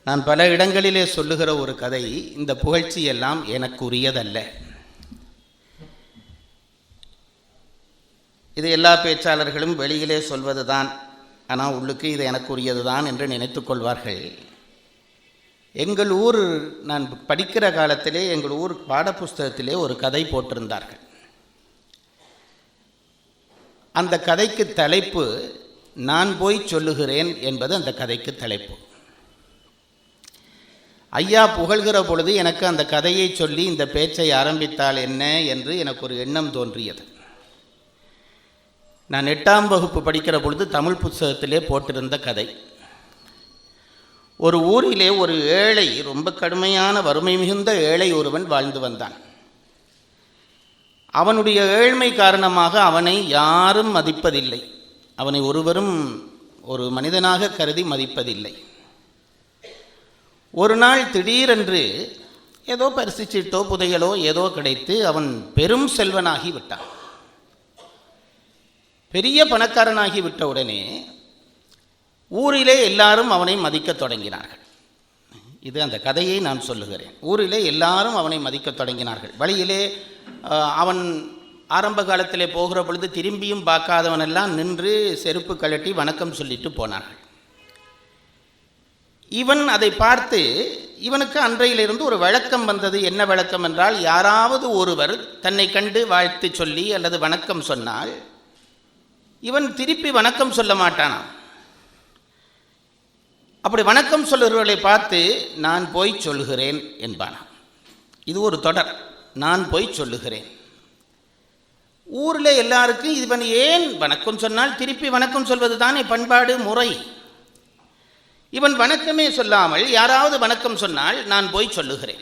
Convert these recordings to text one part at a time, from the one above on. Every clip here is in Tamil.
நான் பல இடங்களிலே சொல்லுகிற ஒரு கதை, இந்த புகழ்ச்சி எல்லாம் எனக்கு உரியதல்ல. இது எல்லா பேச்சாளர்களும் வெளியிலே சொல்வது தான், ஆனால் உள்ளுக்கு இது எனக்கு உரியது தான் என்று நினைத்து கொள்வார்கள். எங்கள் ஊர், நான் படிக்கிற காலத்திலே எங்கள் ஊர் பாடப்புஸ்தகத்திலே ஒரு கதை போட்டிருந்தார்கள். அந்த கதைக்கு தலைப்பு நான் போய் சொல்லுகிறேன் என்பது அந்த கதைக்கு தலைப்பு. ஐயா புகழ்கிற பொழுது எனக்கு அந்த கதையை சொல்லி இந்த பேச்சை ஆரம்பித்தால் என்ன என்று எனக்கு ஒரு எண்ணம் தோன்றியது. நான் 8ஆம் வகுப்பு படிக்கிற பொழுது தமிழ் புத்தகத்திலே போட்டிருந்த கதை. ஒரு ஊரிலே ஒரு ஏழை, ரொம்ப கடுமையான வறுமை மிகுந்த ஏழை ஒருவன் வாழ்ந்து வந்தான். அவனுடைய ஏழ்மை காரணமாக அவனை யாரும் மதிப்பதில்லை. அவனை ஒருவரும் ஒரு மனிதனாக கருதி மதிப்பதில்லை. ஒரு நாள் திடீரென்று ஏதோ பரிசுச்சீட்டோ புதையலோ ஏதோ கிடைத்து அவன் பெரும் செல்வனாகி விட்டான். பெரிய பணக்காரனாகி விட்ட உடனே ஊரிலே எல்லாரும் அவனை மதிக்கத் தொடங்கினார்கள். இது அந்த கதையை நான் சொல்லுகிறேன். ஊரிலே எல்லாரும் அவனை மதிக்கத் தொடங்கினார்கள். வழியிலே அவன் ஆரம்ப காலத்திலே போகிற பொழுது திரும்பியும் பார்க்காதவனெல்லாம் நின்று செருப்பு கழட்டி வணக்கம் சொல்லிட்டு போனார்கள். இவன் அதை பார்த்து, இவனுக்கு அன்றையிலிருந்து ஒரு வழக்கம் வந்தது. என்ன வழக்கம் என்றால், யாராவது ஒருவர் தன்னை கண்டு வாழ்த்து சொல்லி அல்லது வணக்கம் சொன்னால் இவன் திருப்பி வணக்கம் சொல்ல மாட்டானாம். அப்படி வணக்கம் சொல்லுகிறவர்களை பார்த்து நான் போய் சொல்லுகிறேன் என்பானாம். இது ஒரு தொடர், நான் போய் சொல்லுகிறேன். ஊரில் எல்லாருக்கும் இவன் ஏன் வணக்கம் சொன்னால் திருப்பி வணக்கம் சொல்வது தானே பண்பாடு முறை. இவன் வணக்கமே சொல்லாமல் யாராவது வணக்கம் சொன்னால் நான் போய் சொல்லுகிறேன்.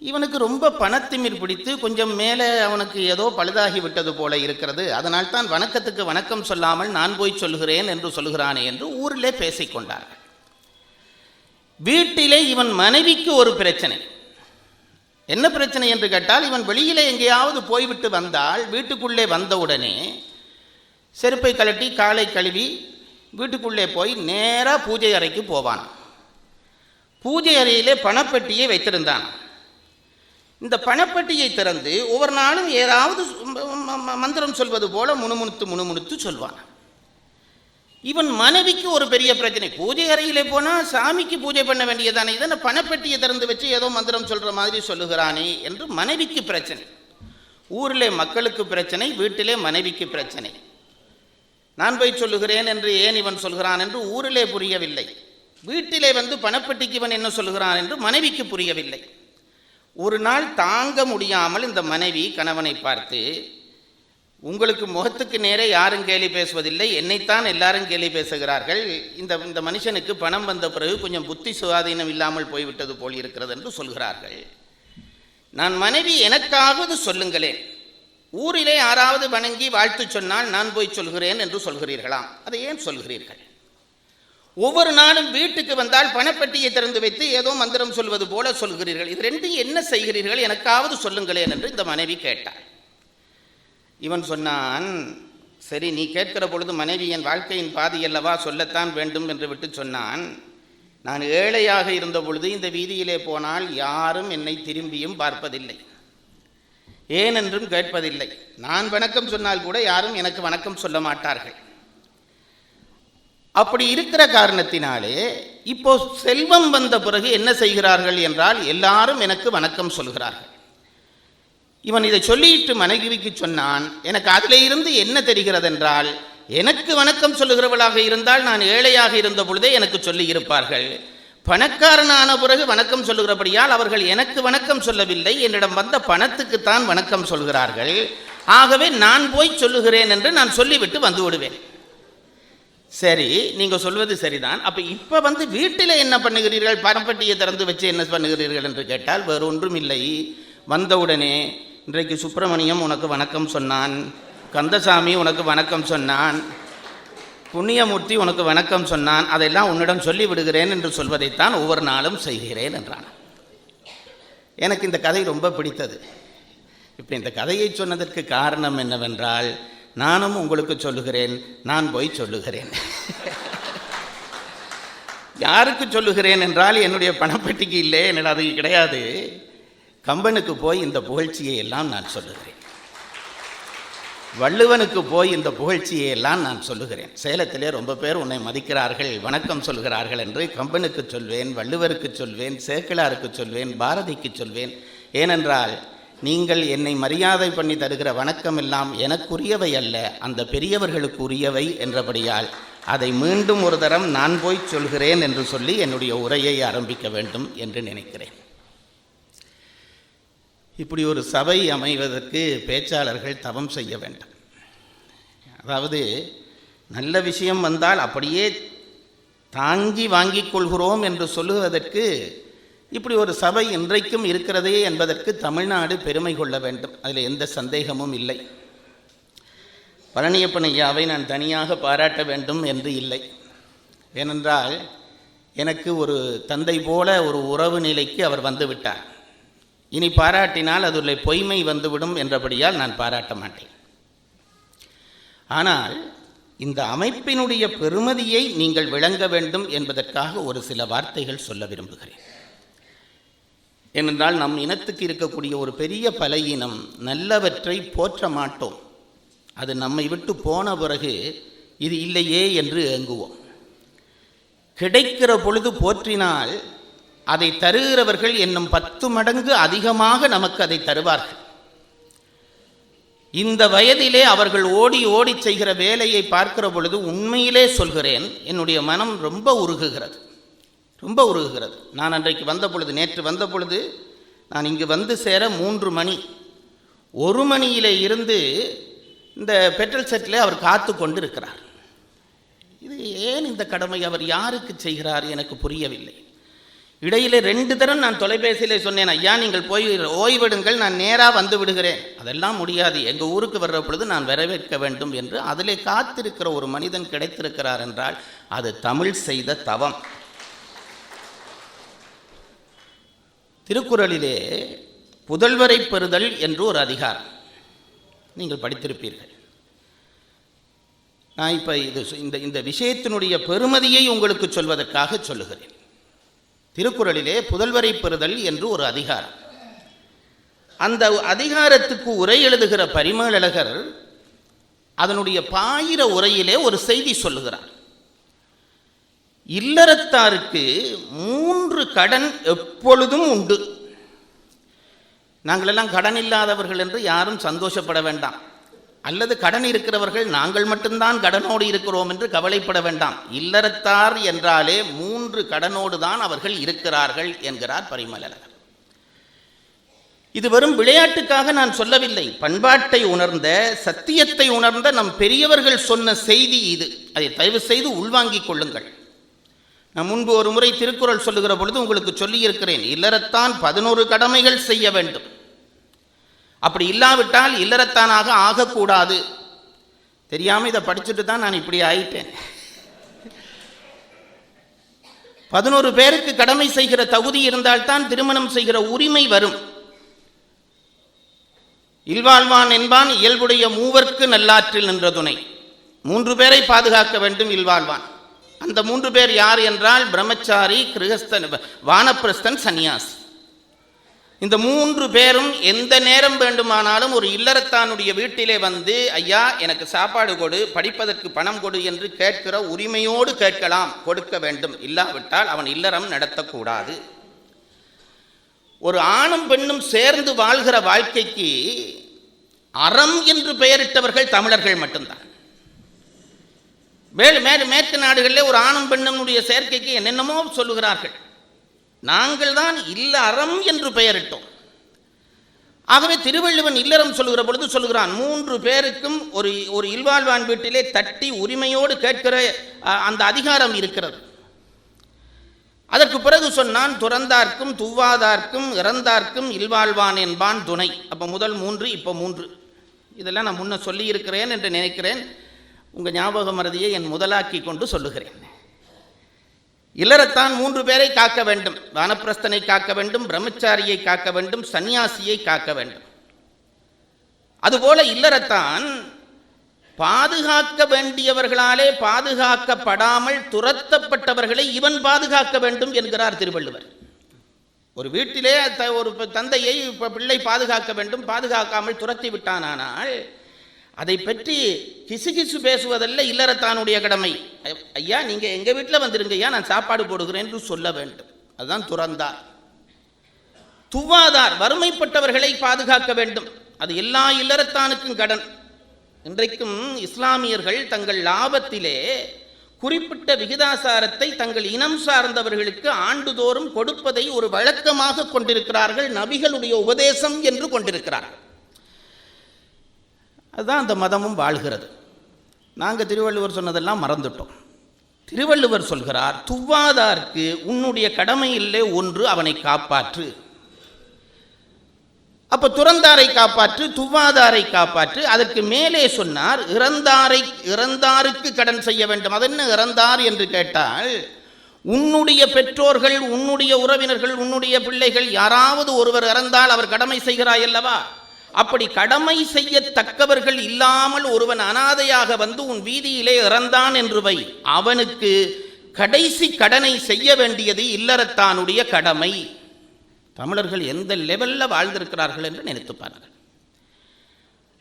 இவனுக்கு ரொம்ப பணத்திமிர் பிடித்து கொஞ்சம் மேலே அவனுக்கு ஏதோ பழுதாகி விட்டது போல இருக்கிறது. அதனால் தான் வணக்கத்துக்கு வணக்கம் சொல்லாமல் நான் போய் சொல்லுகிறேன் என்று சொல்லுகிறானே என்று ஊரிலே பேசிக்கொண்டார்கள். வீட்டிலே இவன் மனைவிக்கு ஒரு பிரச்சனை. என்ன பிரச்சனை என்று கேட்டால், இவன் வெளியிலே எங்கேயாவது போய்விட்டு வந்தால் வீட்டுக்குள்ளே வந்தவுடனே செருப்பை கழட்டி காலை கழுவி வீட்டுக்குள்ளே போய் நேராக பூஜை அறைக்கு போவான். பூஜை அறையிலே பணப்பெட்டியை வைத்திருந்தான். இந்த பணப்பெட்டியை திறந்து ஒவ்வொரு நாளும் ஏதாவது மந்திரம் சொல்வது போல முணுமுணுத்து சொல்வான். இவன் மனைவிக்கு ஒரு பெரிய பிரச்சனை. பூஜை அறையிலே போனால் சாமிக்கு பூஜை பண்ண வேண்டியதானே, இதனை பணப்பெட்டியை திறந்து வச்சு ஏதோ மந்திரம் சொல்கிற மாதிரி சொல்லுகிறானே என்று மனைவிக்கு பிரச்சனை. ஊரிலே மக்களுக்கு பிரச்சனை, வீட்டிலே மனைவிக்கு பிரச்சனை. நான் போய் சொல்லுகிறேன் என்று ஏன் இவன் சொல்கிறான் என்று ஊரிலே புரியவில்லை. வீட்டிலே வந்து பணப்பெட்டிக்கு இவன் என்ன சொல்லுகிறான் என்று மனைவிக்கு புரியவில்லை. ஒரு நாள் தாங்க முடியாமல் இந்த மனைவி கணவனை பார்த்து, உங்களுக்கு முகத்துக்கு நேரே யாரும் கேலி பேசுவதில்லை, என்னைத்தான் எல்லாரும் கேலி பேசுகிறார்கள். இந்த மனுஷனுக்கு பணம் வந்த பிறகு கொஞ்சம் புத்தி சுவாதீனம் இல்லாமல் போய்விட்டது போல் இருக்கிறது என்று சொல்கிறார்கள். நான் மனைவி, எனக்காவது சொல்லுங்களேன், ஊரிலே யாராவது வணங்கி வாழ்த்து சொன்னால் நான் போய் சொல்கிறேன் என்று சொல்கிறீர்களாம், அதை ஏன் சொல்கிறீர்கள்? ஒவ்வொரு நாளும் வீட்டுக்கு வந்தால் பணப்பெட்டியை திறந்து வைத்து ஏதோ மந்திரம் சொல்வது போல சொல்கிறீர்கள், இது ரெண்டையும் என்ன செய்கிறீர்கள், எனக்காவது சொல்லுங்களேன் என்று இந்த மனைவி கேட்டாள். இவன் சொன்னான், சரி நீ கேட்கிற பொழுது மனைவி என் வாழ்க்கையின் பாதி அல்லவா, சொல்லத்தான் வேண்டும் என்று விட்டு சொன்னான். நான் ஏழையாக இருந்த பொழுது இந்த வீதியிலே போனால் யாரும் என்னை திரும்பியும் பார்ப்பதில்லை, ஏனென்றும் கேட்பதில்லை. நான் வணக்கம் சொன்னால் கூட யாரும் எனக்கு வணக்கம் சொல்ல மாட்டார்கள். அப்படி இருக்கிற காரணத்தினாலே இப்போ செல்வம் வந்த பிறகு என்ன செய்கிறார்கள் என்றால், எல்லாரும் எனக்கு வணக்கம் சொல்கிறார்கள். இவன் இதை சொல்லிட்டு மனைவிக்கு சொன்னான், எனக்கு அதில் இருந்து என்ன தெரிகிறது என்றால், எனக்கு வணக்கம் சொல்லுகிறவளாக இருந்தால் நான் ஏழையாக இருந்த பொழுதே எனக்கு சொல்லி இருப்பார்கள். பணக்காரனான பிறகு வணக்கம் சொல்லுகிறபடியால் அவர்கள் எனக்கு வணக்கம் சொல்லவில்லை, என்னிடம் வந்த பணத்துக்குத்தான் வணக்கம் சொல்கிறார்கள். ஆகவே நான் போய் சொல்லுகிறேன் என்று நான் சொல்லிவிட்டு வந்து விடுவேன். சரி, நீங்கள் சொல்வது சரிதான். அப்போ இப்போ வந்து வீட்டில் என்ன பண்ணுகிறீர்கள், பணப்பட்டியை திறந்து வச்சு என்ன பண்ணுகிறீர்கள் என்று கேட்டால், வேறு ஒன்றும் இல்லை. வந்தவுடனே இன்றைக்கு சுப்பிரமணியம் உனக்கு வணக்கம் சொன்னான், கந்தசாமி உனக்கு வணக்கம் சொன்னான், புண்ணியமூர்த்தி உனக்கு வணக்கம் சொன்னான், அதெல்லாம் உன்னிடம் சொல்லி விடுகிறேன் என்று சொல்வதைத்தான் ஒவ்வொரு நாளும் செய்கிறேன் என்றான். எனக்கு இந்த கதை ரொம்ப பிடித்தது. இப்போ இந்த கதையை சொன்னதற்கு காரணம் என்னவென்றால், நானும் உங்களுக்கு சொல்லுகிறேன், நான் போய் சொல்லுகிறேன். யாருக்கு சொல்லுகிறேன் என்றால் என்னுடைய பணப்பெட்டிக்கு இல்லை, என்னடா அது கிடையாது. கம்பனுக்கு போய் இந்த புகழ்ச்சியை எல்லாம் நான் சொல்லுகிறேன். வள்ளுவனுக்கு போய் இந்த புகழ்ச்சியை எல்லாம் நான் சொல்லுகிறேன். சேலத்திலே ரொம்ப பேர் உன்னை மதிக்கிறார்கள், வணக்கம் சொல்கிறார்கள் என்று கம்பனுக்கு சொல்வேன், வள்ளுவருக்கு சொல்வேன், சேக்கிழாருக்கு சொல்வேன், பாரதிக்கு சொல்வேன். ஏனென்றால் நீங்கள் என்னை மரியாதை பண்ணி தருகிற வணக்கம் எல்லாம் எனக்குரியவை அல்ல, அந்த பெரியவர்களுக்கு உரியவை என்றபடியால் அதை மீண்டும் ஒரு தரம் நான் போய் சொல்கிறேன் என்று சொல்லி என்னுடைய உரையை ஆரம்பிக்க வேண்டும் என்று நினைக்கிறேன். இப்படி ஒரு சபை அமைவதற்கு பேச்சாளர்கள் தவம் செய்ய வேண்டும். அதாவது நல்ல விஷயம் வந்தால் அப்படியே தாங்கி வாங்கிக் கொள்கிறோம் என்று சொல்லுவதற்கு இப்படி ஒரு சபை இன்றைக்கும் இருக்கிறதே என்பதற்கு தமிழ்நாடு பெருமை கொள்ள வேண்டும். அதில் எந்த சந்தேகமும் இல்லை. பழனியப்பன் ஐயாவை நான் தனியாக பாராட்ட வேண்டும் என்று இல்லை. ஏனென்றால் எனக்கு ஒரு தந்தை போல ஒரு உறவு நிலைக்கு அவர் வந்துவிட்டார். இனி பாராட்டினால் அதுள்ள பொய்மை வந்துவிடும் என்றபடியால் நான் பாராட்ட மாட்டேன். ஆனால் இந்த அமைப்பினுடைய பெருமதியை நீங்கள் விளங்க வேண்டும் என்பதற்காக ஒரு சில வார்த்தைகள் சொல்ல விரும்புகிறேன். ஏனென்றால் நம் இனத்துக்கு இருக்கக்கூடிய ஒரு பெரிய பலவீனம், நல்லவற்றை போற்ற மாட்டோம். அது நம்மை விட்டு போன பிறகு இது இல்லையே என்று ஏங்குவோம். கிடைக்கிற பொழுது போற்றினால் அதை தருகிறவர்கள் இன்னும் 10 மடங்கு அதிகமாக நமக்கு அதை தருவார்கள். இந்த வயதிலே அவர்கள் ஓடி ஓடி செய்கிற வேலையை பார்க்கிற பொழுது உண்மையிலே சொல்கிறேன், என்னுடைய மனம் ரொம்ப உருகுகிறது, ரொம்ப உருகுகிறது. நான் அன்றைக்கு வந்த பொழுது, நேற்று வந்த பொழுது நான் இங்கு வந்து சேர 3 மணி. 1 மணியிலே இருந்து இந்த பெட்ரோல் செட்டில் அவர் காத்து கொண்டு இருக்கிறார். இது ஏன் இந்த கடமை அவர் யாருக்கு செய்கிறார் எனக்கு புரியவில்லை. இடையிலே 2 தரம் நான் தொலைபேசியில் சொன்னேன், ஐயா நீங்கள் போய் ஓய்வெடுங்கள், நான் நேராக வந்து விடுகிறேன். அதெல்லாம் முடியாது, எங்கள் ஊருக்கு வர்ற பொழுது நான் வரவேற்க வேண்டும் என்று. அதிலே காத்திருக்கிற ஒரு மனிதன் கிடைத்திருக்கிறார் என்றால் அது தமிழ் செய்த தவம். திருக்குறளிலே புதல்வரை பெறுதல் என்று ஒரு அதிகாரம் நீங்கள் படித்திருப்பீர்கள். நான் இப்போ இந்த விஷயத்தினுடைய பெருமதியை உங்களுக்கு சொல்வதற்காக சொல்லுகிறேன். திருக்குறளிலே புதல்வரை பெறுதல் என்று ஒரு அதிகாரம். அந்த அதிகாரத்துக்கு உரை எழுதுகிற பரிமேலழகர் அதனுடைய பாயிர உரையிலே ஒரு செய்தி சொல்லுகிறார். இல்லறத்தாருக்கு 3 கடன் எப்பொழுதும் உண்டு. நாங்களெல்லாம் கடன் இல்லாதவர்கள் என்று யாரும் சந்தோஷப்பட வேண்டாம், அல்லது கடன் இருக்கிறவர்கள் நாங்கள் மட்டும்தான் கடனோடு இருக்கிறோம் என்று கவலைப்பட வேண்டாம். இல்லறத்தார் என்றாலே 3 கடனோடு தான் அவர்கள் இருக்கிறார்கள் என்கிறார் பரிமேலழகர். இது வெறும் விளையாட்டுக்காக நான் சொல்லவில்லை. பண்பாட்டை உணர்ந்த, சத்தியத்தை உணர்ந்த நம் பெரியவர்கள் சொன்ன செய்தி இது. அதை தயவு செய்து உள்வாங்கிக் கொள்ளுங்கள். நான் முன்பு ஒரு முறை திருக்குறள் சொல்லுகிற பொழுது உங்களுக்கு சொல்லியிருக்கிறேன், இல்லறத்தான் 11 கடமைகள் செய்ய வேண்டும். அப்படி இல்லாவிட்டால் இல்லறத்தானாக ஆகக்கூடாது. தெரியாமல் இதை படிச்சுட்டு தான் நான் இப்படி ஆயிட்டேன். 11 பேருக்கு கடமை செய்கிற தகுதி இருந்தால்தான் திருமணம் செய்கிற உரிமை வரும். இல்வாழ்வான் என்பான் இயல்புடைய மூவர்க்கு நல்லாற்றில் நின்ற துணை. 3 பேரை பாதுகாக்க வேண்டும் இல்வாழ்வான். அந்த 3 பேர் யார் என்றால் பிரம்மச்சாரி, கிருஹஸ்தன், வானப்பிரஸ்தன், சன்னியாசி. இந்த 3 பேரும் எந்த நேரம் வேண்டுமானாலும் ஒரு இல்லறத்தானுடைய வீட்டிலே வந்து, ஐயா எனக்கு சாப்பாடு கொடு, படிப்பதற்கு பணம் கொடு என்று கேட்கிற உரிமையோடு கேட்கலாம், கொடுக்க வேண்டும். இல்லாவிட்டால் அவன் இல்லறம் நடத்தக்கூடாது. ஒரு ஆணும் பெண்ணும் சேர்ந்து வாழ்கிற வாழ்க்கைக்கு அறம் என்று பெயரிட்டவர்கள் தமிழர்கள் மட்டும்தான். மேற்கு நாடுகளில் ஒரு ஆணும் பெண்ணுடைய சேர்க்கைக்கு என்னென்னமோ சொல்லுகிறார்கள். நாங்கள் தான் இல்ல அறம் என்று பெயரிட்டோம். ஆகவே திருவள்ளுவன் இல்லறம் சொல்லுகிற பொழுது சொல்லுகிறான், 3 பேருக்கும் ஒரு இல்வாழ்வான் வீட்டிலே தட்டி உரிமையோடு கேட்கிற அந்த அதிகாரம் இருக்கிறது. அதற்கு பிறகு சொன்னான், துறந்தார்க்கும் துவாதார்க்கும் இறந்தார்க்கும் இல்வாழ்வான் என்பான் துணை. அப்போ முதல் 3, இப்போ 3. இதெல்லாம் நான் முன்ன சொல்லி இருக்கிறேன் என்று நினைக்கிறேன். உங்கள் ஞாபக மறதியை என் முதலாக்கி கொண்டு சொல்லுகிறேன். இல்லறத்தான் 3 பேரை காக்க வேண்டும். வானப்பிரஸ்தனை காக்க வேண்டும், பிரம்மச்சாரியை காக்க வேண்டும், சன்னியாசியை காக்க வேண்டும். அதுபோல இல்லறத்தான் பாதுகாக்க வேண்டியவர்களாலே பாதுகாக்கப்படாமல் துரத்தப்பட்டவர்களை இவன் பாதுகாக்க வேண்டும் என்கிறார் திருவள்ளுவர். ஒரு வீட்டிலே ஒரு தந்தையை பிள்ளை பாதுகாக்க வேண்டும், பாதுகாக்காமல் துரத்தி விட்டானால் அதை பற்றி கிசுகிசு பேசுவதல்ல இல்லறத்தானுடைய கடமை. ஐயா நீங்கள் எங்கள் வீட்டில் வந்துருங்க ஐயா, நான் சாப்பாடு போடுகிறேன் என்று சொல்ல வேண்டும். அதுதான் துறந்தார். துவாதார் வறுமைப்பட்டவர்களை பாதுகாக்க வேண்டும். அது எல்லா இல்லறத்தானுக்கும் கடன். இன்றைக்கும் இஸ்லாமியர்கள் தங்கள் லாபத்திலே குறிப்பிட்ட விகிதாசாரத்தை தங்கள் இனம் சார்ந்தவர்களுக்கு ஆண்டுதோறும் கொடுப்பதை ஒரு வழக்கமாக கொண்டிருக்கிறார்கள். நபிகளுடைய உபதேசம் என்று கொண்டிருக்கிறார்கள். அதுதான் அந்த மதமும் வாழ்கிறது. நாங்கள் திருவள்ளுவர் சொன்னதெல்லாம் மறந்துட்டோம். திருவள்ளுவர் சொல்கிறார், துவாதார்க்கு உன்னுடைய கடமையில்லை ஒன்று, அவனை காப்பாற்று. அப்போ துறந்தாரை காப்பாற்று, துவாதாரை காப்பாற்று. அதற்கு மேலே சொன்னார், இறந்தாருக்கு கடன் செய்ய வேண்டும். அது என்ன இறந்தார் என்று கேட்டால், உன்னுடைய பெற்றோர்கள், உன்னுடைய உறவினர்கள், உன்னுடைய பிள்ளைகள் யாராவது ஒருவர் இறந்தால் அவர் கடமை செய்கிறாய் அல்லவா? அப்படி கடமை செய்யத்தக்கவர்கள் இல்லாமல் ஒருவன் அனாதையாக வந்து உன் வீதியிலே இறந்தான் என்று வை, அவனுக்கு கடைசி கடனை செய்ய வேண்டியது இல்லறத்தானுடைய கடமை. தமிழர்கள் எந்த லெவலில் வாழ்ந்திருக்கிறார்கள் என்று நினைத்து பாருங்கள்.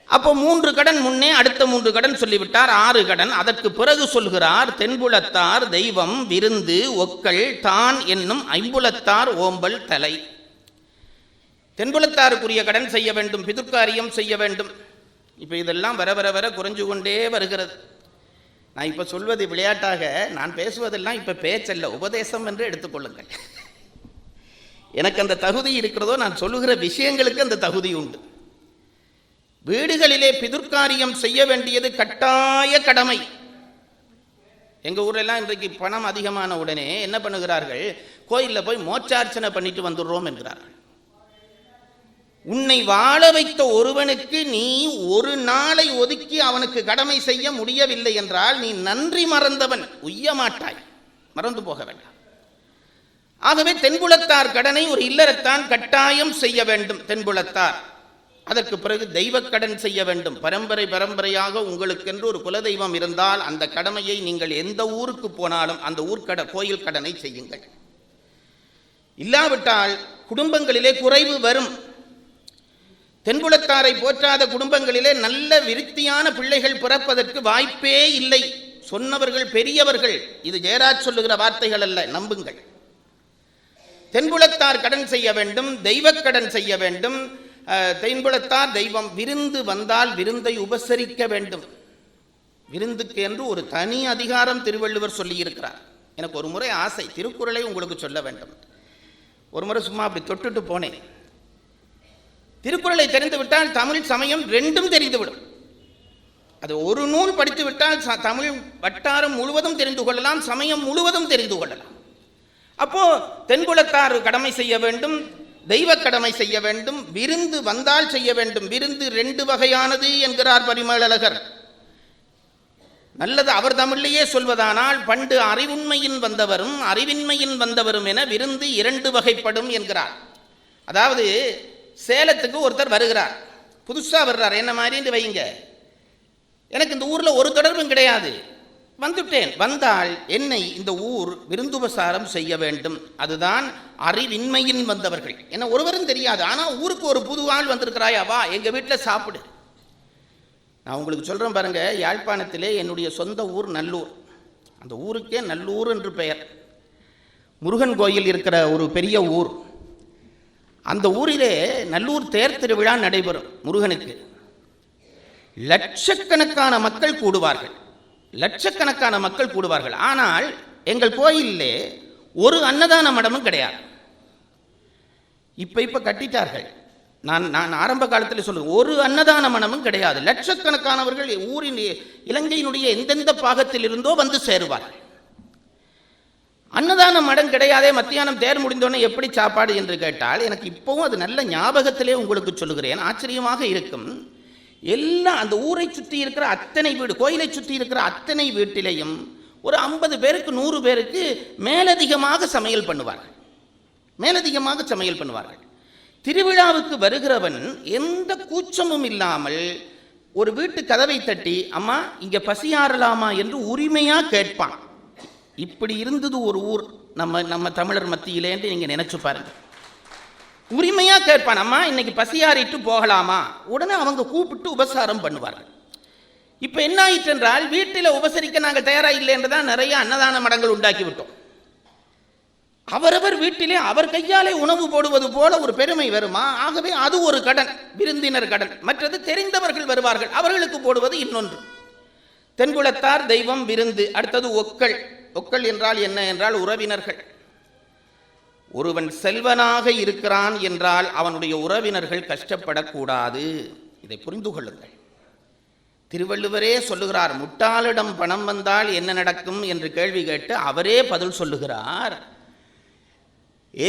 அப்போ 3 கடன் முன்னே, அடுத்த 3 கடன் சொல்லிவிட்டார், 6 கடன். அதற்கு பிறகு சொல்கிறார், தென்புலத்தார் தெய்வம் விருந்து ஒக்கள் தான் என்னும் ஐம்புலத்தார் ஓம்பல் தலை. தென்புலத்தாருக்குரிய கடன் செய்ய வேண்டும், பிதுர்காரியம் செய்ய வேண்டும். இப்போ இதெல்லாம் வர வர வர குறைஞ்சு கொண்டே வருகிறது. நான் இப்போ சொல்வது விளையாட்டாக, நான் பேசுவதெல்லாம் இப்போ பேச்சல்ல, உபதேசம் என்று எடுத்துக்கொள்ளுங்கள். எனக்கு அந்த தகுதி இருக்கிறதோ, நான் சொல்லுகிற விஷயங்களுக்கு அந்த தகுதி உண்டு. வீடுகளிலே பிதுர்காரியம் செய்ய வேண்டியது கட்டாய கடமை. எங்கள் ஊரெல்லாம் இன்றைக்கு பணம் அதிகமான உடனே என்ன பண்ணுகிறார்கள், கோயிலில் போய் மோட்சார்ச்சனை பண்ணிட்டு வந்துடுறோம் என்கிறார்கள். உன்னை வாழ வைத்த ஒருவனுக்கு நீ ஒரு நாளை ஒதுக்கி அவனுக்கு கடமை செய்ய முடியவில்லை என்றால் நீ நன்றி மறந்தவன், உய்ய மாட்டாய், மறந்து போக வேண்டாம். ஆகவே தென்புலத்தார் கடனை ஒரு இல்லறத்தான் கட்டாயம் செய்ய வேண்டும். தென்புலத்தார். அதற்கு பிறகு தெய்வக்கடன் செய்ய வேண்டும். பரம்பரையாக உங்களுக்கென்று ஒரு குலதெய்வம் இருந்தால் அந்த கடமையை நீங்கள் எந்த ஊருக்கு போனாலும் அந்த கோயில் கடனை செய்யுங்கள். இல்லாவிட்டால் குடும்பங்களிலே குறைவு வரும். தென்புலத்தாரை போற்றாத குடும்பங்களிலே நல்ல விருத்தியான பிள்ளைகள் பிறப்பதற்கு வாய்ப்பே இல்லை. சொன்னவர்கள் பெரியவர்கள். இது ஜெயராஜ் சொல்லுகிற வார்த்தைகள் அல்ல, நம்புங்கள். தென்புலத்தார் கடன் செய்ய வேண்டும், தெய்வக்கடன் செய்ய வேண்டும். தென்புலத்தார் தெய்வம் விருந்து வந்தால் விருந்தை உபசரிக்க வேண்டும். விருந்துக்கு என்று ஒரு தனி அதிகாரம் திருவள்ளுவர் சொல்லியிருக்கிறார். எனக்கு ஒரு முறை ஆசை, திருக்குறளை உங்களுக்கு சொல்ல வேண்டும். ஒரு முறை சும்மா அப்படி தொட்டுட்டு போனேன். திருக்குறளை தெரிந்துவிட்டால் தமிழ் சமயம் ரெண்டும் தெரிந்துவிடும். அது ஒரு நூல் படித்து விட்டால் தமிழ் வட்டாரம் முழுவதும் தெரிந்து கொள்ளலாம், சமயம் முழுவதும் தெரிந்து கொள்ளலாம். அப்போ தென்புலத்தார் கடமை செய்ய வேண்டும், தெய்வ கடமை செய்ய வேண்டும், விருந்து வந்தால் செய்ய வேண்டும். விருந்து 2 வகையானது என்கிறார் பரிமேலழகர். நல்லது அவர் தமிழிலேயே சொல்வதானால், பண்டு அறிவுண்மையின் வந்தவரும் அறிவின்மையின் வந்தவரும் என விருந்து 2 வகைப்படும் என்கிறார். அதாவது சேலத்துக்கு ஒருத்தர் வருகிறார், புதுசாக வர்றார், என்ன மாதிரி வைங்க, எனக்கு இந்த ஊரில் ஒரு தொடர்பும் கிடையாது, வந்துட்டேன். வந்தால் என்னை இந்த ஊர் விருந்துபசாரம் செய்ய வேண்டும். அதுதான் அறிவின்மையின் வந்தவர்கள். என்ன ஒருவரும் தெரியாது, ஆனால் ஊருக்கு ஒரு புது ஆள் வந்திருக்கிறாயா, வா எங்கள் வீட்டில் சாப்பிடு. நான் உங்களுக்கு சொல்கிறேன் பாருங்கள், யாழ்ப்பாணத்திலே என்னுடைய சொந்த ஊர் நல்லூர். அந்த ஊருக்கே நல்லூர் என்று பெயர். முருகன் கோயில் இருக்கிற ஒரு பெரிய ஊர். அந்த ஊரிலே நல்லூர் தேர் திருவிழா நடைபெறும். முருகனுக்கு லட்சக்கணக்கான மக்கள் கூடுவார்கள், லட்சக்கணக்கான மக்கள் கூடுவார்கள். ஆனால் எங்கள் கோயிலே ஒரு அன்னதான மடமும் கிடையாது. இப்போ கட்டிட்டார்கள். நான் ஆரம்ப காலத்தில் சொல்லுவேன், ஒரு அன்னதான மடமும் கிடையாது. லட்சக்கணக்கானவர்கள் ஊரின் இலங்கையினுடைய எந்தெந்த பாகத்தில் இருந்தோ வந்து சேருவார்கள். அன்னதான மடம் கிடையாதே, மத்தியானம் தேர் முடிந்தோடனே எப்படி சாப்பாடு என்று கேட்டால், எனக்கு இப்போவும் அது நல்ல ஞாபகத்திலே உங்களுக்கு சொல்லுகிறேன், ஆச்சரியமாக இருக்கும். எல்லாம் அந்த ஊரை சுற்றி இருக்கிற அத்தனை வீடு, கோயிலை சுற்றி இருக்கிற அத்தனை வீட்டிலையும் ஒரு 50 பேருக்கு 100 பேருக்கு மேலதிகமாக சமையல் பண்ணுவார்கள், மேலதிகமாக சமையல் பண்ணுவார்கள். திருவிழாவுக்கு வருகிறவன் எந்த கூச்சமும் இல்லாமல் ஒரு வீட்டு கதவை தட்டி, அம்மா இங்கே பசியாறலாமா என்று உரிமையாக கேட்பான். இப்படி இருந்தது ஒரு ஊர் நம்ம தமிழர் மத்தியிலேன்னு நீங்கள் நினச்சி பாருங்கள். உரிமையாக கேட்பான், அம்மா இன்னைக்கு பசியாறிட்டு போகலாமா. உடனே அவங்க கூப்பிட்டு உபசாரம் பண்ணுவார்கள். இப்போ என்ன ஆயிற்று என்றால், வீட்டில் உபசரிக்க நாங்கள் தயாராக இல்லை என்று தான் நிறைய அன்னதான மடங்கள் உண்டாக்கி விட்டோம். அவரவர் வீட்டிலே அவர் கையாலே உணவு போடுவது போல ஒரு பெருமை வருமா? ஆகவே அது ஒரு கடன், விருந்தினர் கடன். மற்றது தெரிந்தவர்கள் வருவார்கள், அவர்களுக்கு போடுவது இன்னொன்று. தென்குலத்தார் தெய்வம் விருந்து. அடுத்தது ஒக்கள். ஒக்கள் என்றால் என்ன என்றால் உறவினர்கள். ஒருவன் செல்வனாக இருக்கிறான் என்றால் அவனுடைய உறவினர்கள் கஷ்டப்படக்கூடாது. இதை புரிந்து கொள்ளுங்கள். திருவள்ளுவரே சொல்லுகிறார், முட்டாளிடம் பணம் வந்தால் என்ன நடக்கும் என்று கேள்வி கேட்டு அவரே பதில் சொல்லுகிறார்.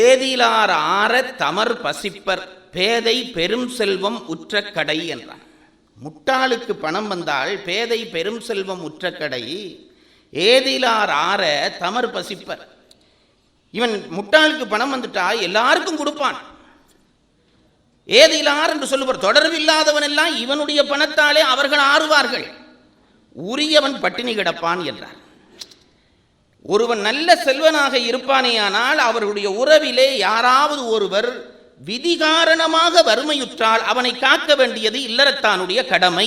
ஏதிலார் ஆற தமர் பசிப்பர், பேதை பெரும் செல்வம் உற்ற கடை என்றான். முட்டாளுக்கு பணம் வந்தால் பேதை பெரும் செல்வம் உற்ற கடை, ஏதிலார் ஆற தமர் பசிப்பர். இவன் முட்டாளுக்கு பணம் வந்துட்டா எல்லாருக்கும் கொடுப்பான். ஏதிலார் என்று சொல்லுவார், தொடர்பில்லாதவன் எல்லாம் இவனுடைய பணத்தாலே அவர்கள் ஆறுவார்கள், உரியவன் பட்டினி கிடப்பான் என்றார். ஒருவன் நல்ல செல்வனாக இருப்பானேயானால் அவருடைய உறவிலே யாராவது ஒருவர் விதி காரணமாக வறுமையுற்றால் அவனை காக்க வேண்டியது இல்லறத்தானுடைய கடமை.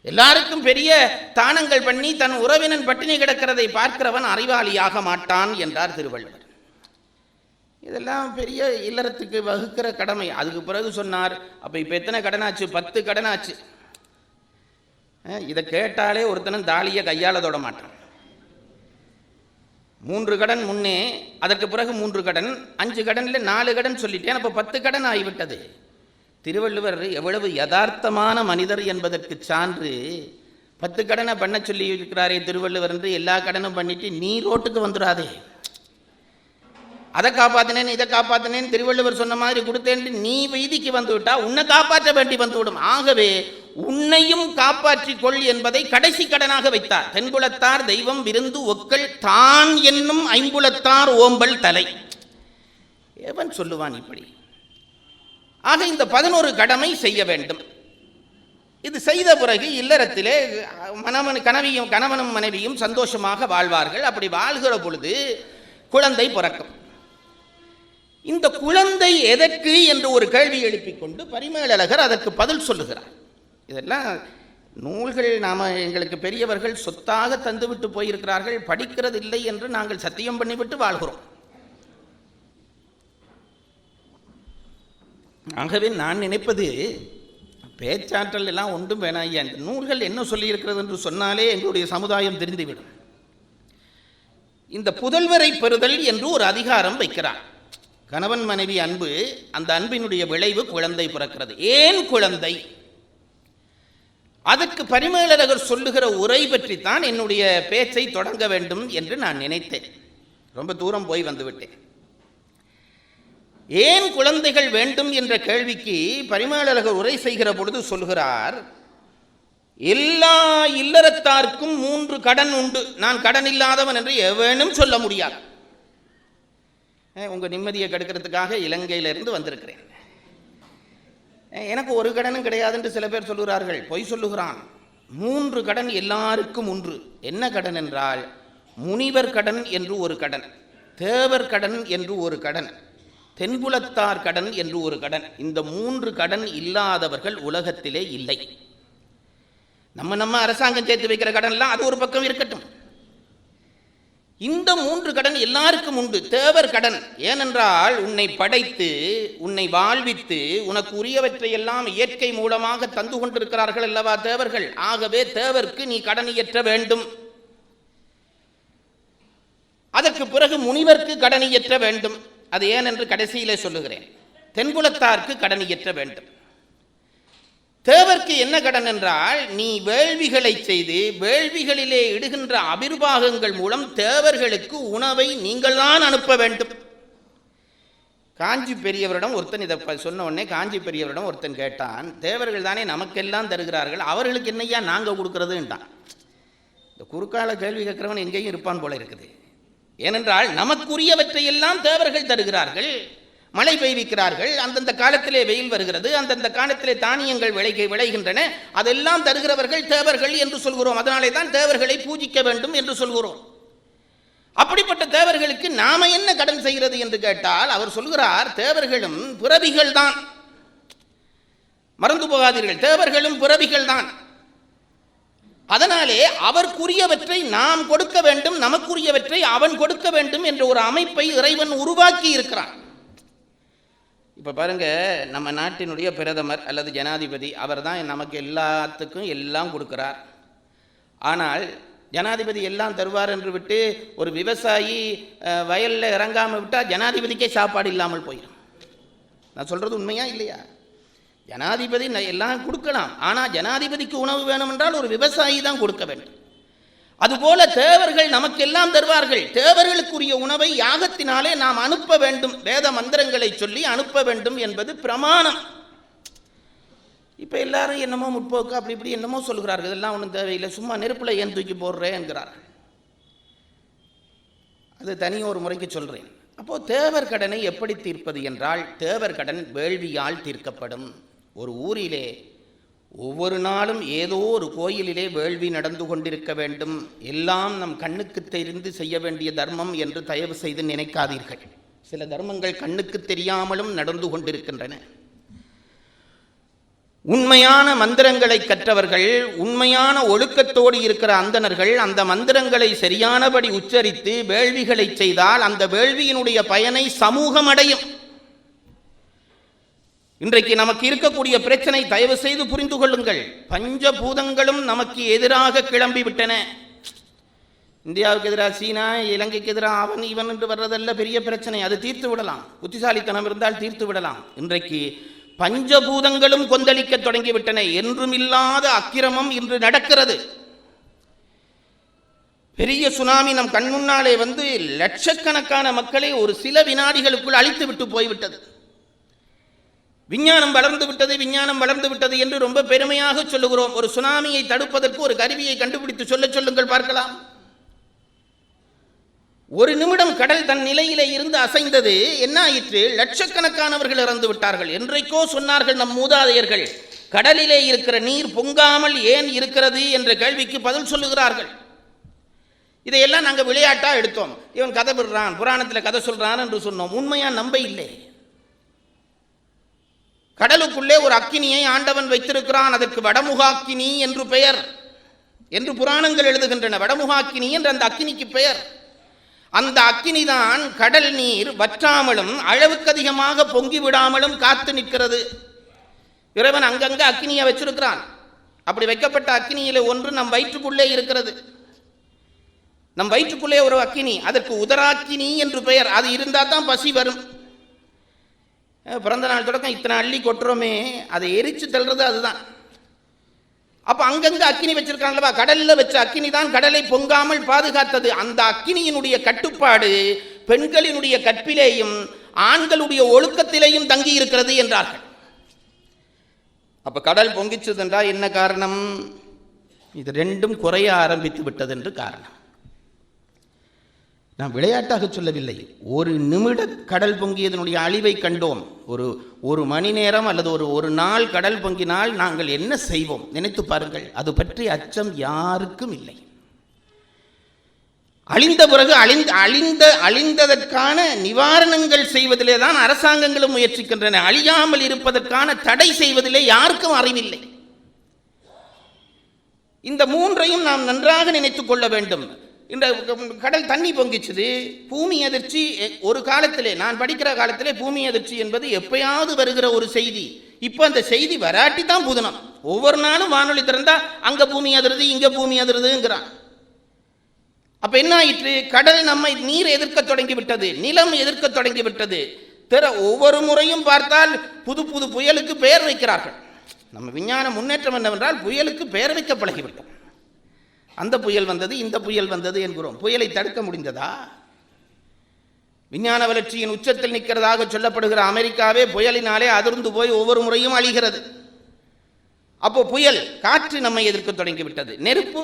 எல்லாருக்கும் பெரிய தானங்கள் பண்ணி தன் உறவினன் பட்டினி கிடக்கிறதை பார்க்கிறவன் அறிவாளியாக மாட்டான் என்றார் திருவள்ளுவர். இதெல்லாம் பெரிய இல்லறத்துக்கு வகுக்கிற கடமை. அதுக்கு பிறகு சொன்னார், அப்போ இப்போ எத்தனை கடனாச்சு? 10 கடனாச்சு. இதை கேட்டாலே ஒருத்தனும் தாலியை கையால் தொட மாட்டான். 3 கடன் முன்னே, அதற்கு பிறகு 3 கடன், 5 கடனில் 4 கடன் சொல்லிட்டேன், அப்போ 10 கடன் ஆகிவிட்டது. திருவள்ளுவர் எவ்வளவு யதார்த்தமான மனிதர் என்பதற்கு சான்று, 10 கடனை பண்ண சொல்லி இருக்கிறாரே திருவள்ளுவர் என்று எல்லா கடனும் பண்ணிட்டு நீ ரோட்டுக்கு வந்துடாதே, அதை காப்பாற்றினேன் இதை காப்பாற்றினேன் திருவள்ளுவர் சொன்ன மாதிரி கொடுத்தேன் நீ வீதிக்கு வந்து விட்டா உன்னை காப்பாற்ற வேண்டி வந்துவிடும். ஆகவே உன்னையும் காப்பாற்றிக் கொள் என்பதை கடைசி கடனாக வைத்தார். தென்குலத்தார் தெய்வம் விருந்து ஒக்கள் தான் என்னும் ஐம்புலத்தார் ஓம்பல் தலை. எவன் சொல்லுவான் இப்படி? ஆக இந்த 11 கடமை செய்ய வேண்டும். இது செய்த பிறகு இல்லறத்திலே கணவனும் மனைவியும் சந்தோஷமாக வாழ்வார்கள். அப்படி வாழ்கிற பொழுது குழந்தை பிறக்கும். இந்த குழந்தை எதற்கு என்று ஒரு கேள்வி எழுப்பிக் கொண்டு பரிமேலழகர் அதற்கு பதில் சொல்லுகிறார். இதெல்லாம் நூல்கள் எங்களுக்கு பெரியவர்கள் சொத்தாக தந்துவிட்டு போயிருக்கிறார்கள், படிக்கிறது இல்லை என்று நாங்கள் சத்தியம் பண்ணிவிட்டு வாழ்கிறோம். ஆகவே நான் நினைப்பது, பேச்சாற்றல் எல்லாம் ஒன்றும் வேணாம், இந்த நூல்கள் என்ன சொல்லியிருக்கிறது என்று சொன்னாலே எங்களுடைய சமுதாயம் தெரிந்துவிடும். இந்த புதல்வரை பெறுதல் என்று ஒரு அதிகாரம் வைக்கிறார். கணவன் மனைவி அன்பு, அந்த அன்பினுடைய விளைவு குழந்தை பிறக்கிறது. ஏன் குழந்தை? அதற்கு பரிமேலழகர் சொல்லுகிற உரை பற்றித்தான் என்னுடைய பேச்சை தொடங்க வேண்டும் என்று நான் நினைத்தேன். ரொம்ப தூரம் போய் வந்துவிட்டேன். ஏன் குழந்தைகள் வேண்டும் என்ற கேள்விக்கு பரிமேலழகர் உரை செய்கிற பொழுது சொல்கிறார், எல்லா இல்லறத்தார்க்கும் 3 கடன் உண்டு. நான் கடன் இல்லாதவன் என்று எவனும் சொல்ல முடியாது. உங்கள் நிம்மதியை கெடுக்கிறதுக்காக இலங்கையிலிருந்து வந்திருக்கிறேன். எனக்கு ஒரு கடனும் கிடையாது என்று சில பேர் சொல்லுகிறார்கள். பொய் சொல்லுகிறான். 3 கடன் எல்லாருக்கும் உண்டு. என்ன கடன் என்றால், முனிவர் கடன் என்று ஒரு கடன், தேவர் கடன் என்று ஒரு கடன், தென்புலத்தார் கடன் என்று ஒரு கடன். இந்த 3 கடன் இல்லாதவர்கள் உலகத்திலே இல்லை. நம்ம அரசாங்கம் சேர்த்து வைக்கிற கடன்லாம் அது ஒரு பக்கம் இருக்கட்டும். இந்த 3 கடன் எல்லாருக்கும் உண்டு. தேவர் கடன், ஏனென்றால் உன்னை படைத்து உன்னை வாழ்வித்து உனக்கு உரியவற்றை எல்லாம் இயற்கை மூலமாக தந்து கொண்டிருக்கிறார்கள் அல்லவா தேவர்கள். ஆகவே தேவருக்கு நீ கடன் இயற்ற வேண்டும். அதற்கு பிறகு முனிவர்க்கு கடன் இயற்ற வேண்டும். அது ஏனென்று கடைசியிலே சொல்லுகிறேன். தென்புலத்தார்க்கு கடன் இயற்ற வேண்டும். தேவர்க்கு என்ன கடன் என்றால், நீ வேள்விகளை செய்து வேள்விகளிலே இடுகின்ற அபிர்வாகங்கள் மூலம் தேவர்களுக்கு உணவை நீங்கள் தான் அனுப்ப வேண்டும். காஞ்சி பெரியவரிடம் ஒருத்தன் இதை சொன்ன உடனே காஞ்சி பெரியவரிடம் ஒருத்தன் கேட்டான், தேவர்கள் தானே நமக்கெல்லாம் தருகிறார்கள், அவர்களுக்கு என்னையா நாங்கள் கொடுக்கறதுன்ட்டான். இந்த குறுக்கால கேள்வி கேட்கிறவன் எங்கேயும் இருப்பான் போல இருக்குது. ஏனென்றால் நமக்குரியவற்றையெல்லாம் தேவர்கள் தருகிறார்கள், மழை பெய்விக்கிறார்கள், அந்தந்த காலத்திலே வெயில் வருகிறது, அந்தந்த காலத்திலே தானியங்கள் விளைகின்றன, அதெல்லாம் தருகிறவர்கள் தேவர்கள் என்று சொல்கிறோம். அதனாலே தான் தேவர்களை பூஜிக்க வேண்டும் என்று சொல்கிறோம். அப்படிப்பட்ட தேவர்களுக்கு நாம என்ன கடன் செய்கிறது என்று கேட்டால் அவர் சொல்கிறார், தேவர்களும் பிறவிகள் தான், மறந்து போகாதீர்கள், தேவர்களும் பிறவிகள் தான். அதனாலே அவர்க்குரியவற்றை நாம் கொடுக்க வேண்டும், நமக்குரியவற்றை அவன் கொடுக்க வேண்டும் என்ற ஒரு அமைப்பை இறைவன் உருவாக்கி இருக்கிறான். இப்போ பாருங்க, நம்ம நாட்டினுடைய பிரதமர் அல்லது ஜனாதிபதி அவர் தான் நமக்கு எல்லாத்துக்கும் எல்லாம் கொடுக்கிறார். ஆனால் ஜனாதிபதி எல்லாம் தருவார் என்று விட்டு ஒரு விவசாயி வயலில் இறங்காமல் விட்டால் ஜனாதிபதிக்கே சாப்பாடு இல்லாமல் போயிடும். நான் சொல்கிறது உண்மையா இல்லையா? ஜனாதிபதி எல்லாம் கொடுக்கலாம், ஆனால் ஜனாதிபதிக்கு உணவு வேணும் என்றால் ஒரு விவசாயி தான் கொடுக்க வேண்டும். அதுபோல தேவர்கள் நமக்கெல்லாம் தருவார்கள். தேவர்களுக்குரிய உணவை யாகத்தினாலே நாம் அனுப்ப வேண்டும், வேத மந்திரங்களை சொல்லி அனுப்ப வேண்டும் என்பது பிரமாணம். இப்போ எல்லாரும் என்னமோ முற்போக்கு அப்படி இப்படி என்னமோ சொல்கிறார்கள். இதெல்லாம் ஒன்றும் தேவையில்லை, சும்மா நெருப்பில் ஏன் தூக்கி போடுறேன் என்கிறார்கள். அது தனி ஒரு முறைக்கு சொல்கிறேன். அப்போது தேவர் கடனை எப்படி தீர்ப்பது என்றால், தேவர் கடன் வேள்வியால் தீர்க்கப்படும். ஒரு ஊரிலே ஒவ்வொரு நாளும் ஏதோ ஒரு கோயிலிலே வேள்வி நடந்து கொண்டிருக்க வேண்டும். எல்லாம் நம் கண்ணுக்கு தெரிந்து செய்ய வேண்டிய தர்மம் என்று தயவு செய்து நினைக்காதீர்கள். சில தர்மங்கள் கண்ணுக்கு தெரியாமலும் நடந்து கொண்டிருக்கின்றன. உண்மையான மந்திரங்களை கற்றவர்கள், உண்மையான ஒழுக்கத்தோடு இருக்கிற அந்தணர்கள் அந்த மந்திரங்களை சரியானபடி உச்சரித்து வேள்விகளை செய்தால் அந்த வேள்வியினுடைய பயனை சமூகம் அடையும். இன்றைக்கு நமக்கு இருக்கக்கூடிய பிரச்சனை தயவு செய்து புரிந்து கொள்ளுங்கள். பஞ்சபூதங்களும் நமக்கு எதிராக கிளம்பி விட்டன. இந்தியாவுக்கு எதிராக சீனா, இலங்கைக்கு எதிராக அவன் இவன் என்று வர்றதல்ல பெரிய பிரச்சனை. அது தீர்த்து விடலாம், புத்திசாலித்தனம் இருந்தால் தீர்த்து விடலாம். இன்றைக்கு பஞ்சபூதங்களும் கொந்தளிக்க தொடங்கிவிட்டன. என்றுமில்லாத அக்கிரமம் இன்று நடக்கிறது. பெரிய சுனாமி நம் கண்முன்னாலே வந்து லட்சக்கணக்கான மக்களை ஒரு சில வினாடிகளுக்குள் அழித்து விட்டு போய்விட்டது. விஞ்ஞானம் வளர்ந்து விட்டது, விஞ்ஞானம் வளர்ந்து விட்டது என்று ரொம்ப பெருமையாக சொல்லுகிறோம். ஒரு சுனாமியை தடுப்பதற்கு ஒரு கருவியை கண்டுபிடித்து சொல்லுங்கள் பார்க்கலாம். ஒரு நிமிடம் கடல் தன் நிலையிலே இருந்து அசைந்தது, என்ன ஆயிற்று? லட்சக்கணக்கானவர்கள் இறந்து விட்டார்கள். என்றைக்கோ சொன்னார்கள் நம் மூதாதையர்கள், கடலிலே இருக்கிற நீர் பொங்காமல் ஏன் இருக்கிறது என்ற கேள்விக்கு பதில் சொல்லுகிறார்கள். இதையெல்லாம் நாங்கள் விளையாட்டா எடுத்தோம். இவன் கதை விடுறான், புராணத்தில் கதை சொல்றான் என்று சொன்னோம். உண்மையா நம்ப இல்லை. கடலுக்குள்ளே ஒரு அக்கினியை ஆண்டவன் வைத்திருக்கிறான். அதற்கு வடமுகாக்கினி என்று பெயர் என்று புராணங்கள் எழுதுகின்றன. வடமுகாக்கினி என்று அந்த அக்கினிக்கு பெயர். அந்த அக்கினி தான் கடல் நீர் வற்றாமலும் அளவுக்கு அதிகமாக பொங்கி விடாமலும் காத்து நிற்கிறது. இறைவன் அங்கங்க அக்கினியை வச்சிருக்கிறான். அப்படி வைக்கப்பட்ட அக்கினியில ஒன்று நம் வயிற்றுக்குள்ளே இருக்கிறது. நம் வயிற்றுக்குள்ளே ஒரு அக்கினி, அதற்கு உதராக்கினி என்று பெயர். அது இருந்தால் தான் பசி வரும். பிறந்த நாள் தொடக்கம் இத்தனை அள்ளி கொட்டுறோமே, அதை எரிச்சு தள்ளுறது அதுதான். அப்போ அங்கங்க அக்கினி வச்சிருக்காங்களா? கடலில் வச்ச அக்கினி தான் கடலை பொங்காமல் பாதுகாத்தது. அந்த அக்கினியினுடைய கட்டுப்பாடு பெண்களினுடைய கற்பிலேயும் ஆண்களுடைய ஒழுக்கத்திலேயும் தங்கி இருக்கிறது என்றார்கள். அப்போ கடல் பொங்கிச்சதுன்றா என்ன காரணம்? இது ரெண்டும் குறைய ஆரம்பித்து விட்டது என்று காரணம். நான் விளையாட்டாக சொல்லவில்லை. ஒரு நிமிட கடல் பொங்கியதனுடைய அழிவை கண்டோம். ஒரு மணி நேரம் அல்லது ஒரு நாள் கடல் பொங்கினால் நாங்கள் என்ன செய்வோம் நினைத்து பாருங்கள். அது பற்றி அச்சம் யாருக்கும் இல்லை. அழிந்த பிறகு அழிந்ததற்கான நிவாரணங்கள் செய்வதிலே தான் அரசாங்கங்களும் முயற்சிக்கின்றன. அழியாமல் இருப்பதற்கான தடை செய்வதிலே யாருக்கும் அறிவில்லை. இந்த மூன்றையும் நாம் நன்றாக நினைத்துக் கொள்ள வேண்டும். இந்த கடல் தண்ணி பொங்கிச்சது, பூமி அதிர்ச்சி. ஒரு காலத்திலே, நான் படிக்கிற காலத்திலே பூமி அதிர்ச்சி என்பது எப்பயாவது வருகிற ஒரு செய்தி. இப்போ அந்த செய்தி வராட்டி தான் புதனம். ஒவ்வொரு நாளும் வானொலி திறந்தா அங்க பூமி அதிருது, இங்க பூமி அதிருதுங்கிறான். அப்ப என்ன ஆயிற்று? கடல் நம்மை நீர் எதிர்க்க தொடங்கி விட்டது, நிலம் எதிர்க்க தொடங்கி விட்டது. ஒவ்வொரு முறையும் பார்த்தால் புது புது புயலுக்கு பெயர் வைக்கிறார்கள். நம்ம விஞ்ஞான முன்னேற்றம் என்னவென்றால் புயலுக்கு பெயர் வைக்க பழகிவிட்டோம். அந்த புயல் வந்தது, இந்த புயல் வந்தது என்கிறோம். புயலை தடுக்க முடிந்ததா? விஞ்ஞான வளர்ச்சியின் உச்சத்தில் நிற்கிறதாக சொல்லப்படுகிற அமெரிக்காவே புயலினாலே அதிர்ந்து போய் ஒவ்வொரு முறையும் அழிகிறது. அப்போ புயல், காற்று நம்மை எதிர்க்க தொடங்கிவிட்டது. நெருப்பு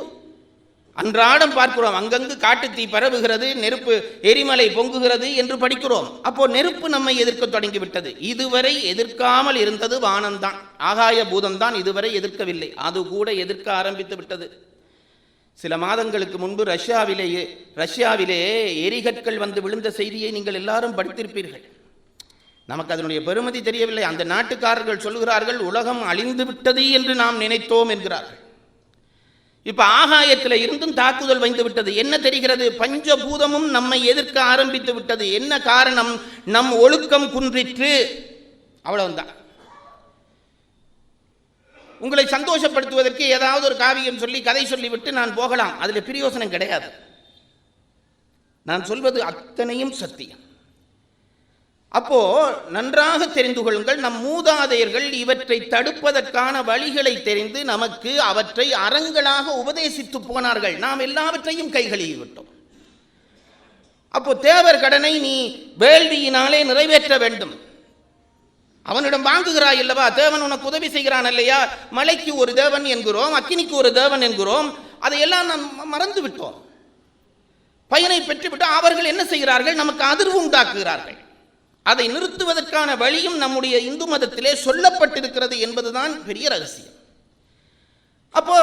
அன்றாடம் பார்க்கிறோம், அங்கங்கு காட்டுத்தீ பரவுகிறது, நெருப்பு எரிமலை பொங்குகிறது என்று படிக்கிறோம். அப்போ நெருப்பு நம்மை எதிர்க்க தொடங்கிவிட்டது. இதுவரை எதிர்க்காமல் இருந்தது வானம்தான், ஆகாய பூதம்தான் இதுவரை எதிர்க்கவில்லை. அது கூட எதிர்க்க ஆரம்பித்து விட்டது. சில மாதங்களுக்கு முன்பு ரஷ்யாவிலே எரிகற்கள் வந்து விழுந்த செய்தியை நீங்கள் எல்லாரும் படித்திருப்பீர்கள். நமக்கு அதனுடைய பெருமதி தெரியவில்லை. அந்த நாட்டுக்காரர்கள் சொல்கிறார்கள், உலகம் அழிந்து விட்டது என்று நாம் நினைத்தோம் என்கிறார்கள். இப்ப ஆகாயத்தில் இருந்தும் தாக்குதல் வைந்து விட்டது. என்ன தெரிகிறது? பஞ்சபூதமும் நம்மை எதிர்க்க ஆரம்பித்து விட்டது. என்ன காரணம்? நம் ஒழுக்கம் குன்றிற்று, அவ்வளவுதான். உங்களை சந்தோஷப்படுத்துவதற்கு ஏதாவது ஒரு காவியம் சொல்லி கதை சொல்லிவிட்டு நான் போகலாம், அதில் பிரயோசனம் கிடையாது. நான் சொல்வது அத்தனையும் சத்தியம். அப்போ நன்றாக தெரிந்து கொள்ளுங்கள், நம் மூதாதையர்கள் இவற்றை தடுப்பதற்கான வழிகளை தெரிந்து நமக்கு அவற்றை அறங்களாக உபதேசித்து போனார்கள். நாம் எல்லாவற்றையும் கைகளில் விட்டோம். அப்போ தேவர் கடனை நீ வேள்வியினாலே நிறைவேற்ற வேண்டும். அவனிடம் வாங்குகிறாய் அல்லவா? தேவன் உனக்கு உதவி செய்கிறான் இல்லையா? மலைக்கு ஒரு தேவன் என்கிறோம், அக்கினிக்கு ஒரு தேவன் என்கிறோம். அதையெல்லாம் நாம் மறந்து விட்டோம். பயனை பெற்றுவிட்டு அவர்கள் என்ன செய்கிறார்கள்? நமக்கு அதிர்வு உண்டாக்குகிறார்கள். அதை நிறுத்துவதற்கான வழியும் நம்முடைய இந்து மதத்திலே சொல்லப்பட்டிருக்கிறது என்பதுதான் பெரிய ரகசியம். அப்போ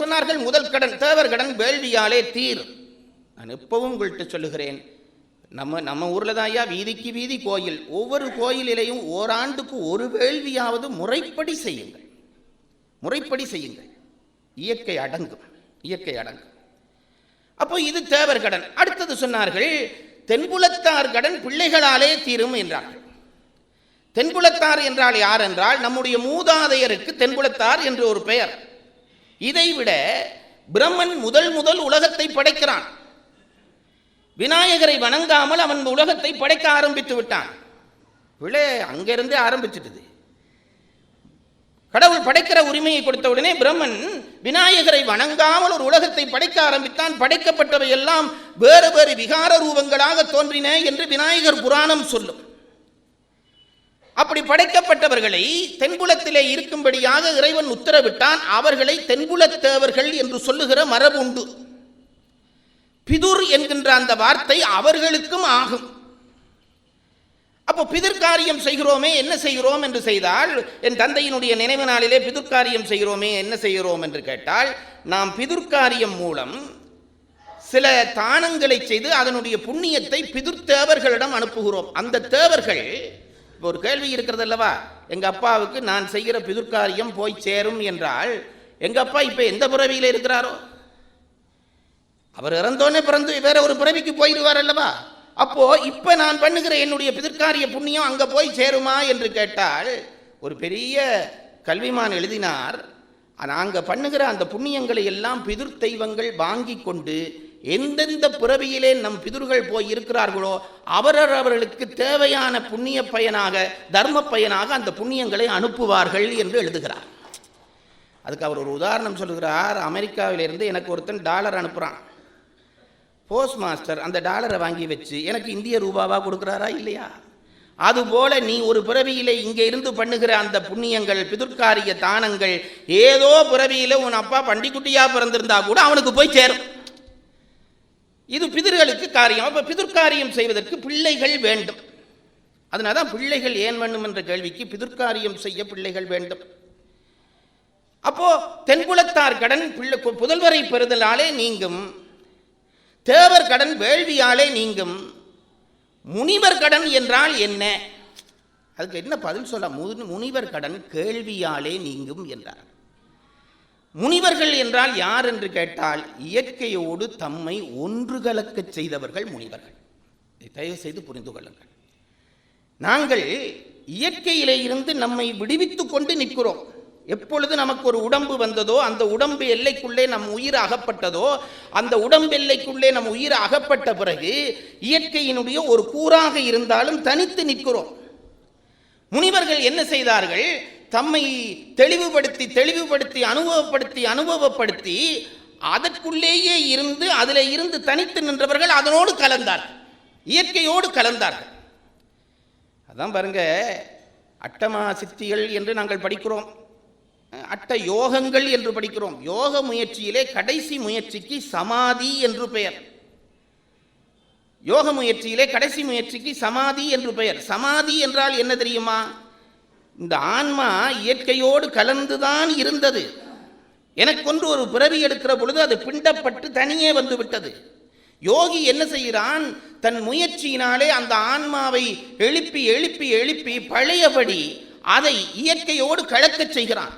சொன்னார்கள், முதல் கடன் தேவர் கடன் வேள்வியாலே தீர். நான் எப்பவும் உங்கள்கிட்ட சொல்லுகிறேன், நம்ம ஊரில் தான் ஐயா வீதிக்கு வீதி கோயில். ஒவ்வொரு கோயிலையும் ஓராண்டுக்கு ஒரு வேள்வியாவது முறைப்படி செய்யுங்கள், முறைப்படி செய்யுங்கள். இயற்கை அடங்கும், இயற்கை அடங்கும். அப்போ இது தேவர் கடன். அடுத்தது சொன்னார்கள், தென்புலத்தார் கடன் பிள்ளைகளாலே தீரும் என்றார்கள். தென்புலத்தார் என்றால் யார் என்றால், நம்முடைய மூதாதையருக்கு தென்புலத்தார் என்று ஒரு பெயர். இதைவிட பிரம்மன் முதல் உலகத்தை படைக்கிறான். விநாயகரை வணங்காமல் அவன் உலகத்தை படைக்க ஆரம்பித்து விட்டான். விழே அங்கிருந்தே ஆரம்பிச்சிட்டது. கடவுள் படைக்கிற உரிமையை கொடுத்த உடனே பிரம்மன் விநாயகரை வணங்காமல் ஒரு உலகத்தை படைக்க ஆரம்பித்தான். படைக்கப்பட்டவை எல்லாம் வேறு வேறு விகார ரூபங்களாக தோன்றின என்று விநாயகர் புராணம் சொல்லும். அப்படி படைக்கப்பட்டவர்களை தென்புலத்திலே இருக்கும்படியாக இறைவன் உத்தரவிட்டான். அவர்களை தென்புலத்தேவர்கள் என்று சொல்லுகிற மரபு உண்டு. பிதுர் என்கின்ற அந்த வார்த்தை அவர்களுக்கும் ஆகும். அப்போ பிதிர்காரியம் செய்கிறோமே, என்ன செய்கிறோம் என்று செய்தால், என் தந்தையினுடைய நினைவு நாளிலே பிதிர்காரியம் செய்கிறோமே என்ன செய்கிறோம் என்று கேட்டால், நாம் பிதிர்காரியம் மூலம் சில தானங்களை செய்து அதனுடைய புண்ணியத்தை பிதிர் தேவர்களிடம் அனுப்புகிறோம். அந்த தேவர்கள், இப்போ ஒரு கேள்வி இருக்கிறது அல்லவா, எங்கள் அப்பாவுக்கு நான் செய்கிற பிதிர்காரியம் போய் சேரும் என்றால், எங்கள் அப்பா இப்போ எந்த பிறவியில் இருக்கிறாரோ, அவர் இறந்தோன்னே பிறந்து வேற ஒரு பிறவிக்கு போயிடுவார் அல்லவா. அப்போ இப்ப நான் பண்ணுகிற என்னுடைய பிதிர்காரிய புண்ணியம் அங்க போய் சேருமா என்று கேட்டால், ஒரு பெரிய கல்விமான் எழுதினார், நாங்க பண்ணுகிற அந்த புண்ணியங்களை எல்லாம் பிதிர் தெய்வங்கள் வாங்கி கொண்டு எந்தெந்த பிறவியிலே நம் பிதுர்கள் போய் இருக்கிறார்களோ அவரவர்களுக்கு தேவையான புண்ணிய பயனாக, தர்ம பயனாக அந்த புண்ணியங்களை அனுப்புவார்கள் என்று எழுதுகிறார். அதுக்கு அவர் ஒரு உதாரணம் சொல்லுகிறார். அமெரிக்காவிலிருந்து எனக்கு ஒருத்தன் டாலர் அனுப்புகிறான். போஸ்ட் மாஸ்டர் அந்த டாலரை வாங்கி வச்சு எனக்கு இந்திய ரூபாவாக கொடுக்குறாரா இல்லையா? அதுபோல நீ ஒரு பிறவியிலே இங்கே இருந்து பண்ணுகிற அந்த புண்ணியங்கள், பிதுர்காரிய தானங்கள், ஏதோ பிறவியில் உன் அப்பா பண்டிக்குட்டியாக பிறந்திருந்தா கூட அவனுக்கு போய் சேரும். இது பிதர்களுக்கு காரியம். அப்போ பிதுர்காரியம் செய்வதற்கு பிள்ளைகள் வேண்டும். அதனால தான் பிள்ளைகள் ஏன் வேண்டும் என்ற கேள்விக்கு பிதுர்காரியம் செய்ய பிள்ளைகள் வேண்டும். அப்போ தென்புலத்தார் கடன் புதல்வரை பெறுதலாலே நீங்கும், தேவர் கடன் வேள்வியாலே நீங்கும். முனிவர் கடன் என்றால் என்ன? அதுக்கு என்ன பதில் சொல்ல? முனிவர் கடன் கேள்வியாலே நீங்கும் என்றார். முனிவர்கள் என்றால் யார் என்று கேட்டால், இயற்கையோடு தம்மை ஒன்று கலக்க செய்தவர்கள் முனிவர்கள். தயவு செய்து புரிந்து கொள்ளுங்கள். நாங்கள் இயற்கையிலே இருந்து நம்மை விடுவித்துக் கொண்டு நிற்கிறோம். எப்பொழுது நமக்கு ஒரு உடம்பு வந்ததோ, அந்த உடம்பு எல்லைக்குள்ளே நம் உயிர் அகப்பட்டதோ, அந்த உடம்பு எல்லைக்குள்ளே நம் உயிர் அகப்பட்ட பிறகு இயற்கையினுடைய ஒரு கூறாக இருந்தாலும் தனித்து நிற்கிறோம். முனிவர்கள் என்ன செய்தார்கள்? தம்மை தெளிவுபடுத்தி அனுபவப்படுத்தி அதற்குள்ளேயே இருந்து அதில் இருந்து தனித்து நின்றவர்கள் அதனோடு கலந்தார்கள், இயற்கையோடு கலந்தார்கள். அதான் பாருங்க, அட்டமா சித்திகள் என்று நாங்கள் படிக்கிறோம். அட்ட யோகங்கள் என்று படிக்கிறோம். யோக முயற்சியிலே கடைசி முயற்சிக்கு சமாதி என்று பெயர். யோக முயற்சியிலே கடைசி முயற்சிக்கு சமாதி என்று பெயர். சமாதி என்றால் என்ன தெரியுமா? இந்த ஆன்மா இயற்கையோடு கலந்துதான் இருந்தது. எனக்கொன்று ஒரு பிறவி எடுக்கிற பொழுது அது பிண்டப்பட்டு தனியே வந்து விட்டது. யோகி என்ன செய்கிறான்? தன் முயற்சியினாலே அந்த ஆன்மாவை எழுப்பி எழுப்பி எழுப்பி பழையபடி அதை இயற்கையோடு கலக்கச் செய்கிறான்.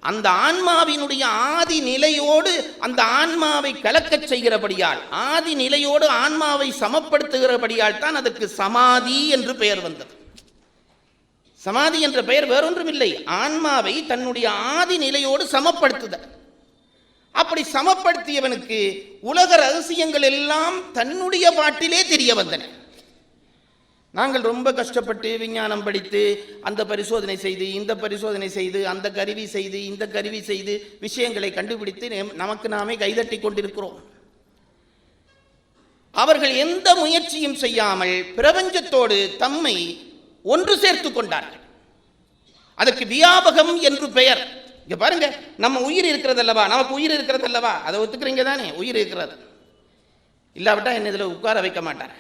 அந்த ஆன்மாவினுடைய ஆதி நிலையோடு அந்த ஆன்மாவை கலக்கச் செய்கிறபடியால், ஆதி நிலையோடு ஆன்மாவை சமப்படுத்துகிறபடியால் தான் அதற்கு சமாதி என்று பெயர் வந்தது. சமாதி என்ற பெயர் வேறொன்றுமில்லை, ஆன்மாவை தன்னுடைய ஆதி நிலையோடு சமப்படுத்துதல். அப்படி சமப்படுத்தியவனுக்கு உலக ரகசியங்கள் எல்லாம் தன்னுடைய பாட்டிலே தெரிய வந்தன. நாங்கள் ரொம்ப கஷ்டப்பட்டு விஞ்ஞானம் படித்து அந்த பரிசோதனை செய்து இந்த பரிசோதனை செய்து அந்த கருவி செய்து இந்த கருவி செய்து விஷயங்களை கண்டுபிடித்து நமக்கு நாமே கைதட்டி கொண்டிருக்கிறோம். அவர்கள் எந்த முயற்சியும் செய்யாமல் பிரபஞ்சத்தோடு தம்மை ஒன்று சேர்த்து கொண்டார்கள். அதற்கு வியாபகம் என்று பெயர். இங்க பாருங்க, நம்ம உயிர் இருக்கிறது அல்லவா, நமக்கு உயிர் இருக்கிறது அல்லவா, அதை ஒத்துக்கிறீங்க தானே? உயிர் இருக்கிறது, இல்லாவிட்டா என்ன இதில் உட்கார வைக்க மாட்டார்.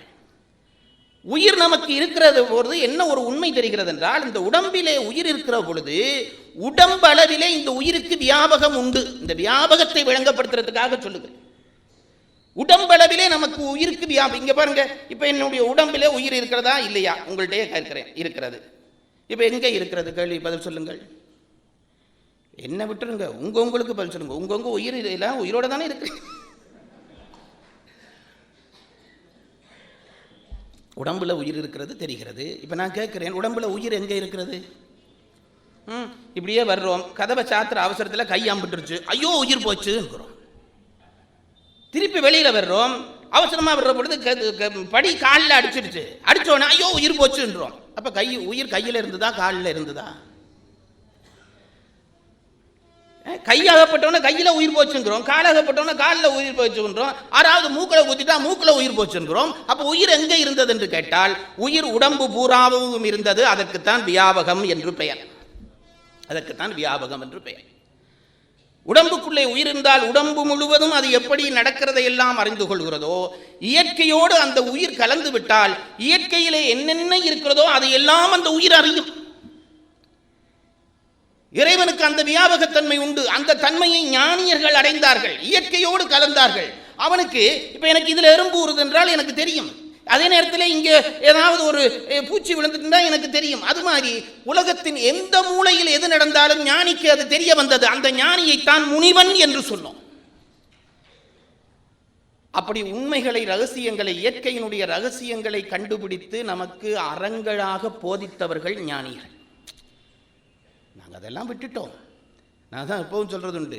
உயிர் நமக்கு இருக்கிறது பொழுது என்ன ஒரு உண்மை தெரிகிறது என்றால், இந்த உடம்பிலே உயிர் இருக்கிற பொழுது உடம்பு அளவிலே இந்த உயிருக்கு வியாபகம் உண்டு. இந்த வியாபகத்தை விளங்கப்படுத்துறதுக்காக சொல்லுகிறேன். உடம்பளவிலே நமக்கு உயிருக்கு வியாபகம். இங்க பாருங்க, இப்ப என்னுடைய உடம்பிலே உயிர் இருக்கிறதா இல்லையா உங்கள்கிட்டயே கேட்கிறேன். இருக்கிறது. இப்ப எங்க இருக்கிறது? கேள்வி பதில் சொல்லுங்கள். என்ன விட்டுருங்க, உங்களுக்கு பதில் சொல்லுங்க. உங்க உயிர் இல்ல, உயிரோட தானே இருக்கு. உடம்புல உயிர் இருக்கிறது தெரிகிறது. இப்ப நான் கேட்கிறேன், உடம்புல உயிர் எங்க இருக்கிறது? இப்படியே வர்றோம், கதவை சாத்துற அவசரத்தில் கை அம்பிட்டுருச்சு, ஐயோ உயிர் போச்சு. திருப்பி வெளியில வர்றோம், அவசரமா வர்ற பொழுது படி காலில் அடிச்சிருச்சு, அடிச்சோன்னா ஐயோ உயிர் போச்சுன்றோம். அப்ப உயிர் கையில் இருந்ததா காலில் இருந்ததா? கையாகப்பட்டவன கையில் உயிர் போச்சுங்கிறோம், காலாகப்பட்டவன காலில் உயிர் போச்சுன்றோம், ஆறாவது மூக்கில் குத்திட்டா மூக்கில் உயிர் போச்சுங்கிறோம். அப்போ உயிர் எங்கே இருந்தது என்று கேட்டால், உயிர் உடம்பு பூராவும் இருந்தது. அதற்குத்தான் வியாபகம் என்று பெயர். அதற்குத்தான் வியாபகம் என்று பெயர். உடம்புக்குள்ளே உயிர் இருந்தால் உடம்பு முழுவதும் அது எப்படி நடக்கிறதை எல்லாம் அறிந்து கொள்கிறதோ, இயற்கையோடு அந்த உயிர் கலந்து விட்டால் இயற்கையிலே என்னென்ன இருக்கிறதோ அது எல்லாம் அந்த உயிர் அறியும். இறைவனுக்கு அந்த வியாபகத்தன்மை உண்டு. அந்த தன்மையை ஞானியர்கள் அடைந்தார்கள், இயற்கையோடு கலந்தார்கள். அவனுக்கு இப்ப எனக்கு இதுல எறும்பு ஊறுது என்றால் எனக்கு தெரியும். அதே நேரத்தில் இங்கே ஏதாவது ஒரு பூச்சி விழுந்துட்டா எனக்கு தெரியும். அது மாதிரி உலகத்தின் எந்த மூலையில் எது நடந்தாலும் ஞானிக்கு அது தெரிய வந்தது. அந்த ஞானியைத்தான் முனிவன் என்று சொன்னோம். அப்படி உண்மைகளை, ரகசியங்களை, இயற்கையினுடைய ரகசியங்களை கண்டுபிடித்து நமக்கு அறங்களாக போதித்தவர்கள் ஞானிகள். நாங்கள் அதெல்லாம் விட்டுட்டோம். நான் தான் எப்பவும் சொல்றது உண்டு,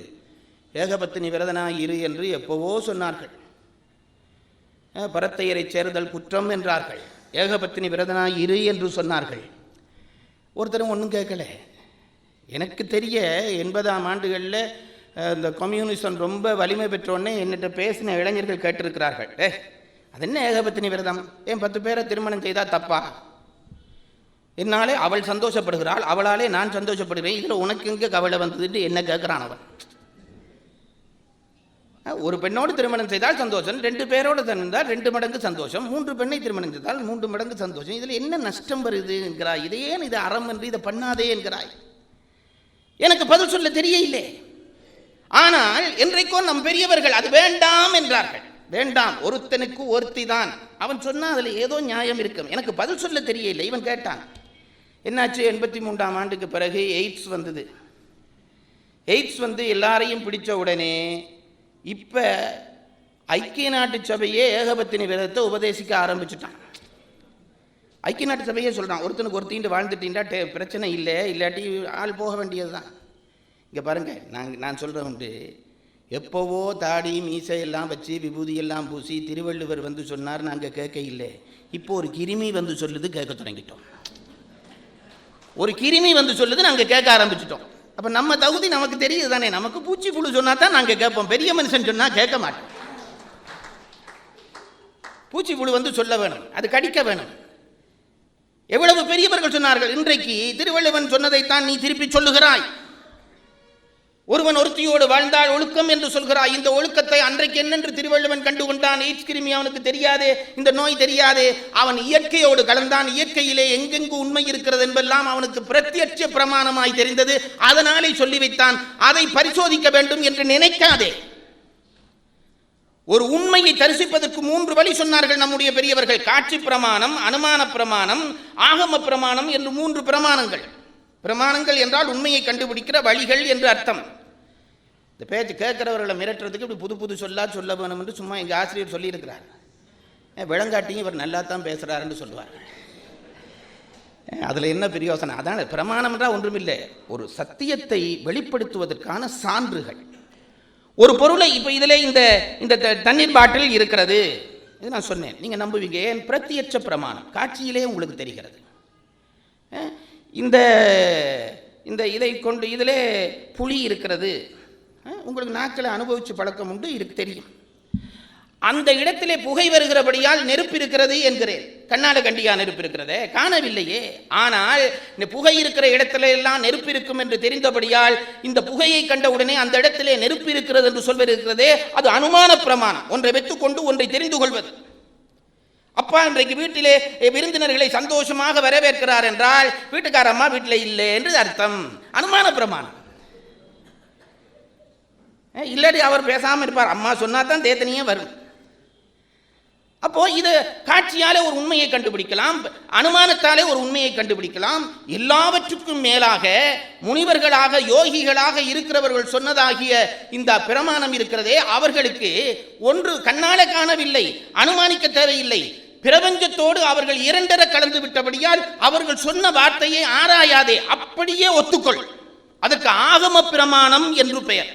ஏகபத்தினி விரதனாய் இரு என்று எப்பவோ சொன்னார்கள். பரத்தையரை சேர்தல் குற்றம் என்றார்கள். ஏகபத்தினி விரதனாய் இரு என்று சொன்னார்கள். ஒருத்தரும் ஒன்றும் கேட்கல. எனக்கு தெரிய 80ஆம் ஆண்டுகளில் இந்த கம்யூனிசம் ரொம்ப வலிமை பெற்றோன்னே என்னிட்ட பேசின இளைஞர்கள் கேட்டிருக்கிறார்கள், அது என்ன ஏகபத்தினி விரதம், ஏன் 10 பேரை திருமணம் செய்தால் தப்பா? என்னாலே அவள் சந்தோஷப்படுகிறாள், அவளாலே நான் சந்தோஷப்படுகிறேன், இதில் உனக்கு எங்கே கவலை வந்ததுன்னு என்ன கேட்குறான் அவன். ஒரு பெண்ணோடு திருமணம் செய்தால் சந்தோஷம், 2 பேரோடு இருந்தால் 2 மடங்கு சந்தோஷம், 3 பெண்ணை திருமணம் செய்தால் 3 மடங்கு சந்தோஷம். இதில் என்ன நஷ்டம் வருது என்கிறாய்? இதையே இது அறம் என்று இதை பண்ணாதே என்கிறாய். எனக்கு பதில் சொல்ல தெரியவில்லை. ஆனால் என்றைக்கோ நம் பெரியவர்கள் அது வேண்டாம் என்றார்கள். வேண்டாம், ஒருத்தனுக்கு ஒருத்தி தான். அவன் சொன்னால் அதில் ஏதோ நியாயம் இருக்கும். எனக்கு பதில் சொல்ல தெரியவில்லை. இவன் கேட்டான், என்னாச்சு? 83ஆம் ஆண்டுக்கு பிறகு எய்ட்ஸ் வந்தது. எய்ட்ஸ் வந்து எல்லாரையும் பிடிச்ச உடனே இப்போ ஐக்கிய நாட்டு சபையே ஏகபத்தினி விரதத்தை உபதேசிக்க ஆரம்பிச்சுட்டான். ஐக்கிய நாட்டு சபையே சொல்கிறான், ஒருத்தனுக்கு ஒருத்தின்ட்டு வாழ்ந்துட்டீண்டா பிரச்சனை இல்லை, இல்லாட்டி ஆள் போக வேண்டியது தான். இங்கே பாருங்கள், நான் சொல்கிறேன் உண்டு, எப்போவோ தாடி மீசை எல்லாம் வச்சு விபூதியெல்லாம் பூசி திருவள்ளுவர் வந்து சொன்னார், நாங்கள் கேட்க இல்லை. இப்போ ஒரு கிருமி வந்து சொல்லுது, கேட்க தொடங்கிட்டோம். ஒரு கிருமி வந்து சொல்லுது, நாங்கள் கேட்க ஆரம்பிச்சிட்டோம். அப்போ நம்ம தகுதி நமக்கு தெரியுது தானே. நமக்கு பூச்சி புழு சொன்னா தான் நாங்கள் கேட்போம், பெரிய மனுஷன் சொன்னால் கேட்க மாட்டோம். பூச்சி புழு வந்து சொல்ல வேணும், அது கடிக்க வேணும். எவ்வளவு பெரியவர்கள் சொன்னார்கள். இன்றைக்கு திருவள்ளுவன் சொன்னதைத்தான் நீ திருப்பி சொல்லுகிறாய். ஒருவன் ஒருத்தியோடு வாழ்ந்தால் ஒழுக்கம் என்று சொல்கிறாய். இந்த ஒழுக்கத்தை அன்றைக்கு என்னென்று திருவள்ளுவன் கண்டு கொண்டான்? எய்ட்ஸ் கிருமி அவனுக்கு தெரியாதே, இந்த நோய் தெரியாதே. அவன் இயற்கையோடு கலந்தான். இயற்கையிலே எங்கெங்கு உண்மை இருக்கிறது என்பெல்லாம் அவனுக்கு பிரத்யட்ச பிரமாணமாய் தெரிந்தது. அதனாலே சொல்லி வைத்தான். அதை பரிசோதிக்க வேண்டும் என்று நினைக்காதே. ஒரு உண்மையை தரிசிப்பதற்கு 3 வழி சொன்னார்கள் நம்முடைய பெரியவர்கள். காட்சி பிரமாணம், அனுமான பிரமாணம், ஆகம பிரமாணம் என்று 3 பிரமாணங்கள். பிரமாணங்கள் என்றால் உண்மையை கண்டுபிடிக்கிற வழிகள் என்று அர்த்தம். இந்த பேச்சு கேட்கிறவர்களை மிரட்டுறதுக்கு இப்படி புது புது சொல்ல வேணும் என்று சும்மா எங்கள் ஆசிரியர் சொல்லியிருக்கிறார். விளங்காட்டியும் இவர் நல்லா தான் பேசுகிறாருன்னு சொல்லுவார். அதில் என்ன பெரிய யோசனை? அதான் பிரமாணம் என்றால் ஒன்றுமில்லை, ஒரு சத்தியத்தை வெளிப்படுத்துவதற்கான சான்றுகள். ஒரு பொருளை இப்போ இதில் இந்த தண்ணீர் பாட்டில் இருக்கிறது, இது நான் சொன்னேன், நீங்கள் நம்புவீங்க. ஏன்? பிரத்யட்ச பிரமாணம், காட்சியிலே உங்களுக்கு தெரிகிறது. இந்த இதை கொண்டு இதிலே புளி இருக்கிறது, உங்களுக்கு நாட்களை அனுபவித்து பழக்கம் உண்டு, இருக்கு தெரியும். அந்த இடத்திலே புகை வருகிறபடியால் நெருப்பு இருக்கிறது என்கிறேன். கண்ணால கண்டியா நெருப்பு இருக்கிறதே? காணவில்லையே. ஆனால் இந்த புகை இருக்கிற இடத்துல எல்லாம் நெருப்பு இருக்கும் என்று தெரிந்தபடியால் இந்த புகையை கண்டவுடனே அந்த இடத்திலே நெருப்பு இருக்கிறது என்று சொல்வது இருக்கிறதே, அது அனுமான பிரமாணம். ஒன்றை வைத்துக்கொண்டு ஒன்றை தெரிந்து கொள்வது. அப்பா இன்றைக்கு வீட்டிலே விருந்தினர்களை சந்தோஷமாக வரவேற்கிறார் என்றால் வீட்டுக்கார அம்மா வீட்டில் இல்லை என்று அர்த்தம். அனுமான பிரமாணம். இல்லாட்டி அவர் பேசாமல் இருப்பார். அம்மா சொன்னா தான் தேத்தனியே வரும். அப்போ இது காட்சியாலே ஒரு உண்மையை கண்டுபிடிக்கலாம், அனுமானத்தாலே ஒரு உண்மையை கண்டுபிடிக்கலாம். எல்லாவற்றுக்கும் மேலாக முனிவர்களாக யோகிகளாக இருக்கிறவர்கள் சொன்னதாகிய இந்த பிரமாணம் இருக்கிறதே, அவர்களுக்கு ஒன்று கண்ணால காணவில்லை, அனுமானிக்க தேவையில்லை. பிரபஞ்சத்தோடு அவர்கள் இரண்டர கலந்து விட்டபடியால் அவர்கள் சொன்ன வார்த்தையை ஆராயாதே, அப்படியே ஒத்துக்கொள். அதற்கு ஆகம பிரமாணம் என்று பெயர்.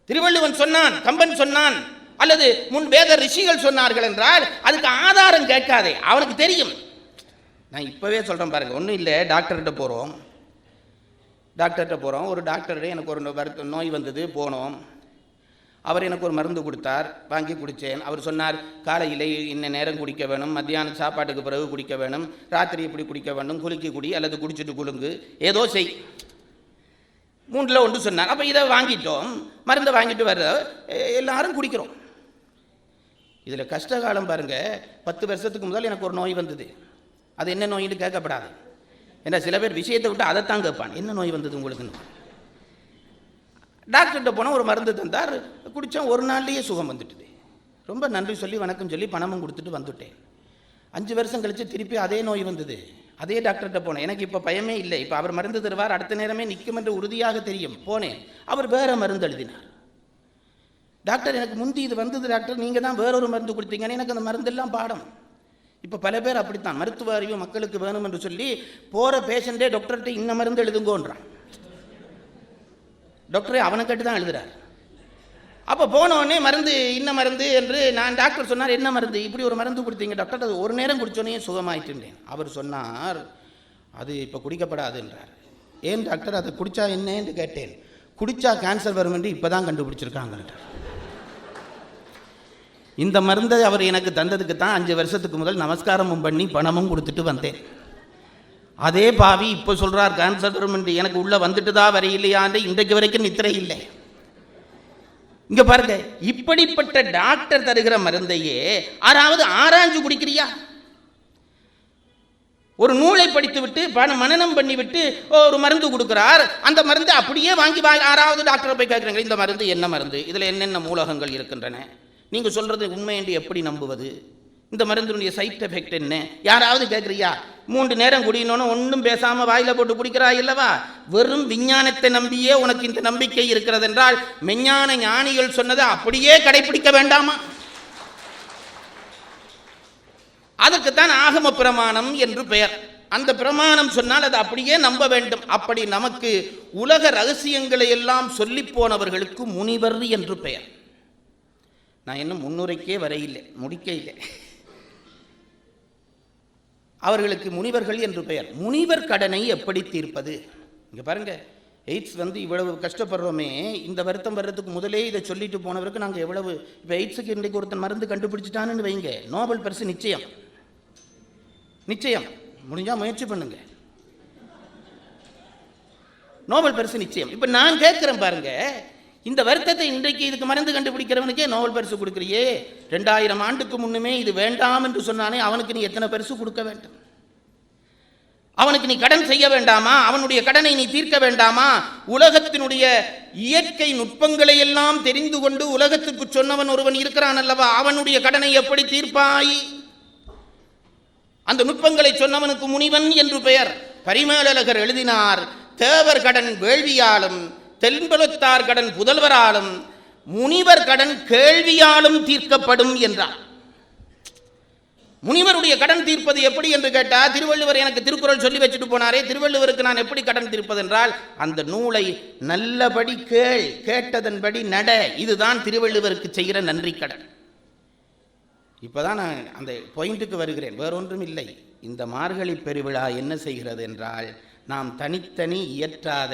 திருவள்ளுவன் சொன்னான், கம்பன் சொன்னான், அல்லது முன் வேத ரிஷிகள் சொன்னார்கள் என்றால் அதுக்கு ஆதாரம் கேட்காதே, அவனுக்கு தெரியும். நான் இப்பவே சொல்றேன் பாருங்க, ஒன்றும் இல்லை. டாக்டர்கிட்ட போகிறோம். ஒரு டாக்டர்கிட்ட எனக்கு ஒரு நோய் வந்தது, போனோம். அவர் எனக்கு ஒரு மருந்து கொடுத்தார், வாங்கி குடித்தேன். அவர் சொன்னார், காலையில் இன்ன நேரம் குடிக்க வேணும், மத்தியானம் சாப்பாட்டுக்கு பிறகு குடிக்க வேணும், ராத்திரி இப்படி குடிக்க வேண்டும், குலுக்கி குடி அல்லது குடிச்சிட்டு குலுங்கு, ஏதோ செய். 3ல் 1 சொன்னார். அப்போ இதை வாங்கிட்டோம், மருந்தை வாங்கிட்டு வர்ற எல்லாரும் குடிக்கிறோம். இதில் கஷ்டகாலம் பாருங்கள். 10 வருஷத்துக்கு முதல் எனக்கு ஒரு நோய் வந்தது. அது என்ன நோயின்னு கேட்கப்படாது. ஏன்னா சில பேர் விஷயத்தை விட்டு அதைத்தான் கேட்பான், என்ன நோய் வந்தது உங்களுக்குன்னு. டாக்டர்கிட்ட போனால் ஒரு மருந்து தந்தார், குடித்தோம். ஒரு நாள்லேயே சுகம் வந்துட்டுது. ரொம்ப நன்றி சொல்லி வணக்கம் சொல்லி பணமும் கொடுத்துட்டு வந்துட்டேன். 5 வருஷம் கழித்து திருப்பி அதே நோய் வந்தது. அதே டாக்டர்கிட்ட போனேன். எனக்கு இப்போ பயமே இல்லை, இப்போ அவர் மருந்து தருவார், அடுத்த நேரமே நிற்கும் என்று உறுதியாக தெரியும். போனேன், அவர் வேறு மருந்து எழுதினார். டாக்டர் எனக்கு முந்தி இது வந்தது டாக்டர், நீங்கள் தான் வேறொரு மருந்து கொடுத்தீங்கன்னு. எனக்கு அந்த மருந்தெல்லாம் பாடம். இப்போ பல பேர் அப்படித்தான், மருத்துவ அறிவு மக்களுக்கு வேணும் என்று சொல்லி போகிற பேஷண்ட்டே டாக்டர்கிட்ட இன்ன மருந்து எழுதுங்கோன்றான். டாக்டரே அவனை கேட்டு தான் எழுதுறார். அப்போ போனோடனே மருந்து இன்ன மருந்து என்று நான் டாக்டர் சொன்னார், என்ன மருந்து? இப்படி ஒரு மருந்து கொடுத்தீங்க டாக்டர், அது ஒரு நேரம் குடித்தோன்னே சுகமாயிட்டுன்றேன். அவர் சொன்னார், அது இப்போ குடிக்கப்படாது என்றார். ஏன் டாக்டர், அதை குடித்தா என்ன என்று கேட்டேன். குடித்தா கேன்சர் வரும் என்று இப்போ தான் கண்டுபிடிச்சிருக்காங்க. இந்த மருந்தை அவர் எனக்கு தந்ததுக்கு தான் 5 வருஷத்துக்கு முதல் நமஸ்காரமும் பண்ணி பணமும் கொடுத்துட்டு வந்தேன். அதே பாவி இப்போ சொல்கிறார் கேன்சர் வரும் என்று. எனக்கு உள்ளே வந்துட்டு தான் வர இல்லையான்னு இன்றைக்கு வரைக்கும் நித்திரை இல்லை. இங்கே பாருங்க, இப்படிப்பட்ட டாக்டர் தருகிற மருந்தையே யாராவது ஆராய்ஞ்சு குடிக்கிறியா? ஒரு நூலை படித்து விட்டு மனனம் பண்ணிவிட்டு ஒரு மருந்து கொடுக்கிறார், அந்த மருந்து அப்படியே வாங்கி யாராவது டாக்டரை போய் கேட்குறீங்க, இந்த மருந்து என்ன மருந்து, இதில் என்னென்ன மூலகங்கள் இருக்கின்றன, நீங்கள் சொல்கிறது உண்மை என்று எப்படி நம்புவது, இந்த மருந்தினுடைய சைட் எஃபெக்ட் என்ன, யாராவது கேட்குறியா? 3 நேரம் குடிக்கணும்னு ஒன்றும் பேசாமல் வாயில் போட்டு குடிக்கிறாய் இல்லவா? வெறும் விஞ்ஞானத்தை நம்பியே உனக்கு இந்த நம்பிக்கை இருக்கிறது என்றால் மெஞ்ஞான ஞானிகள் சொன்னதை அப்படியே கடைபிடிக்க வேண்டாமா? அதுக்குத்தான் ஆகம பிரமாணம் என்று பெயர். அந்த பிரமாணம் சொன்னால் அதை அப்படியே நம்ப வேண்டும். அப்படி நமக்கு உலக ரகசியங்களை எல்லாம் சொல்லி போனவர்களுக்கு முனிவர் என்று பெயர். நான் இன்னும் முன்னுரைக்கே வரையில்லை, முடிக்க இல்லை. அவர்களுக்கு முனிவர்கள் என்று பெயர். முனிவர் கடனை எப்படி தீர்ப்பது? இங்கே பாருங்க, எய்ட்ஸ் இவ்வளவு கஷ்டப்படுறோமே, இந்த வருத்தம் வர்றதுக்கு முதலே இதை சொல்லிட்டு போனவருக்கு நாங்கள் எவ்வளவு. இப்போ எய்ட்ஸுக்கு இன்றைக்கு ஒருத்தன் மருந்து கண்டுபிடிச்சிட்டான்னு வைங்க, நோபல் பரிசு நிச்சயம். நிச்சயம் முடிஞ்சால் முயற்சி பண்ணுங்க. நோபல் பரிசு நிச்சயம். இப்போ நான் கேட்குறேன் பாருங்க, இந்த வருத்தத்தை இன்றைக்கு இதுக்கு மருந்து கண்டுபிடிக்கிறவனுக்கே நோபல் பரிசு கொடுக்குறியே, 2000 ஆண்டுக்கு முன்னுமே இது வேண்டாம் என்று சொன்னானே, அவனுக்கு நீ எத்தனை பரிசு கொடுக்க வேண்டும்? அவனுக்கு நீ கடன் செய்ய வேண்டாமா? அவனுடைய கடனை நீ தீர்க்க வேண்டாமா? உலகத்தினுடைய இயற்கை நுட்பங்களை எல்லாம் தெரிந்து கொண்டு உலகத்துக்கு சொன்னவன் ஒருவன் இருக்கிறான் அல்லவா, அவனுடைய கடனை எப்படி தீர்ப்பாய்? அந்த நுட்பங்களை சொன்னவனுக்கு முனிவன் என்று பெயர். பரிமேலழகர் எழுதினார், தேவர் கடன் வேள்வியாலும் தென்புலத்தார் கடன் புதல்வராலும் முனிவர் கடன் கேள்வியாலும் தீர்க்கப்படும் என்றார். முனிவருடைய கடன் தீர்ப்பது எப்படி என்று கேட்டால், திருவள்ளுவர் எனக்கு திருக்குறள் சொல்லி வச்சுட்டு போனாரே, திருவள்ளுவருக்கு நான் எப்படி கடன் தீர்ப்பது என்றால், அந்த நூலை நல்லபடி கேள், கேட்டதன்படி நட, இதுதான் திருவள்ளுவருக்கு செய்கிற நன்றி கடன். இப்போதான் நான் அந்த பாயிண்ட்டுக்கு வருகிறேன், வேறொன்றும் இல்லை. இந்த மார்கழி பெருவிழா என்ன செய்கிறது என்றால், நாம் தனித்தனி இயற்றாத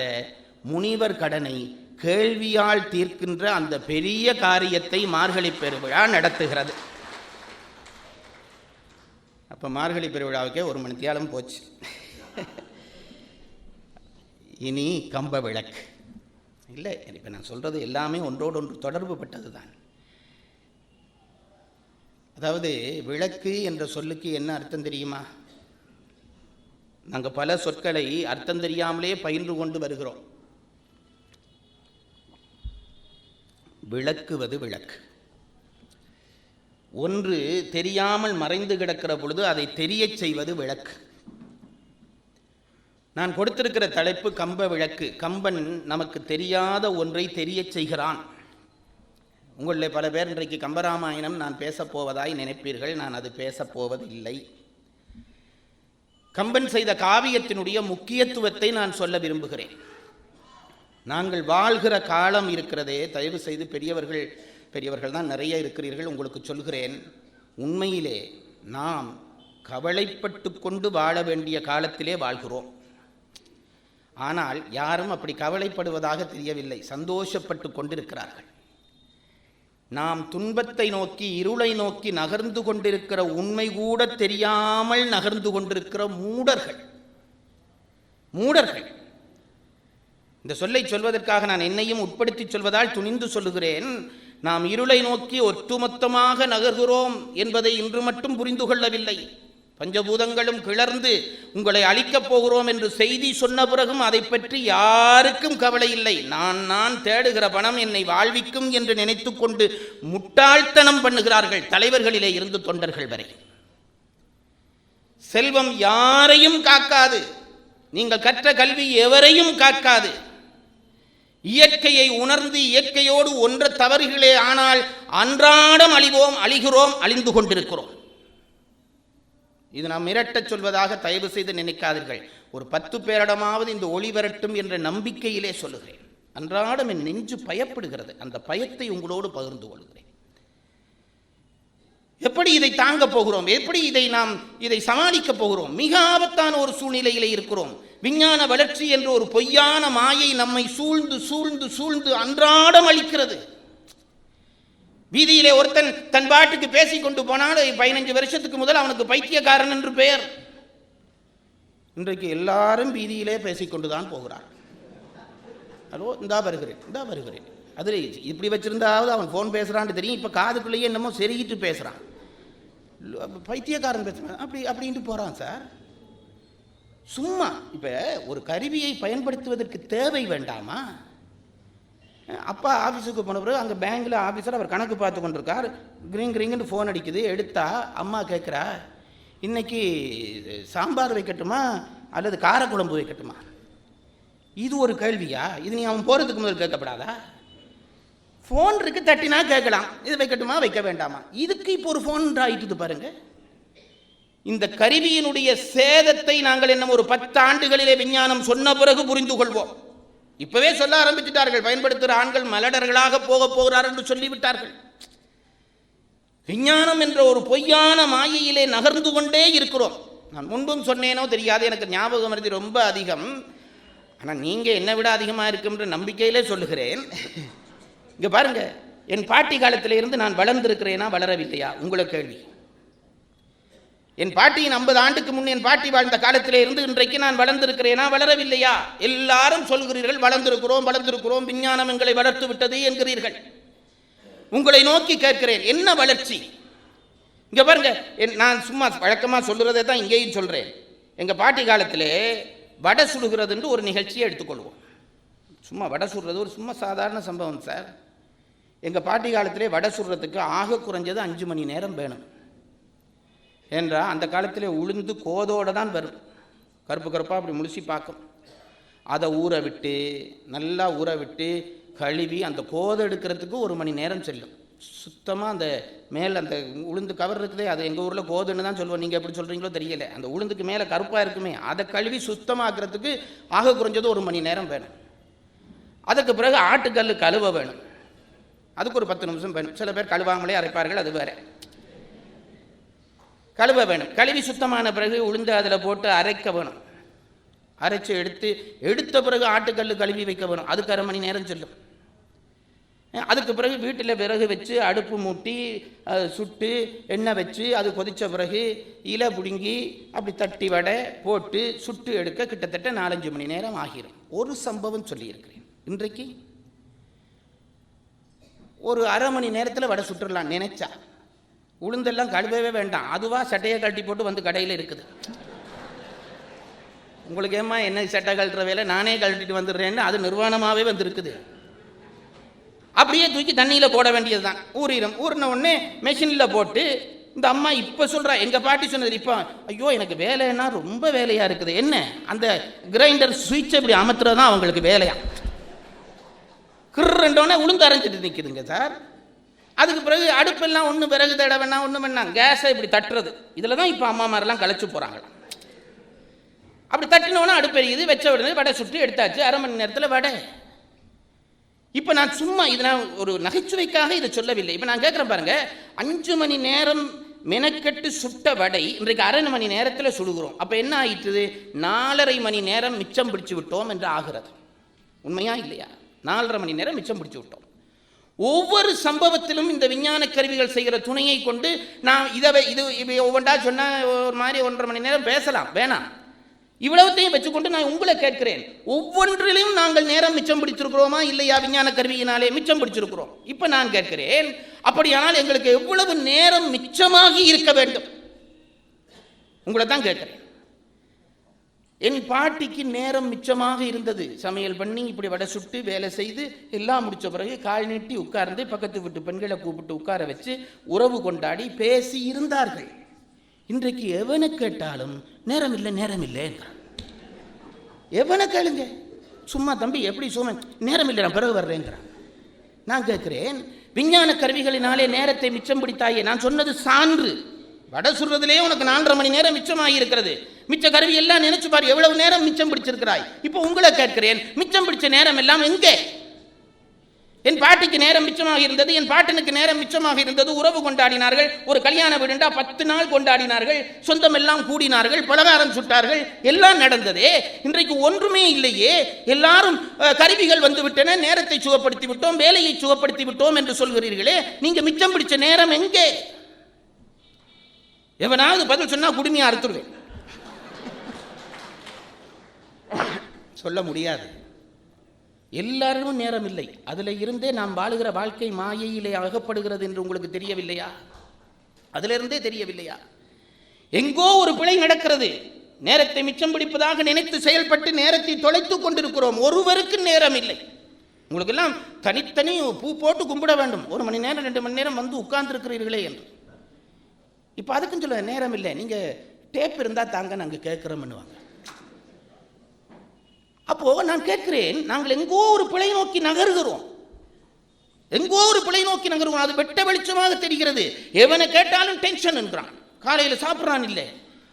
முனிவர் கடனை கேள்வியால் தீர்க்கின்ற அந்த பெரிய காரியத்தை மார்கழி பெருவிழா நடத்துகிறது. அப்போ மார்கழி பெருவிழாவுக்கே 1 மணி நேரம் போச்சு. இனி கம்ப விளக்கு இல்லை. இப்போ நான் சொல்கிறது எல்லாமே ஒன்றோடு ஒன்று தொடர்பு பட்டது தான். அதாவது விளக்கு என்ற சொல்லுக்கு என்ன அர்த்தம் தெரியுமா? நாங்கள் பல சொற்களை அர்த்தம் தெரியாமலே பயின்று கொண்டு வருகிறோம். விளக்குவது விளக்கு. ஒன்று தெரியாமல் மறைந்து கிடக்கிற பொழுது அதை தெரியச் செய்வது விளக்கு. நான் கொடுத்திருக்கிற தலைப்பு கம்ப விளக்கு. கம்பன் நமக்கு தெரியாத ஒன்றை தெரியச் செய்கிறான். உங்களில் பல பேர் இன்றைக்கு கம்பராமாயணம் நான் பேசப்போவதாய் நினைப்பீர்கள். நான் அது பேசப்போவதில்லை. கம்பன் செய்த காவியத்தினுடைய முக்கியத்துவத்தை நான் சொல்ல விரும்புகிறேன். நாங்கள் வாழ்கிற காலம் இருக்கிறதே, தயவு செய்து பெரியவர்கள் தான் நிறைய இருக்கிறீர்கள், உங்களுக்கு சொல்கிறேன், உண்மையிலே நாம் கவலைப்பட்டு கொண்டு வாழ வேண்டிய காலத்திலே வாழ்கிறோம். ஆனால் யாரும் அப்படி கவலைப்படுவதாக தெரியவில்லை, சந்தோஷப்பட்டு கொண்டிருக்கிறார்கள். நாம் துன்பத்தை நோக்கி இருளை நோக்கி நகர்ந்து கொண்டிருக்கிற உண்மை கூட தெரியாமல் நகர்ந்து கொண்டிருக்கிற மூடர்கள். இந்த சொல்லை சொல்வதற்காக நான் என்னையும் உட்படுத்தி சொல்வதால் துணிந்து சொல்லுகிறேன். நாம் இருளை நோக்கி ஒட்டுமொத்தமாக நகர்கிறோம் என்பதை இன்று மட்டும் புரிந்து கொள்ளவில்லை. பஞ்சபூதங்களும் கிளர்ந்து உங்களை அழிக்கப் போகிறோம் என்று செய்தி சொன்ன பிறகும் அதை பற்றி யாருக்கும் கவலை இல்லை. நான் தேடுகிற பணம் என்னை வாழ்விக்கும் என்று நினைத்து கொண்டு முட்டாள்தனம் பண்ணுகிறார்கள், தலைவர்களிலே இருந்து தொண்டர்கள் வரை. செல்வம் யாரையும் காக்காது, நீங்கள் கற்ற கல்வி எவரையும் காக்காது. இயற்கையை உணர்ந்து இயற்கையோடு ஒன்ற தவறுகளே, ஆனால் அன்றாடம் அழிகிறோம், அழிந்து கொண்டிருக்கிறோம். இது நாம் மிரட்டச் சொல்வதாக தயவு செய்து நினைக்காதீர்கள். ஒரு 10 பேரிடமாவது இந்த ஒளி வரட்டும் என்ற நம்பிக்கையிலே சொல்லுகிறேன். அன்றாடம் என் நெஞ்சு பயப்படுகிறது. அந்த பயத்தை உங்களோடு பகிர்ந்து கொள்கிறேன். எப்படி இதை தாங்க போகிறோம்? எப்படி இதை சமாளிக்க போகிறோம்? மிக ஆபத்தான ஒரு சூழ்நிலையிலே இருக்கிறோம். விஞ்ஞான வளர்ச்சி என்ற ஒரு பொய்யான மாயை நம்மை சூழ்ந்து சூழ்ந்து சூழ்ந்து அன்றாடம் அளிக்கிறது. வீதியிலே ஒருத்தன் தன் பாட்டுக்கு பேசிக் கொண்டு போனால் 15 வருஷத்துக்கு முதல் அவனுக்கு பைத்தியக்காரன் என்று பெயர். இன்றைக்கு எல்லாரும் வீதியிலே பேசிக்கொண்டுதான் போகிறார். ஹலோ, இந்தா வருகிறேன். அதில் இப்படி வச்சிருந்தாவது அவன் ஃபோன் பேசுகிறான்னு தெரியும். இப்போ காதுக்குள்ளேயே என்னமோ செருகிட்டு பேசுகிறான். பைத்தியக்காரன் பேசுகிறான் அப்படின்ட்டு போகிறான் சார். சும்மா இப்போ ஒரு கருவியை பயன்படுத்துவதற்கு தேவை வேண்டாமா? அப்பா ஆஃபீஸுக்கு போன பிறகு அங்கே பேங்கில் ஆஃபீஸர் அவர் கணக்கு பார்த்து கொண்டிருக்கார். கிரிங்குன்னு ஃபோன் அடிக்குது. எடுத்தா அம்மா கேட்குறா, இன்னைக்கு சாம்பார் வைக்கட்டுமா அல்லது காரக்குழம்பு வைக்கட்டுமா? இது ஒரு கேள்வியா? இது நீ அவன் போகிறதுக்கு முதல் கேட்கப்படாதா? ஃபோன் இருக்கு, தட்டினா கேட்கலாம், இது வைக்கட்டுமா வைக்க வேண்டாமா? இதுக்கு இப்போ ஒரு ஃபோன் ஆயிட்டுது பாருங்க. இந்த கருவியினுடைய சேதத்தை நாங்கள் என்ன ஒரு 10 ஆண்டுகளிலே விஞ்ஞானம் சொன்ன பிறகு புரிந்து கொள்வோம். இப்பவே சொல்ல ஆரம்பிச்சுட்டார்கள், பயன்படுத்துகிற ஆண்கள் மலடர்களாக போகிறார்கள் என்று சொல்லிவிட்டார்கள். விஞ்ஞானம் என்ற ஒரு பொய்யான மாயையிலே நகர்ந்து கொண்டே இருக்கிறோம். நான் முன்பும் சொன்னேனோ தெரியாது, எனக்கு ஞாபகம் வருது ரொம்ப அதிகம். ஆனால் நீங்கள் என்னை விட அதிகமாக இருக்குன்ற நம்பிக்கையிலே சொல்லுகிறேன். இங்கே பாருங்க, என் பாட்டி காலத்தில் இருந்து நான் வளர்ந்திருக்கிறேனா வளரவில்லையா? உங்களை கேள்வி. என் பாட்டியின் 50 ஆண்டுக்கு முன் என் பாட்டி வாழ்ந்த காலத்திலே இருந்து இன்றைக்கு நான் வளர்ந்திருக்கிறேனா, வளரவில்லையா? எல்லாரும் சொல்கிறீர்கள் வளர்ந்திருக்கிறோம் வளர்ந்திருக்கிறோம், விஞ்ஞானம் எங்களை வளர்த்து விட்டது என்கிறீர்கள். உங்களை நோக்கி கேட்கிறேன், என்ன வளர்ச்சி? இங்க பாருங்க, நான் சும்மா வழக்கமாக சொல்லுறதை தான் இங்கேயும் சொல்றேன். எங்க பாட்டி காலத்திலே வடை சுடுகிறது என்று ஒரு நிகழ்ச்சியை எடுத்துக்கொள்வோம். சும்மா வடை சுடுறது ஒரு சும்மா சாதாரண சம்பவம் சார். எங்கள் பாட்டி காலத்திலே வடை சுடுறதுக்கு ஆக குறைஞ்சது 5 மணி நேரம் வேணும். என்றால் அந்த காலத்திலே உளுந்து கோதோடு தான் வரும், கருப்பு கருப்பாக அப்படி முழுசி பார்க்கும். அதை ஊற விட்டு நல்லா ஊற விட்டு கழுவி அந்த கோதை எடுக்கிறதுக்கு 1 மணி நேரம் செல்லும். சுத்தமாக அந்த மேலே அந்த உளுந்து கவர் இருக்குதே, அது எங்கள் ஊரில் கோதுன்னு தான் சொல்லுவோம், நீங்கள் எப்படி சொல்கிறீங்களோ தெரியல. அந்த உளுந்துக்கு மேலே கருப்பாக இருக்குமே, அதை கழுவி சுத்தமாக்குறதுக்கு ஆக குறைஞ்சது 1 மணி நேரம் வேணும். அதுக்கு பிறகு ஆட்டுக்கல் கழுவ வேணும், அதுக்கு ஒரு 10 நிமிஷம் வேணும். சில பேர் கழுவாமலே அரைப்பார்கள், அது வேறு. கழுவ வேணும். கழுவி சுத்தமான பிறகு உளுந்து அதில் போட்டு அரைக்க வேணும். அரைச்சி எடுத்த பிறகு ஆட்டுக்கல் கழுவி வைக்க வேணும், அதுக்கு 1/2 மணி நேரம் செல்லும். அதுக்கு பிறகு வீட்டில் விறகு வச்சு அடுப்பு மூட்டி சுட்டு எண்ணெய் வச்சு அது கொதித்த பிறகு இலை பிடுங்கி அப்படி தட்டி வடை போட்டு சுட்டு எடுக்க கிட்டத்தட்ட 4-5 மணி நேரம் ஆகிரும். ஒரு சம்பவம் சொல்லியிருக்கிறேன். இன்றைக்கு ஒரு 1/2 மணி நேரத்தில் வடை சுட்டுடலாம் நினைச்சா. உளுந்தெல்லாம் கழுவவே வேண்டாம், அதுவாக சட்டையை கழட்டி போட்டு வந்து கடையில் இருக்குது. உங்களுக்கு ஏமா என்ன சட்டை கழட்டுற வேலை, நானே கழட்டிட்டு வந்துடுறேன்னு அது நிர்வாணமாகவே வந்துருக்குது. அப்படியே தூக்கி தண்ணியில் போட வேண்டியது தான். ஊறின உடனே மெஷினில் போட்டு இந்த அம்மா இப்போ சொல்கிறா, எங்கள் பாட்டி சொன்னது இப்போ, ஐயோ எனக்கு வேலைன்னா ரொம்ப வேலையாக இருக்குது. என்ன, அந்த கிரைண்டர் சுவிட்சை இப்படி அமர்த்துறதான் அவங்களுக்கு வேலையா. கிருண்டோன்னே உளுந்து அரைஞ்சிட்டு நிற்குதுங்க சார். அதுக்கு பிறகு அடுப்பெல்லாம் ஒன்று விறகு தேட வேணாம், ஒன்று வேணாம், கேஸை இப்படி தட்டுறது. இதில் தான் இப்போ அம்மா மாதிரிலாம் கழிச்சு போகிறாங்க. அப்படி தட்டினோன்னா அடுப்பெரியுது, வச்ச உடனே வடை சுட்டு எடுத்தாச்சு, 1/2 மணி நேரத்தில் வடை. இப்போ நான் சும்மா இது நான் ஒரு நகைச்சுவைக்காக இதை சொல்லவில்லை. இப்போ நான் கேட்குறேன் பாருங்க, 5 மணி நேரம் மெனக்கெட்டு சுட்ட வடை இன்றைக்கு 1/2 மணி நேரத்தில் சுடுகிறோம். அப்போ என்ன ஆயிட்டுது, 4.5 மணி நேரம் மிச்சம் பிடிச்சு விட்டோம் என்று ஆகிறது. உண்மையா இல்லையா? 4.5 மணி நேரம் மிச்சம் பிடிச்சு விட்டோம். ஒவ்வொரு சம்பவத்திலும் இந்த விஞ்ஞான கருவிகள் செய்கிற துணையை கொண்டு நான் இது ஒவ்வொன்றா சொன்னால் ஒரு மாதிரி 1.5 மணி நேரம் பேசலாம், வேணாம். இவ்வளவுத்தையும் வச்சுக்கொண்டு நான் உங்களை கேட்கிறேன், ஒவ்வொன்றிலும் நாங்கள் நேரம் மிச்சம் பிடிச்சிருக்கிறோமா இல்லையா? விஞ்ஞான கருவியினாலே மிச்சம் பிடிச்சிருக்கிறோம். இப்போ நான் கேட்கிறேன், அப்படியானால் எங்களுக்கு எவ்வளவு நேரம் மிச்சமாகி இருக்க வேண்டும்? உங்களை தான் கேட்கிறேன். என் பாட்டிக்கு நேரம் மிச்சமாக இருந்தது. சமையல் பண்ணி இப்படி வடை சுட்டு வேலை செய்து எல்லாம் முடித்த பிறகு கால் நீட்டி உட்கார்ந்து பக்கத்து வீட்டு பெண்களை கூப்பிட்டு உட்கார வச்சு உறவு கொண்டாடி பேசி இருந்தார்கள். இன்றைக்கு எவனை கேட்டாலும் நேரம் இல்லை நேரம் இல்லை என்றான். எவனை கேளுங்க, சும்மா தம்பி எப்படி சும்மா நேரம் இல்லை நான் பிறகு வர்றேங்கிறான். நான் கேட்கிறேன், விஞ்ஞான கருவிகளினாலே நேரத்தை மிச்சம் பிடித்தாயே, நான் சொன்னது சான்று. வடை சுடுறதுலேயே உனக்கு 4.5 மணி நேரம் மிச்சமாகி இருக்கிறது. மிச்ச கருவி எல்லாம் நினைச்சு பாரு, எவ்வளவு நேரம் மிச்சம் பிடிச்சிருக்கிறாய். இப்போ உங்களை கேட்கிறேன், மிச்சம் பிடிச்ச நேரம் எல்லாம் எங்கே? என் பாட்டிக்கு நேரம் மிச்சமாக இருந்தது, என் பாட்டனுக்கு நேரம் மிச்சமாக இருந்தது. உறவு கொண்டாடினார்கள், ஒரு கல்யாண வீடுண்டா 10 நாள் கொண்டாடினார்கள், சொந்தம் எல்லாம் கூடினார்கள், பலகாரம் சுட்டார்கள், எல்லாம் நடந்ததே. இன்றைக்கு ஒன்றுமே இல்லையே. எல்லாரும் கருவிகள் வந்து விட்டன, நேரத்தை சுகப்படுத்தி விட்டோம், வேலையை சுகப்படுத்தி விட்டோம் என்று சொல்கிறீர்களே, நீங்க மிச்சம் பிடிச்ச நேரம் எங்கே? எவனாவது பதில் சொன்னா குடுமையா அறுத்துருவேன். சொல்ல முடியாது. எல்லாரும் நேரம் இல்லை. அதில் இருந்தே நாம் வாழுகிற வாழ்க்கை மாயையிலே அகப்படுகிறது என்று உங்களுக்கு தெரியவில்லையா? அதிலிருந்தே தெரியவில்லையா? எங்கோ ஒரு பிழை நடக்கிறது. நேரத்தை மிச்சம் பிடிப்பதாக நினைத்து செயல்பட்டு நேரத்தை தொலைத்து கொண்டிருக்கிறோம். ஒருவருக்கு நேரம் இல்லை. உங்களுக்கு எல்லாம் தனித்தனி பூ போட்டு கும்பிட வேண்டும். 1 மணி நேரம் 2 மணி நேரம் வந்து உட்கார்ந்து இருக்கிறீர்களே என்று. இப்போ அதுக்குன்னு சொல்ல நேரம் இல்லை, நீங்கள் டேப் இருந்தால் தாங்க நாங்கள் கேட்குறோம்னுவாங்க. அப்போ நான் கேட்கிறேன், நாங்கள் எங்கோ ஒரு பிழை நோக்கி நகர்கிறோம். எங்கோ ஒரு பிழை நோக்கி நகர்கிறோம். அது வெட்ட வெளிச்சமாக தெரிகிறது. எவனை கேட்டாலும் டென்ஷன் என்கிறான். காலையில் சாப்பிட்றான் இல்லை.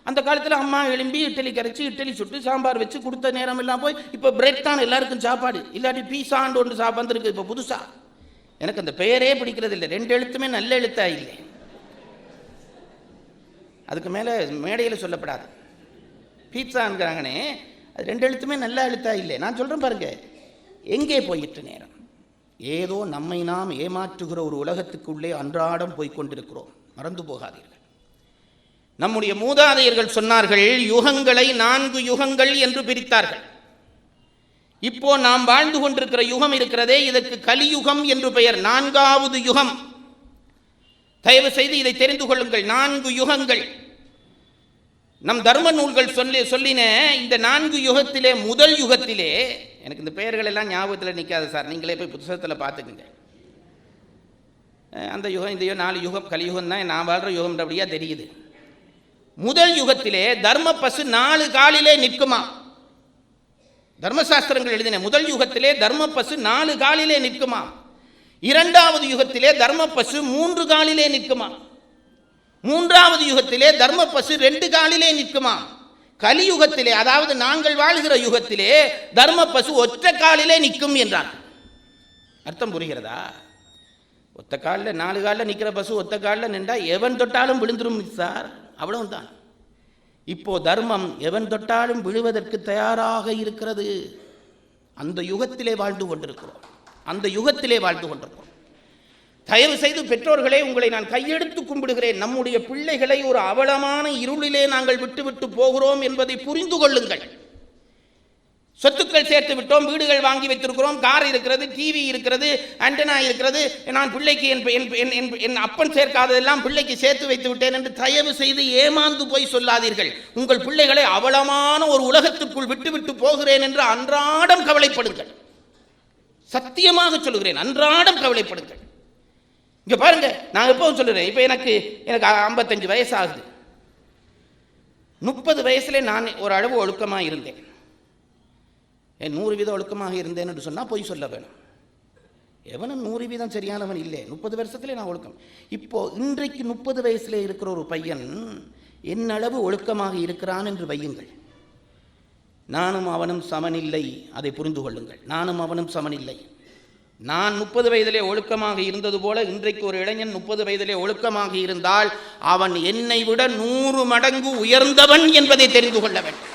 அந்த காலத்தில் அம்மா எழும்பி இட்லி கரைச்சி இட்லி சுட்டு சாம்பார் வச்சு கொடுத்த நேரம் எல்லாம் போய் இப்போ பிரெட் தான் எல்லாருக்கும் சாப்பாடு. இல்லாட்டி பீஸாண்டு ஒன்று வந்துருக்கு இப்போ புதுசா. எனக்கு அந்த பெயரே பிடிக்கிறது இல்லை. 2 எழுத்துமே நல்ல எழுத்தா இல்லை. அதுக்கு மேலே மேடையில் சொல்லப்படாது. பீட்சாங்கிறாங்கன்னே, அது 2 எழுத்துமே நல்லா எழுத்தா இல்லை. நான் சொல்கிறேன் பாருங்க, எங்கே போயிட்டு நேரம்? ஏதோ நம்மை நாம் ஏமாற்றுகிற ஒரு உலகத்துக்குள்ளே அன்றாடம் போய்கொண்டிருக்கிறோம். மறந்து போகாதீர்கள். நம்முடைய மூதாதையர்கள் சொன்னார்கள், யுகங்களை 4 யுகங்கள் என்று பிரித்தார்கள். இப்போ நாம் வாழ்ந்து கொண்டிருக்கிற யுகம் இருக்கிறதே, இதற்கு கலியுகம் என்று பெயர். 4வது யுகம். தயவு செய்து இதை தெரிந்து கொள்ளுங்கள். 4 யுகங்கள். நம் தர்ம நூல்கள் சொல்லின இந்த 4 யுகத்திலே, முதல் யுகத்திலே, எனக்கு இந்த பெயர்கள் எல்லாம் ஞாபகத்தில் நிற்காது சார், நீங்களே போய் புத்தகத்தில் பார்த்துக்குங்க. அந்த யுகம், இந்த 4 யுகம் கலியுகம் தான் நான் வாழ்கிற யுகம் அப்படியா தெரியுது. முதல் யுகத்திலே தர்ம பசு 4 காலிலே நிற்குமா. தர்மசாஸ்திரங்கள் எழுதின முதல் யுகத்திலே தர்ம பசு 4 காலிலே நிற்குமா. 2வது யுகத்திலே தர்ம பசு 3 காலிலே நிற்குமா. 3வது யுகத்திலே தர்ம பசு 2 காலிலே நிற்குமா. கலியுகத்திலே, அதாவது நாங்கள் வாழ்கிற யுகத்திலே, தர்ம பசு ஒற்றை காலிலே நிற்கும் என்றார். அர்த்தம் புரிகிறதா? ஒத்த காலில் 4 காலில் நிற்கிற பசு ஒத்த காலில் நின்றா எவன் தொட்டாலும் விழுந்துரும் சார், அவ்வளவுதான். இப்போ தர்மம் எவன் தொட்டாலும் விழுவதற்கு தயாராக இருக்கிறது. அந்த யுகத்திலே வாழ்ந்து கொண்டிருக்கிறோம். அந்த யுகத்திலே வாழ்ந்து கொண்டிருக்கிறோம். தயவு செய்து பெற்றோர்களே, உங்களை நான் கையெடுத்து கும்பிடுகிறேன். நம்முடைய பிள்ளைகளை ஒரு அவலமான இருளிலே நாங்கள் விட்டுவிட்டு போகிறோம் என்பதை புரிந்து கொள்ளுங்கள். சொத்துக்கள் சேர்த்து விட்டோம், வீடுகள் வாங்கி வைத்திருக்கிறோம், கார் இருக்கிறது, டிவி இருக்கிறது, ஆண்டனா இருக்கிறது. நான் பிள்ளைக்கு என் அப்பன் சேர்க்காததெல்லாம் பிள்ளைக்கு சேர்த்து வைத்து விட்டேன் என்று தயவு செய்து ஏமாந்து போய் சொல்லாதீர்கள். உங்கள் பிள்ளைகளை அவலமான ஒரு உலகத்துக்குள் விட்டுவிட்டு போகிறேன் என்று அன்றாடம் கவலைப்படுங்கள். சத்தியமாக சொல்லுகிறேன், அன்றாடம் கவலைப்படுங்கள். இங்க பாருங்க, நான் எப்பவும் சொல்லுறேன், இப்போ எனக்கு 55 வயசு ஆகுது. 30 வயசுல நான் ஒரு அளவு ஒழுக்கமாக இருந்தேன். 100% ஒழுக்கமாக இருந்தேன் என்று சொன்னால் பொய் சொல்ல வேணும். எவனும் 100% சரியானவன் இல்லை. 30 வருஷத்துல நான் ஒழுக்கம். இப்போ இன்றைக்கு 30 வயசுல இருக்கிற ஒரு பையன் என்னளவு ஒழுக்கமாக இருக்கிறான் என்று வையுங்கள். நானும் அவனும் சமனில்லை, அதை புரிந்து கொள்ளுங்கள். நானும் அவனும் சமனில்லை. நான் 30 வயதிலே ஒழுக்கமாக இருந்தது போல இன்றைக்கு ஒரு இளைஞன் 30 வயதிலே ஒழுக்கமாக இருந்தால் அவன் என்னை விட 100 மடங்கு உயர்ந்தவன் என்பதை தெரிந்து கொள்ள வேண்டும்.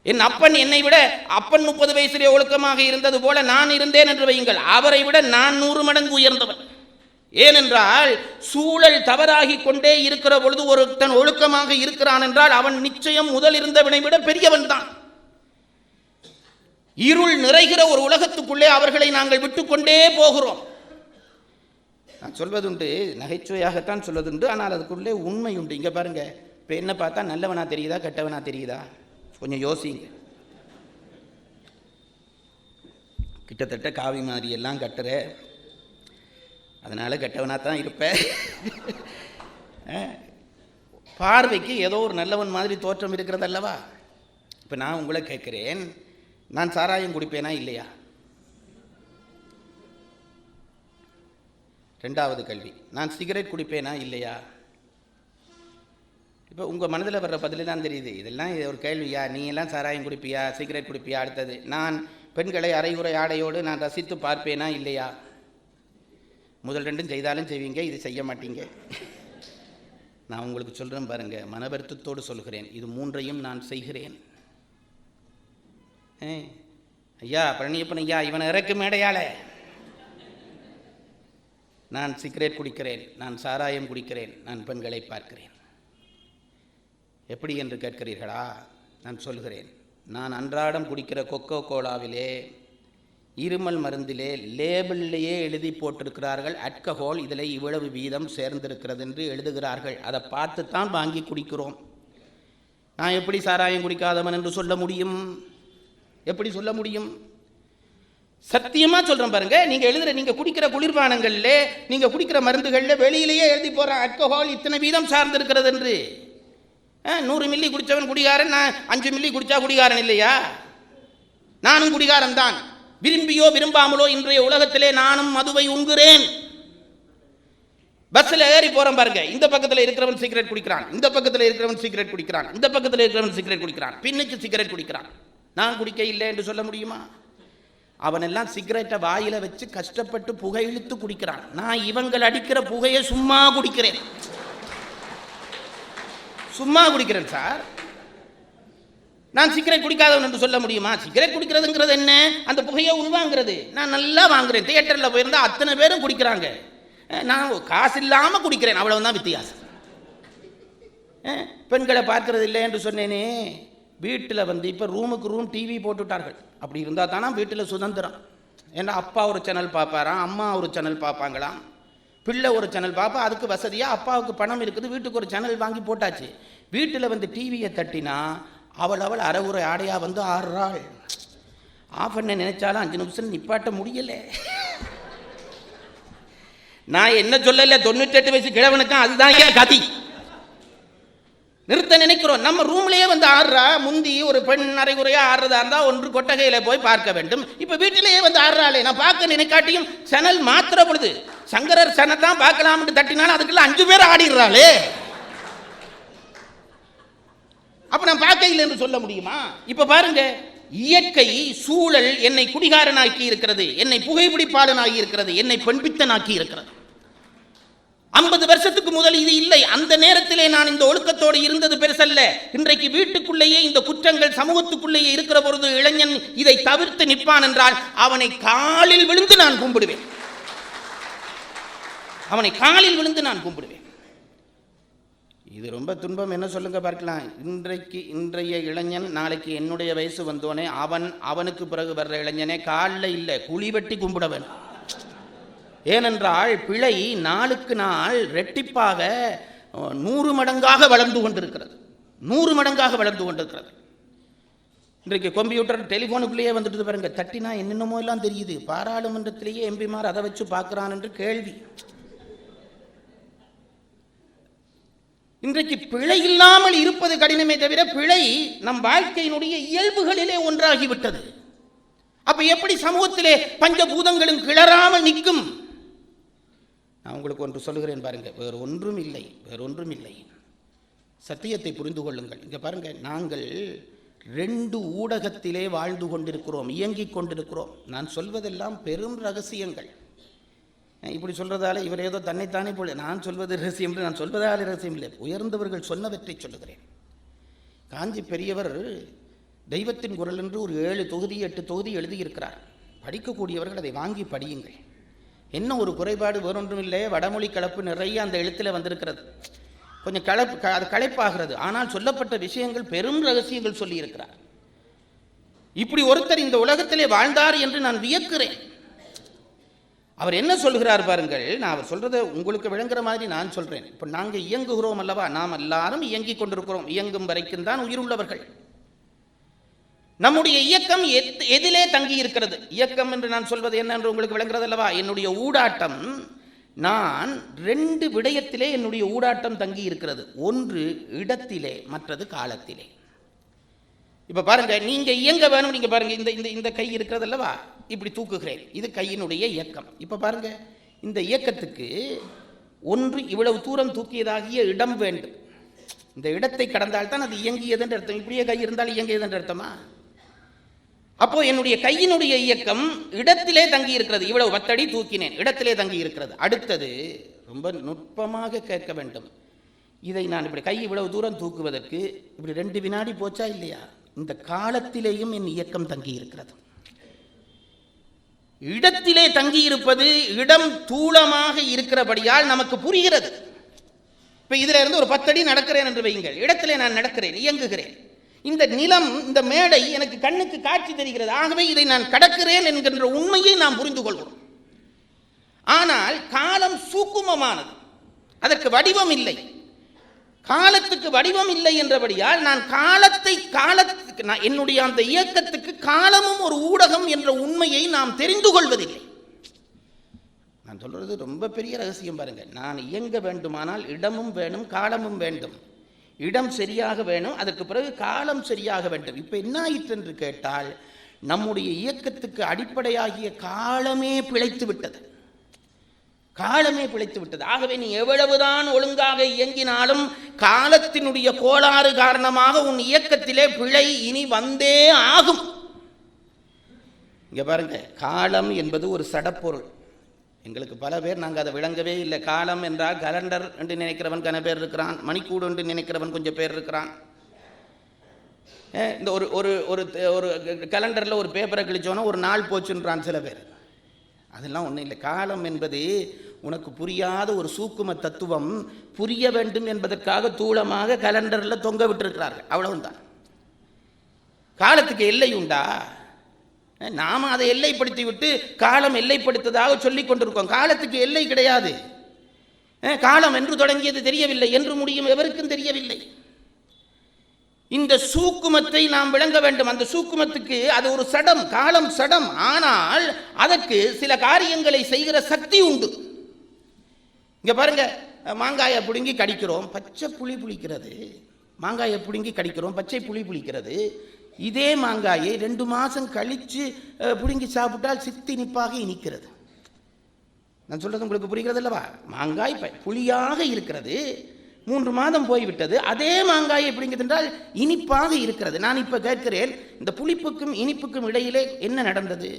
என் அப்பன் என்னை விட, அப்பன் 30 வயசிலே ஒழுக்கமாக இருந்தது போல நான் இருந்தேன் என்று வையுங்கள். அவரை விட நான் 100 மடங்கு உயர்ந்தவன். ஏனென்றால் சூழல் தவறாகி கொண்டே இருக்கிற பொழுது ஒருத்தன் ஒழுக்கமாக இருக்கிறான் என்றால் அவன் நிச்சயம் முதல் இருந்தவனை விட பெரியவன் தான். இருள் நிறைகிற ஒரு உலகத்துக்குள்ளே அவர்களை நாங்கள் விட்டுக்கொண்டே போகிறோம். நான் சொல்வதுண்டு, நகைச்சுவையாகத்தான் சொல்வதுண்டு, ஆனால் அதுக்குள்ளே உண்மை உண்டு. இங்கே பாருங்க, இப்போ என்ன பார்த்தா நல்லவனா தெரியுதா கெட்டவனா தெரியுதா? கொஞ்சம் யோசிங்க. கிட்டத்தட்ட காவி மாதிரி எல்லாம் கட்டுற, அதனால கெட்டவனா தான் இருப்பேன். பார்வைக்கு ஏதோ ஒரு நல்லவன் மாதிரி தோற்றம் இருக்கிறது அல்லவா? இப்போ நான் உங்களை கேட்குறேன், நான் சாராயம் குடிப்பேனா இல்லையா? 2வது கேள்வி, நான் சிகரெட் குடிப்பேனா இல்லையா? இப்போ உங்கள் மனதில் வர்ற பதில் தான் தெரியுது. இதெல்லாம் ஒரு கேள்வியா? நீ எல்லாம் சாராயம் குடிப்பியா, சிகரெட் குடிப்பியா? அடுத்தது, நான் பெண்களை அரைகுறை ஆடையோடு நான் ரசித்து பார்ப்பேனா இல்லையா? முதல் 2 செய்தாலும் செய்வீங்க, இது செய்ய மாட்டீங்க. நான் உங்களுக்கு சொல்கிறேன் பாருங்க, மனவருத்தத்தோடு சொல்கிறேன், இது 3ஐயும் நான் செய்கிறேன். ஐயா பழனியப்பன் ஐயா, இவனை இறக்கு மேடையால. நான் சிகரெட் குடிக்கிறேன், நான் சாராயம் குடிக்கிறேன், நான் பெண்களை பார்க்கிறேன். எப்படி என்று கேட்கிறீர்களா? நான் சொல்கிறேன், நான் அன்றாடம் குடிக்கிற கொக்கோ கோலாவிலே, இருமல் மருந்திலே லேபிள்லேயே எழுதி போட்டிருக்கிறார்கள், அல்கஹால் இதில் இவ்வளவு வீதம் சேர்ந்திருக்கிறது என்று எழுதுகிறார்கள். அதை பார்த்து தான் வாங்கி குடிக்கிறோம். நான் எப்படி சாராயம் குடிக்காதவன் என்று சொல்ல முடியும்? எப்படி சொல்ல முடியும்? சத்தியமா சொல்றேன் பாருங்க, நீங்க குடிக்கிற குளிர்பானங்கள்ல, நீங்க குடிக்கிற மருந்துகள்ல வெளியிலேயே எழுதி போற அல்கஹால் இத்தனை வீதம் சார்ந்திருக்கிறது என்று. 100 மில்லி குடிச்சவன் குடிகாரன், நான் 5 மில்லி குடிச்சா குடிகாரன் இல்லையா? நானும் குடிகாரன் தான். விரும்பியோ விரும்பாமலோ இன்றைய உலகத்திலே நானும் மதுவை உண்கிறேன். பஸ்ல ஏறி போறேன் பாருங்க, இந்த பக்கத்தில் இருக்கிறவன் சிகரெட் குடிக்கிறான், இந்த பக்கத்தில் இருக்கிறவன் சிகரெட் குடிக்கிறான், இந்த பக்கத்தில் இருக்கிறவன் சிகரெட் குடிக்கிறான், பின்னுக்கு சிகரெட் குடிக்கிறான். நான் குடிக்க இல்லை என்று சொல்ல முடியுமா? அவனெல்லாம் சிகரெட்டை வாயில வச்சு கஷ்டப்பட்டு புகை இழுத்து குடிக்கிறான். நான் இவங்கள் அடிக்கிற புகையை சும்மா குடிக்கிறேன், சும்மா குடிக்கிறேன் சார். நான் சிகரெட் குடிக்காதவன் என்று சொல்ல முடியுமா? சிகரெட் குடிக்கிறதுங்கிறது என்ன? அந்த புகையை உள்வாங்கிறது. நான் நல்லா வாங்குறேன். தியேட்டரில் போயிருந்தா அத்தனை பேரும் குடிக்கிறாங்க, நான் காசு இல்லாமல் குடிக்கிறேன், அவ்வளவுதான் வித்தியாசம். பெண்களை பார்க்கறது இல்லை என்று சொன்னேனே. வீட்டில் வந்து இப்போ ரூமுக்கு ரூம் டிவி போட்டுவிட்டார்கள். அப்படி இருந்தால் தானே வீட்டில் சுதந்திரம். ஏன்னா அப்பா ஒரு சேனல் பார்ப்பாராம், அம்மா ஒரு சேனல் பார்ப்பாங்களாம், பிள்ளை ஒரு சேனல் பார்ப்பா. அதுக்கு வசதியாக அப்பாவுக்கு பணம் இருக்குது, வீட்டுக்கு ஒரு சேனல் வாங்கி போட்டாச்சு. வீட்டில் வந்து டிவியை தட்டினா அவள் அரைகுறை ஆடையாக வந்து ஆடுறாள். ஆஃப் பண்ண நினைச்சாலும் 5 நிமிஷம் நிப்பாட்ட முடியலை. நான் என்ன சொல்லல, 98 வயசு கிழவனுக்கும் அதுதான் ஏன் கதி. நிறுத்த நினைக்கிறோம். நம்ம ரூம்லேயே வந்து ஆடுறா. முந்தி ஒரு பெண் அரைகுறையா ஆடுறதா இருந்தால் ஒன்று கொட்டகையில போய் பார்க்க வேண்டும். இப்போ வீட்டிலேயே வந்து ஆடுறாளே. நான் பார்க்க நினைக்காட்டியும் சேனல் மாத்திர பொழுது சங்கரர் சேனல் தான் பார்க்கலாம்னு தட்டினாலும் அதுக்குள்ள 5 பேர் ஆடிடுறாளே. அப்ப நான் பார்க்கையில் என்று சொல்ல முடியுமா? இப்ப பாருங்க, இயற்கை சூழல் என்னை குடிகாரனாக்கி இருக்கிறது, என்னை புகைப்பிடிப்பாளனாகி இருக்கிறது, என்னை பெண்பித்தனாக்கி இருக்கிறது. 50 வருஷத்துக்கு முதல் இது இல்லை. அந்த நேரத்திலே நான் இந்த ஒழுக்கத்தோடு இருந்தது பெருசல்ல. இன்றைக்கு வீட்டுக்குள்ளேயே இந்த குற்றங்கள் சமூகத்துக்குள்ளேயே இருக்கிற பொழுது இளைஞன் இதை தவிர்த்து நிற்பான் என்றால் அவனை காலில் விழுந்து நான் கும்பிடுவேன். அவனை காலில் விழுந்து நான் கும்பிடுவேன். இது ரொம்ப துன்பம். என்ன சொல்லுங்க பார்க்கலாம். இன்றைய இளைஞன் நாளைக்கு என்னுடைய வயசு வந்தோனே அவனுக்கு பிறகு வர்ற இளைஞனே காலில் இல்லை குழி வெட்டி கும்பிட வேணும். ஏனென்றால் பிழை நாளுக்கு நாள் ரெட்டிப்பாக 100 மடங்காக வளர்ந்து கொண்டிருக்கிறது. 100 மடங்காக வளர்ந்து கொண்டிருக்கிறது. இன்றைக்கு கம்ப்யூட்டர் டெலிஃபோனுக்குள்ளேயே வந்துட்டு பாருங்க. தட்டினா என்னென்னமோ எல்லாம் தெரியுது. பாராளுமன்றத்திலேயே எம்பிமார் அதை வச்சு பார்க்குறான் என்று கேள்வி. இன்றைக்கு பிழை இல்லாமல் இருப்பது கடினமே தவிர பிழை நம் வாழ்க்கையினுடைய இயல்புகளிலே ஒன்றாகிவிட்டது. அப்ப எப்படி சமூகத்திலே பஞ்சபூதங்களும் கிளறாமல் நிற்கும்? நான் உங்களுக்கு ஒன்று சொல்லுகிறேன் பாருங்க. வேறு ஒன்றும் இல்லை. சத்தியத்தை புரிந்து கொள்ளுங்கள். இங்க பாருங்க, நாங்கள் 2 ஊடகத்திலே வாழ்ந்து கொண்டிருக்கிறோம், இயங்கிக் கொண்டிருக்கிறோம். நான் சொல்வதெல்லாம் பெரும் ரகசியங்கள். இப்படி சொல்றதால இவர் ஏதோ தன்னைத்தானே போல நான் சொல்வது ரகசியம் என்று நான் சொல்வதால் ரகசியம் இல்லை. உயர்ந்தவர்கள் சொன்னவற்றை சொல்லுகிறேன். காஞ்சி பெரியவர் தெய்வத்தின் குரல் என்று ஒரு 7 தொகுதி 8 தொகுதி எழுதியிருக்கிறார். படிக்கக்கூடியவர்கள் அதை வாங்கி படியுங்கள். என்ன ஒரு குறைபாடு, வேறொன்றும் இல்லை. வடமொழி கலப்பு நிறைய அந்த எழுத்தில் வந்திருக்கிறது. கொஞ்சம் அது களைப்பாகிறது. ஆனால் சொல்லப்பட்ட விஷயங்கள் பெரும் ரகசியங்கள் சொல்லி இருக்கிறார். இப்படி ஒருத்தர் இந்த உலகத்திலே வாழ்ந்தார் என்று நான் வியக்கிறேன். அவர் என்ன சொல்கிறார் பாருங்கள். நான் அவர் சொல்றதை உங்களுக்கு விளங்குற மாதிரி நான் சொல்றேன். இப்போ நாங்கள் இயங்குகிறோம் அல்லவா, நாம் எல்லாரும் இயங்கிக் கொண்டிருக்கிறோம். இயங்கும் வரைக்கும் தான் உயிருள்ளவர்கள். நம்முடைய இயக்கம் எதிலே தங்கி இருக்கிறது? இயக்கம் என்று நான் சொல்வது என்ன என்று உங்களுக்கு விளங்குறது அல்லவா? என்னுடைய ஊடாட்டம், நான் 2 விடயத்திலே என்னுடைய ஊடாட்டம் தங்கி இருக்கிறது. ஒன்று இடத்திலே, மற்றது காலத்திலே. இப்ப பாருங்க, நீங்க இயங்க வேணும். நீங்க பாருங்க, இந்த கை இருக்கிறது அல்லவா, இப்படி தூக்குகிறேன். இது கையினுடைய இயக்கம். இப்ப பாருங்க, இந்த இயக்கத்துக்கு ஒன்று இவ்வளவு தூரம் தூக்கியதாகிய இடம் வேண்டும். இந்த இடத்தை கடந்தால்தான் அது இயங்கியது என்று அர்த்தம். இப்படியே கை இருந்தால் இயங்கியது என்று அர்த்தமா? அப்போ என்னுடைய கையினுடைய இயக்கம் இடத்திலே தங்கி இருக்கிறது. இவ்வளவு 10 அடி தூக்கினேன், இடத்திலே தங்கி இருக்கிறது. அடுத்தது ரொம்ப நுட்பமாக கேட்க வேண்டும். இதை நான் இப்படி கை இவ்வளவு தூரம் தூக்குவதற்கு இப்படி 2 வினாடி போச்சா இல்லையா? இந்த காலத்திலேயும் என் இயக்கம் தங்கி இருக்கிறது. இடத்திலே தங்கி இருப்பது, இடம் தூளமாக இருக்கிறபடியால் நமக்கு புரிகிறது. இப்ப இதுல இருந்து ஒரு 10 அடி நடக்கிறேன் என்று வையுங்கள். இடத்திலே நான் நடக்கிறேன், இயங்குகிறேன். இந்த நிலம், இந்த மேடை எனக்கு கண்ணுக்கு காட்சி தெரிகிறது. ஆகவே இதை நான் கடக்கிறேன் என்கின்ற உண்மையை நாம் புரிந்து கொள்கிறோம். ஆனால் காலம் சூக்குமமானது, அதற்கு வடிவம் இல்லை. காலத்துக்கு வடிவம் இல்லை என்றபடியால் நான் என்னுடைய அந்த இயக்கத்துக்கு காலமும் ஒரு ஊடகம் என்ற உண்மையை நாம் தெரிந்து கொள்வதில்லை. நான் சொல்றது ரொம்ப பெரிய ரகசியம் பாருங்க. நான் இயங்க வேண்டுமானால் இடமும் வேணும், காலமும் வேண்டும். இடம் சரியாக வேணும், அதற்கு பிறகு காலம் சரியாக வேண்டும். இப்ப என்ன ஆயிற்று என்று கேட்டால், நம்முடைய இயக்கத்துக்கு அடிப்படையாகிய காலமே பிழைத்து விட்டது. ஆகவே நீ எவ்வளவுதான் ஒழுங்காக இயங்கினாலும் காலத்தினுடைய கோளாறு காரணமாக உன் இயக்கத்திலே பிழை இனி வந்தே ஆகும். இங்க பாருங்க, காலம் என்பது ஒரு சடப்பொருள். எங்களுக்கு பல பேர் நாங்கள் அதை விளங்கவே இல்லை. காலம் என்றால் கலண்டர் என்று நினைக்கிறவன் கன பேர் இருக்கிறான், மணிக்கூடு என்று நினைக்கிறவன் கொஞ்சம் பேர் இருக்கிறான். இந்த ஒரு ஒரு ஒரு கலண்டரில் ஒரு பேப்பரை கிழிச்சோன்னா ஒரு நாள் போச்சுன்றான் சில பேர். அதெல்லாம் ஒன்றும் இல்லை. காலம் என்பது உனக்கு புரியாத ஒரு சூக்கும தத்துவம் புரிய வேண்டும் என்பதற்காக தூளமாக கலண்டரில் தொங்க விட்டிருக்கிறார்கள். அவ்வளவுதான். காலத்துக்கு எல்லை உண்டா? நாம் அதை எல்லைப்படுத்தி விட்டு காலம் எல்லைப்படுத்ததாக சொல்லிக் கொண்டிருக்கோம். காலத்துக்கு எல்லை கிடையாது. காலம் என்று தொடங்கியது தெரியவில்லை, என்று முடியும் எவருக்கும் தெரியவில்லை. இந்த சூக்குமத்தை நாம் விளங்க வேண்டும். அந்த சூக்குமத்துக்கு அது ஒரு சடம், காலம் சடம். ஆனால் அதற்கு சில காரியங்களை செய்கிற சக்தி உண்டு. இங்க பாருங்க, மாங்காயை பிடுங்கி கடிக்கிறோம், பச்சை புளி புளிக்கிறது. மாங்காயை பிடுங்கி கடிக்கிறோம், பச்சை புளி புளிக்கிறது. இதே மாங்காயை 2 மாதம் கழித்து பிடுங்கி சாப்பிட்டால் சித்தி இனிப்பாக இனிக்கிறது. நான் சொல்றது உங்களுக்கு புரிகிறது அல்லவா? மாங்காய் புளியாக இருக்கிறது, 3 மாதம் போய்விட்டது. அதே மாங்காயை பிடிங்க தின்றால் இனிப்பாக இருக்கிறது. நான் இப்போ கேட்கிறேன், இந்த புளிப்புக்கும் இனிப்புக்கும் இடையிலே என்ன நடந்தது?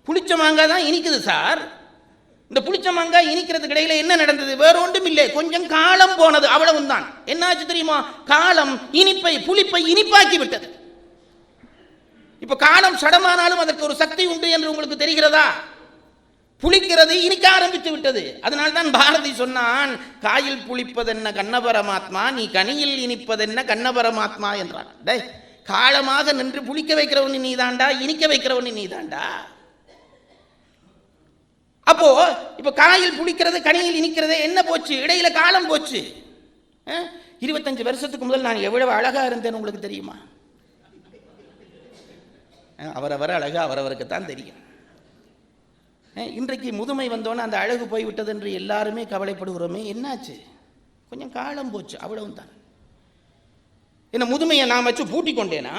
புளிச்ச மாங்காய் தான் இனிக்குது சார். இந்த புளிச்ச மாங்காய் இனிக்கிறதுக்கு இடையில என்ன நடந்தது? வேற ஒன்றும் இல்லை, கொஞ்சம் காலம் போனது, அவ்வளவும் தான். என்னாச்சு தெரியுமா? காலம் இனிப்பை புளிப்பை இனிப்பாக்கி விட்டது. இப்ப காலம் சடமானாலும் அதற்கு ஒரு சக்தி உண்டு என்று உங்களுக்கு தெரிகிறதா? புளிக்கிறது, இனிக்க ஆரம்பித்து விட்டது. அதனால்தான் பாரதி சொன்னான், காயில் புளிப்பதென்ன கண்ணபரமாத்மா, நீ கனியில் இனிப்பதென்ன கண்ணபரமாத்மா என்றான். டே, காலமாக நின்று புளிக்க வைக்கிறவன் நீ தாண்டா, இனிக்க வைக்கிறவன் நீ தாண்டா. அப்போ இப்ப காயில் புளிக்கிறது, கனியில் இனிக்கிறது, என்ன போச்சு? இடையில காலம் போச்சு. 25 வருஷத்துக்கு முதல் நான் எவ்வளவு அழகா இருந்தேன் உங்களுக்கு தெரியுமா? அவரவர் அழகு அவரவருக்கு தான் தெரியும். இன்றைக்கு முதுமை வந்தோன்னு அந்த அழகு போய்விட்டது என்று எல்லாருமே கவலைப்படுகிறோமே, என்னாச்சு? கொஞ்சம் காலம் போச்சு, அவ்வளவு தான். என்ன முதுமையை நான் வச்சு பூட்டி கொண்டேனா?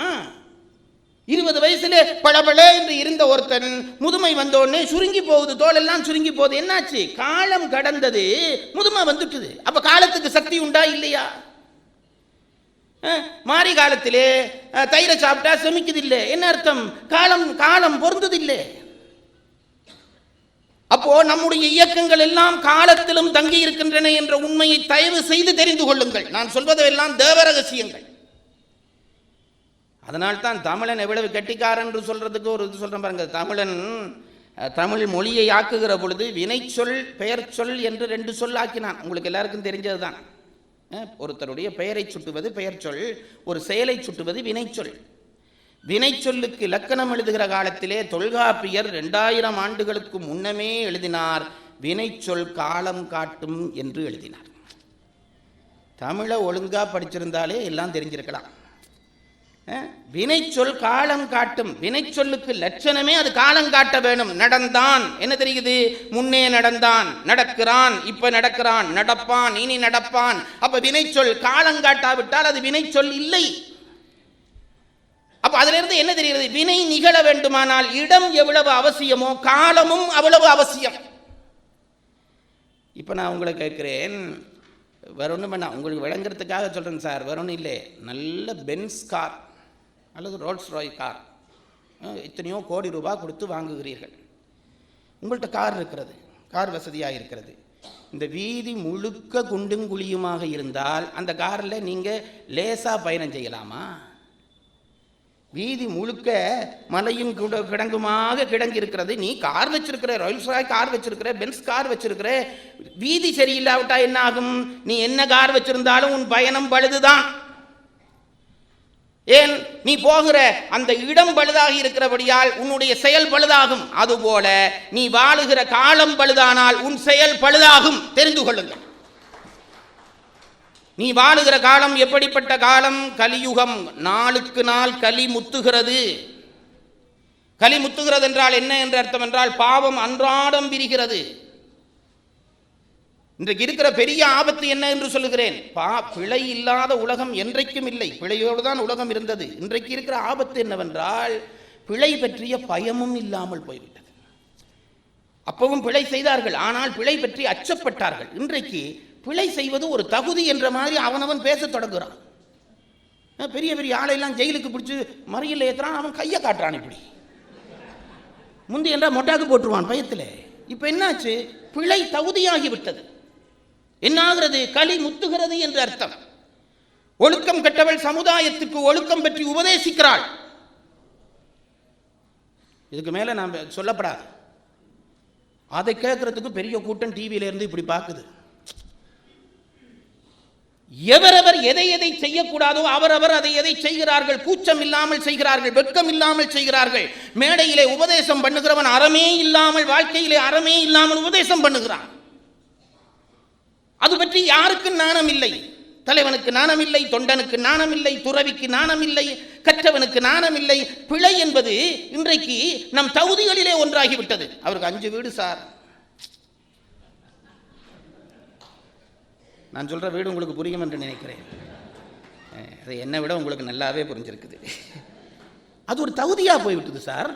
20 வயசுல பளபள என்று இருந்த ஒருத்தன் முதுமை வந்தோடனே சுருங்கி போகுது, தோலெல்லாம் சுருங்கி போகுது. என்னாச்சு? காலம் கடந்தது, முதுமை வந்துட்டுது. அப்ப காலத்துக்கு சக்தி உண்டா இல்லையா? மாறி காலத்திலே தயிரை சாப்பிட்டா செமிக்குது இல்லை, என்ன அர்த்தம்? காலம் காலம் பொருந்ததில்லை. அப்போ நம்முடைய இயக்கங்கள் எல்லாம் காலத்திலும் தங்கி இருக்கின்றன என்ற உண்மையை தயவு செய்து தெரிந்து கொள்ளுங்கள். நான் சொல்வதெல்லாம் தேவரகசியங்கள். அதனால்தான் தமிழன் எவ்வளவு கெட்டிக்காரன் என்று சொல்றதுக்கு ஒரு இது சொல்றேன் பாருங்க. தமிழ் மொழியை ஆக்குகிற பொழுது வினைச்சொல் பெயர் சொல் என்று 2 சொல் ஆக்கினான். உங்களுக்கு எல்லாருக்கும் தெரிஞ்சதுதான். ஒருத்தருடைய பெயரை சுட்டுவது பெயர் சொல், ஒரு செயலை சுட்டுவது வினைச்சொல். வினைச்சொல்லுக்கு இலக்கணம் எழுதுகிற காலத்திலே தொல்காப்பியர் 2000 ஆண்டுகளுக்கு முன்னமே எழுதினார், வினைச்சொல் காலம் காட்டும் என்று எழுதினார். தமிழை ஒழுங்கா படிச்சிருந்தாலே எல்லாம் தெரிஞ்சிருக்கலாம். வினைச்சொல் காலம் காட்டும். வினைச்சொல்லுக்கு லட்சணமே அது காலம் காட்ட வேணும். நடந்தான் என்ன தெரியுது? முன்னே நடந்தான், நடக்கிறான், இப்ப நடக்கிறான், நடப்பான், இனி நடப்பான். அப்ப வினைச்சொல் காலம் காட்டாவிட்டால் அது வினைச்சொல் இல்லை. அப்ப அதுல இருந்து என்ன தெரிகிறது? வினை நிகழ வேண்டுமானால் இடம் எவ்வளவு அவசியமோ காலமும் அவ்வளவு அவசியம். இப்ப நான் உங்களை கேட்கிறேன், வேற ஒன்றும் வேணாம், உங்களுக்கு விளங்குறதுக்காக சொல்றேன் சார், வேற ஒன்றும் இல்லை. நல்ல பென்ஸ் கார் அல்லது ரோல்ஸ் ராய் கார், எத்தனையோ கோடி ரூபாய் கொடுத்து வாங்குகிறீர்கள். உங்கள்கிட்ட கார் இருக்கிறது, கார் வசதியாக இருக்கிறது. இந்த வீதி முழுக்க குண்டும் குழியுமாக இருந்தால் அந்த காரில் நீங்கள் லேசாக பயணம் செய்யலாமா? வீதி முழுக்க மலையும் கிடங்குமாக கிடங்கி இருக்கிறது. நீ கார் வச்சிருக்கிற, ரோல்ஸ் ராய் கார் வச்சிருக்கிற, பென்ஸ் கார் வச்சிருக்கிற, வீதி சரியில்லாவிட்டா என்ன ஆகும்? நீ என்ன கார் வச்சிருந்தாலும் உன் பயணம் பழுதுதான். ஏன்? நீ போகிற அந்த இடம் பழுதாகி இருக்கிறபடியால் உன்னுடைய செயல் பழுதாகும். அதுபோல நீ வாழுகிற காலம் பழுதானால் உன் செயல் பழுதாகும். தெரிந்து கொள்ளுங்கள். நீ வாழுகிற காலம் எப்படிப்பட்ட காலம்? கலியுகம். நாளுக்கு நாள் கலி முத்துகிறது. கலி முத்துகிறது என்றால் என்ன என்று அர்த்தம் என்றால் பாவம் அன்றாடம் விரிகிறது. இன்றைக்கு இருக்கிற பெரிய ஆபத்து என்ன என்று சொல்லுகிறேன்? பிழை இல்லாத உலகம் என்றைக்கும் இல்லை, பிழையோடு தான் உலகம் இருந்தது. இன்றைக்கு இருக்கிற ஆபத்து என்னவென்றால் பிழை பற்றிய பயமும் இல்லாமல் போய்விட்டது. அப்பவும் பிழை செய்தார்கள், ஆனால் பிழை பற்றி அச்சப்பட்டார்கள். இன்றைக்கு பிழை செய்வது ஒரு தகுதி என்ற மாதிரி அவனவன் பேச தொடங்குறான். பெரிய பெரிய ஆளையெல்லாம் ஜெயிலுக்கு பிடிச்சி மறியல் ஏற்றுறான், அவன் கையை காட்டுறான். இப்படி முந்தி என்றால் மொட்டாக்கு போட்டுருவான் பயத்தில். இப்போ என்னாச்சு? பிழை தகுதியாகிவிட்டது. என்ன ஆகிறது? களி முத்துகிறது என்று அர்த்தம். ஒழுக்கம் கெட்டவள் சமுதாயத்துக்கு ஒழுக்கம் பற்றி உபதேசிக்கிறாள். இதுக்கு மேல நாம் சொல்லப்படாது. அதை கேட்கறதுக்கு பெரிய கூட்டம் டிவியில இருந்து இப்படி பார்க்குது. எவரவர் எதை எதை செய்யக்கூடாதோ அவரவர் அதை எதை செய்கிறார்கள். கூச்சம் இல்லாமல் செய்கிறார்கள், வெட்கம் இல்லாமல் செய்கிறார்கள். மேடையிலே உபதேசம் பண்ணுகிறவன் அறமே இல்லாமல், வாழ்க்கையிலே அறமே இல்லாமல் உபதேசம் பண்ணுகிறான். அது பற்றி யாருக்கு நாணம் இல்லை? தலைவனுக்கு நாணம் இல்லை, தொண்டனுக்கு நாணம் இல்லை, துறவிக்கு நாணம் இல்லை, கற்றவனுக்கு நாணம் இல்லை. பிழை என்பது இன்றைக்கு நம் தகுதிகளிலே ஒன்றாகிவிட்டது. அவருக்கு 5 வீடு சார். நான் சொல்ற வீடு உங்களுக்கு புரியும் என்று நினைக்கிறேன். அதை என்னை விட உங்களுக்கு நல்லாவே புரிஞ்சிருக்குது. அது ஒரு தகுதியா போய்விட்டது சார்.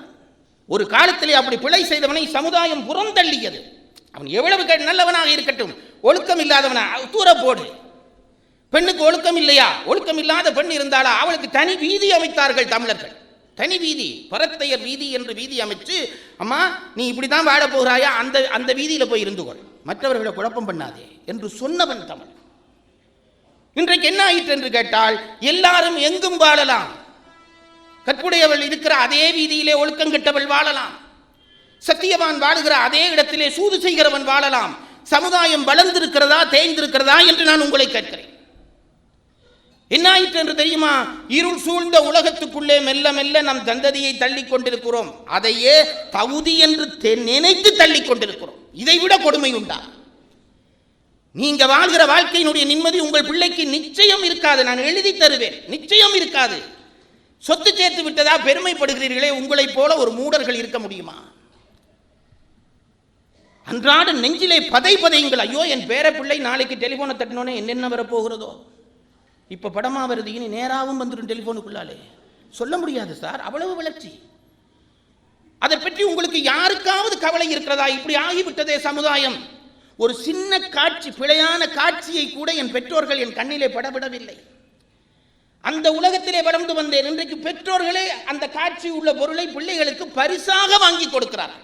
ஒரு காலத்திலே அப்படி பிழை செய்தவனை சமுதாயம் புறந்தள்ளியது. அவன் எவ்வளவு நல்லவனாக இருக்கட்டும், ஒழுக்கம் இல்லாதவனா தூர போடு. பெண்ணுக்கு ஒழுக்கம் இல்லையா? ஒழுக்கம் இல்லாத பெண் இருந்தாளா? அவளுக்கு தனி வீதி அமைத்தார்கள் தமிழர்கள். தனி வீதி, பரத்தையர் வீதி என்று வீதி அமைச்சு, அம்மா நீ இப்படிதான் வாழ போகிறாயா, அந்த வீதியில போய் இருந்து கொள், மற்றவர்களை குழப்பம் பண்ணாதே என்று சொன்னவன் தமிழ். இன்றைக்கு என்ன ஆயிற்று என்று கேட்டால், எல்லாரும் எங்கும் வாழலாம். கற்புடையவள் இருக்கிற அதே வீதியிலே ஒழுக்கம் கெட்டவள் வாழலாம். சத்தியவான் வாழுகிற அதே இடத்திலே சூது செய்கிறவன் வாழலாம். சமுதாயம் வளர்ந்திருக்கிறதா தேய்ந்திருக்கிறதா என்று நான் உங்களை கேட்கிறேன். என்ன ஆயிற்று என்று தெரியுமா? இருள் சூழ்ந்த உலகத்துக்குள்ளே மெல்ல மெல்ல நம் தந்ததியை தள்ளி கொண்டிருக்கிறோம். அதையே தகுதி என்று நினைத்து தள்ளி கொண்டிருக்கிறோம். இதைவிட கொடுமை உண்டா? நீங்க வாழ்கிற வாழ்க்கையினுடைய நிம்மதி உங்கள் பிள்ளைக்கு நிச்சயம் இருக்காது. நான் எழுதி தருவேன், நிச்சயம் இருக்காது. சொத்து சேர்த்து விட்டதா பெருமைப்படுகிறீர்களே, உங்களைப் போல ஒரு மூடர்கள் இருக்க முடியுமா? அன்றாட நெஞ்சிலே பதையுங்கள். ஐயோ, என் பேர பிள்ளை நாளைக்கு டெலிபோனை தட்டினோன்னே என்னென்ன வரப்போகிறதோ. இப்ப படமா வருது, இனி நேராவும் வந்துடும் டெலிபோனுக்குள்ளாலே. சொல்ல முடியாது சார், அவ்வளவு வளர்ச்சி. அதை பற்றி உங்களுக்கு யாருக்காவது கவலை இருக்கிறதா? இப்படி ஆகிவிட்டதே சமுதாயம். ஒரு சின்ன காட்சி, பிழையான காட்சியை கூட என் பெற்றோர்கள் என் கண்ணிலே படவிடவில்லை. அந்த உலகத்திலே வளர்ந்து வந்தேன். இன்றைக்கு பெற்றோர்களே அந்த காட்சி உள்ள பொருளை பிள்ளைகளுக்கு பரிசாக வாங்கி கொடுக்கிறார்கள்.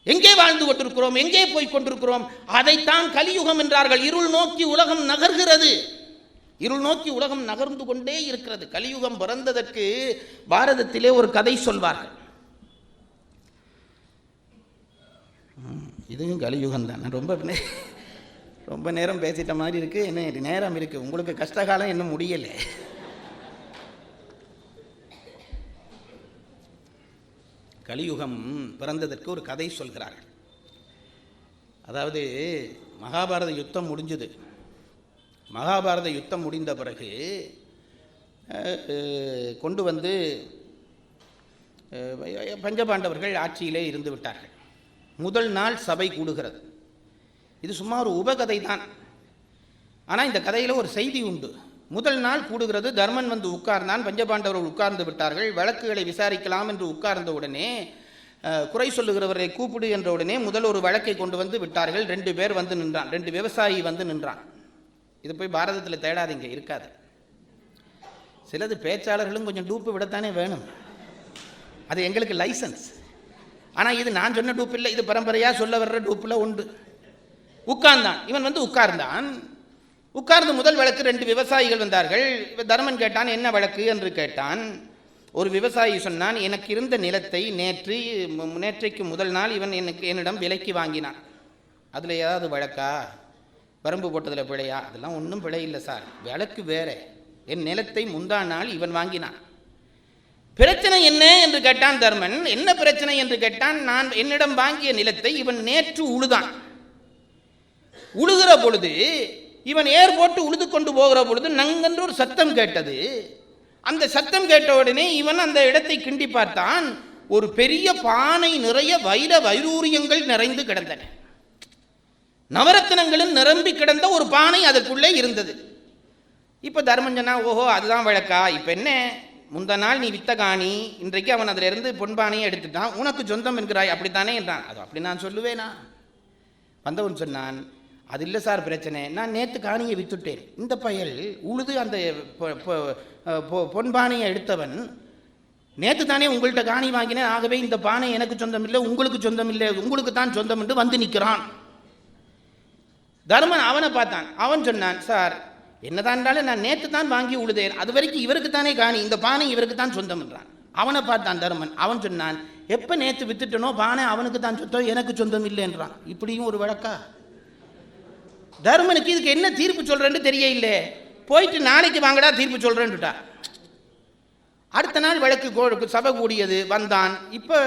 எங்கே வாழ்ந்து கொண்டிருக்கிறோம்? எங்கே போய் கொண்டிருக்கிறோம்? அதைத்தான் கலியுகம் என்றார்கள். இருள் நோக்கி உலகம் நகர்கிறது. இருள் நோக்கி உலகம் நகர்ந்து கொண்டே இருக்கிறது. கலியுகம் பிறந்ததற்கு பாரதத்திலே ஒரு கதை சொல்வார்கள். இதுவும் கலியுகம் தான். ரொம்ப நேரம் பேசிட்ட மாதிரி இருக்கு. என்ன நேரம் இருக்கு? உங்களுக்கு கஷ்டகாலம் இன்னும் முடியலை. கலியுகம் பிறந்ததற்கு ஒரு கதை சொல்கிறார்கள். அதாவது மகாபாரத யுத்தம் முடிஞ்சது. மகாபாரத யுத்தம் முடிந்த பிறகு கொண்டு வந்து பஞ்சபாண்டவர்கள் ஆட்சியிலே இருந்து விட்டார்கள். முதல் நாள் சபை கூடுகிறது. இது சும்மா ஒரு உபகதை தான். ஆனால் இந்த கதையில் ஒரு செய்தி உண்டு. முதல் நாள் கூடுகிறது. தர்மன் வந்து உட்கார்ந்தான். பஞ்சபாண்டவர்கள் உட்கார்ந்து விட்டார்கள். வழக்குகளை விசாரிக்கலாம் என்று உட்கார்ந்த உடனே குறை சொல்லுகிறவரை கூப்பிடு என்ற உடனே முதல் ஒரு வழக்கை கொண்டு வந்து விட்டார்கள். 2 பேர் வந்து நின்றான். 2 விவசாயி வந்து நின்றான். இது போய் பாரதத்தில் தேடாதீங்க, இருக்காது. சிலது பேச்சாளர்களும் கொஞ்சம் டூப்பு விடத்தானே வேணும். அது எங்களுக்கு லைசன்ஸ். ஆனால் இது நான் சொன்ன டூப் இல்லை, இது பரம்பரையாக சொல்ல வர்ற டூப்பில் உண்டு. உட்கார்ந்தான். இவன் வந்து உட்கார்ந்தான். உட்கார்ந்து முதல் வழக்கு 2 விவசாயிகள் வந்தார்கள். தர்மன் கேட்டான், என்ன வழக்கு என்று கேட்டான். ஒரு விவசாயி சொன்னான், எனக்கு இருந்த நிலத்தை நேற்றைக்கு முதல் நாள் இவன் என்னிடம் விலைக்கு வாங்கினான். அதில் ஏதாவது வழக்கா? வரம்பு போட்டதில் பிழையா? அதெல்லாம் ஒன்றும் பிழை இல்லை சார், வழக்கு வேற. என் நிலத்தை முந்தா நாள் இவன் வாங்கினான். பிரச்சனை என்ன என்று கேட்டான் தர்மன். என்ன பிரச்சனை என்று கேட்டான். நான் என்னிடம் வாங்கிய நிலத்தை இவன் நேற்று உழுதான். உழுகிற பொழுது இவன் ஏர் போட்டு உழுது கொண்டு போகிற பொழுது நங்கென்று ஒரு சத்தம் கேட்டது. அந்த சத்தம் கேட்ட உடனே இவன் அந்த இடத்தை கிண்டி பார்த்தான். ஒரு பெரிய பானை நிறைய வைரூரியங்கள் நிறைந்து கிடந்தன. நவரத்னங்களும் நிரம்பி கிடந்த ஒரு பானை அதற்குள்ளே இருந்தது. இப்போ தர்மன் சொன்னா, ஓஹோ அதுதான் வழக்கா? இப்போ என்ன, முந்த நாள் நீ வித்த காணி, இன்றைக்கு அவன் அதில் இருந்து பொன்பானையை எடுத்துட்டான், உனக்கு சொந்தம் என்கிறாய், அப்படித்தானே என்றான். அது அப்படி நான் சொல்லுவேனா? வந்தவன் சொன்னான், அது இல்லை சார் பிரச்சனை, நான் நேற்று காணியை வித்துட்டேன். இந்த பயல் உழுது அந்த பொன்பானையை எடுத்தவன் நேற்று தானே உங்கள்கிட்ட காணி வாங்கினேன், ஆகவே இந்த பானை எனக்கு சொந்தம் இல்லை, உங்களுக்கு சொந்தம் இல்லை, உங்களுக்கு தான் சொந்தம் என்று வந்து நிற்கிறான். தர்மன் அவனை பார்த்தான். அவன் சொன்னான், சார் என்னதான் நான் நேற்று தான் வாங்கி உழுதேன், அது வரைக்கும் இவருக்கு தானே காணி, இந்த பானை இவருக்கு தான் சொந்தம் என்றான். அவனை பார்த்தான் தர்மன். அவன் சொன்னான், எப்போ நேற்று வித்துட்டனோ பானை அவனுக்கு தான் சொந்தம், எனக்கு சொந்தம் இல்லைன்றான். இப்படியும் ஒரு வழக்கா? தர்மனுக்கு இதுக்கு என்ன தீர்ப்பு சொல்கிறேன்னு தெரியல. போயிட்டு நாளைக்கு வாங்கடா தீர்ப்பு சொல்கிறேன்னுட்டா. அடுத்த நாள் வழக்கு சபை கூடியது. வந்தான். இப்போ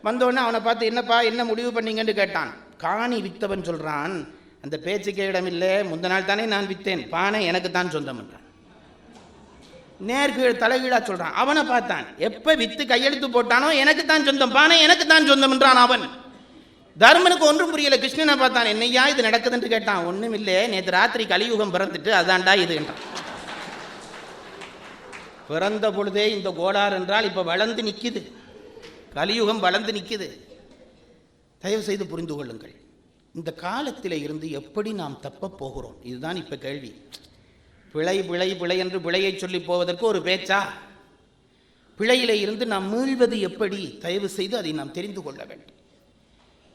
வந்தோடனே அவனை பார்த்து, என்னப்பா என்ன முடிவு பண்ணீங்கன்னு கேட்டான். காணி வித்தவன் சொல்கிறான், அந்த பேச்சுக்கே இடமில்லை, முந்த நாள் தானே நான் விற்றேன், பானை எனக்கு தான் சொந்தம்ன்றான். நேர்கீழ் தலைகீழாக சொல்கிறான். அவனை பார்த்தான், எப்போ விற்று கையெழுத்து போட்டானோ எனக்கு தான் சொந்தம், பானை எனக்கு தான் சொந்தம் என்றான் அவன். தர்மனுக்கு ஒன்றும் புரியல. கிருஷ்ணனை பார்த்தான், என்னையா இது நடக்குதுன்னு கேட்டான். ஒன்றும் இல்லை, நேற்று ராத்திரி கலியுகம் பிறந்துட்டு அதான்டா இது என்றான். பிறந்த பொழுதே இந்த கோளாறு என்றால் இப்போ வளர்ந்து நிற்கிது, கலியுகம் வளர்ந்து நிற்கிது. தயவு செய்து புரிந்து கொள்ளுங்கள், இந்த காலத்தில் இருந்து எப்படி நாம் தப்ப போகிறோம், இதுதான் இப்போ கேள்வி. பிழை பிழை பிழை என்று பிழையை சொல்லி போவதற்கு ஒரு பேச்சா? பிழையிலே இருந்து நாம் மீள்வது எப்படி? தயவு செய்து அதை நாம் தெரிந்து கொள்ள வேண்டும்.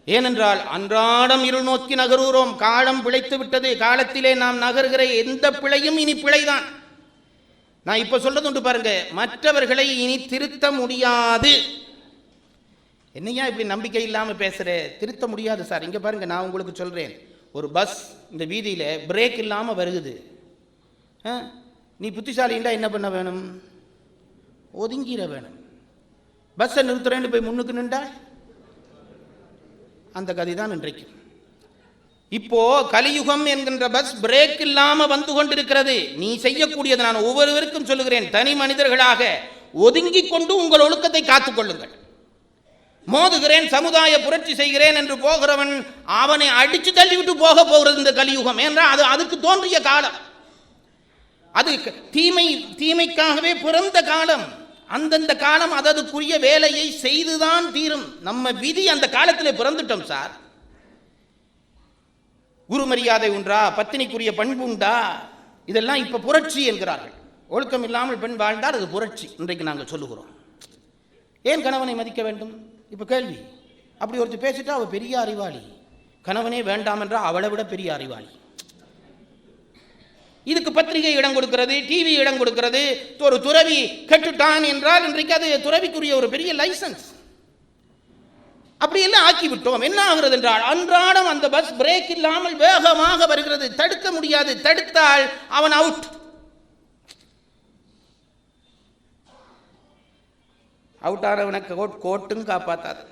ஏனென்றால் அன்றாடம் இருள் நோக்கி நகருகிறோம். காலம் பிழைத்து விட்டது. காலத்திலே நாம் நகர்கிற எந்த பிழையும் இனி பிழைதான். நான் இப்போ சொல்றது உண்டு பாருங்க, மற்றவர்களை இனி திருத்த முடியாது. என்னையா இப்படி நம்பிக்கை இல்லாமல் பேசுகிற? திருத்த முடியாது சார். இங்கே பாருங்க, நான் உங்களுக்கு சொல்கிறேன், ஒரு பஸ் இந்த வீதியில் பிரேக் இல்லாமல் வருகுது. நீ புத்திசாலிண்டா என்ன பண்ண வேணும்? ஒதுங்கிட வேணும். பஸ்ஸை நிறுத்துறேன்னு போய் முன்னுக்கு நின்றா அந்த கதை தான் இன்றைக்கு. இப்போ கலியுகம் என்கின்ற பஸ் பிரேக் இல்லாமல் வந்து கொண்டிருக்கிறது. நீ செய்யக்கூடியது, நான் ஒவ்வொருவருக்கும் சொல்லுகிறேன், தனி மனிதர்களாக ஒதுங்கிக் கொண்டு உங்கள் ஒழுக்கத்தை காத்துக்கொள்ளுங்கள். மோதுகிறேன், சமுதாய புரட்சி செய்கிறேன் என்று போகிறவன் அவனை அடித்து தள்ளிவிட்டு போக போகிறது இந்த கலியுகம். என்றால் அது அதுக்கு தோன்றிய காலம், அது தீமைக்காகவே பிறந்த காலம். அந்தந்த காலம் அதற்குரிய வேலையை செய்துதான் தீரும். நம்ம விதி அந்த காலத்தில் பிறந்துட்டோம் சார். குரு மரியாதை உண்டா, பத்தினிக்குரிய பண்பு உண்டா, இதெல்லாம் இப்போ புரட்சி என்கிறார்கள். ஒழுக்கம் இல்லாமல் பெண் வாழ்ந்தால் அது புரட்சி இன்றைக்கு நாங்கள் சொல்லுகிறோம். ஏன் கணவனை மதிக்க வேண்டும்? இப்போ கேள்வி. அப்படி ஒருத்தர் பேசிட்டா அவள் பெரிய அறிவாளி, கணவனே வேண்டாம் என்றால் அவளை விட பெரிய அறிவாளி. இதுக்கு பத்திரிகை இடம் கொடுக்கிறது, டிவி இடம் கொடுக்கிறது. ஒரு துறவி கெட்டுட்டான் என்றால் இன்றைக்கு அது துறவிக்குரிய ஒரு பெரிய லைசன்ஸ். அப்படியெல்லாம் ஆக்கிவிட்டோம். என்ன ஆகிறது என்றால் அன்றாடம் அந்த பஸ் பிரேக் இல்லாமல் வேகமாக வருகிறது. தடுக்க முடியாது. தடுத்தால் அவன் அவுட். அவுட் ஆனவனுக்கு கோட்டும் காப்பாத்தாது.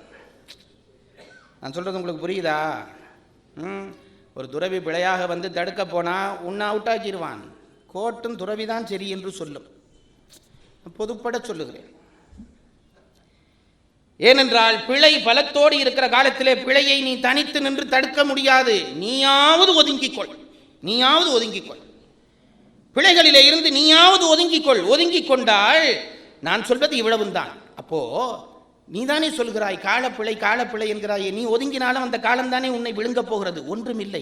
நான் சொல்றது உங்களுக்கு புரியுதா? ஒரு துறவி பிழையாக வந்து தடுக்க போனால் உன்னை அவுட் ஆக்கிடுவான். கோட்டும் துறவிதான் சரி என்று சொல்லும். பொதுப்பட சொல்லுகிறேன். ஏனென்றால் பிழை பலத்தோடு இருக்கிற காலத்திலே பிழையை நீ தனித்து நின்று தடுக்க முடியாது. நீயாவது ஒதுங்கிக்கொள், நீயாவது ஒதுங்கிக்கொள். பிழைகளிலே இருந்து நீயாவது ஒதுங்கிக்கொள். ஒதுங்கிக் கொண்டால் நான் சொல்வது இவ்வளவும் தான். அப்போ நீதானே சொல்கிறாய் காலப்பிழை காலப்பிழை என்கிறாயே. நீ ஒதுங்கினாலும் அந்த காலம்தானே உன்னை விழுங்க போகிறது. ஒன்றுமில்லை.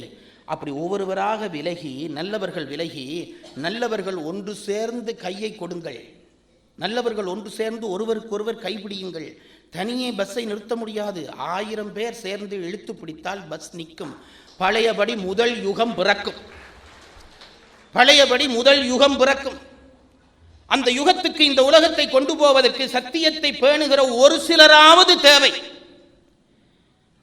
அப்படி ஒவ்வொருவராக விலகி, நல்லவர்கள் விலகி, நல்லவர்கள் ஒன்று சேர்ந்து கையை கொடுங்கள். நல்லவர்கள் ஒன்று சேர்ந்து ஒருவருக்கொருவர் கைப்பிடியுங்கள். தனியே பஸ்ஸை நிறுத்த முடியாது. 1000 பேர் சேர்ந்து இழுத்து பிடித்தால் பஸ் நிற்கும். பழையபடி முதல் யுகம் பிறக்கும். பழையபடி முதல் யுகம் பிறக்கும். அந்த யுகத்துக்கு இந்த உலகத்தை கொண்டு போவதற்கு சத்தியத்தை பேணுகிற ஒரு சிலராவது தேவை.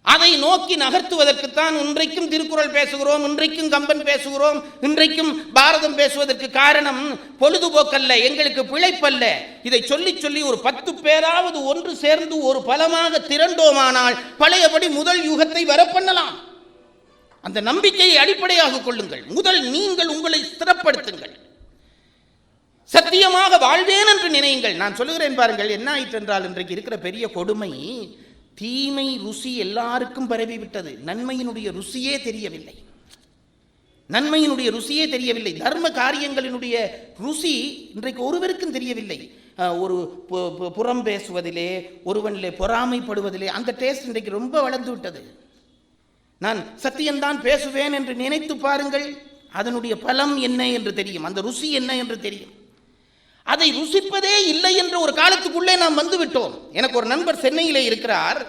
அதை நோக்கி நகர்த்துவதற்குத்தான் இன்றைக்கும் திருக்குறள் பேசுகிறோம், இன்றைக்கும் கம்பன் பேசுகிறோம், இன்றைக்கும் பாரதம் பேசுவதற்கு காரணம் பொழுதுபோக்கல்ல, எங்களுக்கு பிழைப்பல்ல. இதை சொல்லி சொல்லி ஒரு 10 பேராவது ஒன்று சேர்ந்து ஒரு பலமாக திரண்டோமானால் பழையபடி முதல் யுகத்தை வரப்பண்ணலாம். அந்த நம்பிக்கையை அடிப்படையாக கொள்ளுங்கள். முதல் நீங்கள் உங்களை ஸ்திரப்படுத்துங்கள். சத்தியமாக வாழ்வேன் என்று நினையுங்கள். நான் சொல்லுகிறேன் பாருங்கள், என்ன ஆயிற்று என்றால் இன்றைக்கு இருக்கிற பெரிய கொடுமை, தீமை ருசி எல்லாருக்கும் பரவிவிட்டது. நன்மையினுடைய ருசியே தெரியவில்லை. நன்மையினுடைய ருசியே தெரியவில்லை. தர்ம காரியங்களினுடைய ருசி இன்றைக்கு ஒருவருக்கும் தெரியவில்லை. ஒரு புறம் பேசுவதிலே, ஒருவனிலே பொறாமைப்படுவதிலே அந்த டேஸ்ட் இன்றைக்கு ரொம்ப வளர்ந்து விட்டது. நான் சத்தியம்தான் பேசுவேன் என்று நினைத்து பாருங்கள், அதனுடைய பலம் என்ன என்று தெரியும், அந்த ருசி என்ன என்று தெரியும். அதை ருசிப்பதே இல்லை என்ற ஒரு காலத்துக்குள்ளே நாம் வந்து விட்டோம். எனக்கு ஒரு நண்பர் சென்னையிலே இருக்கிறார்.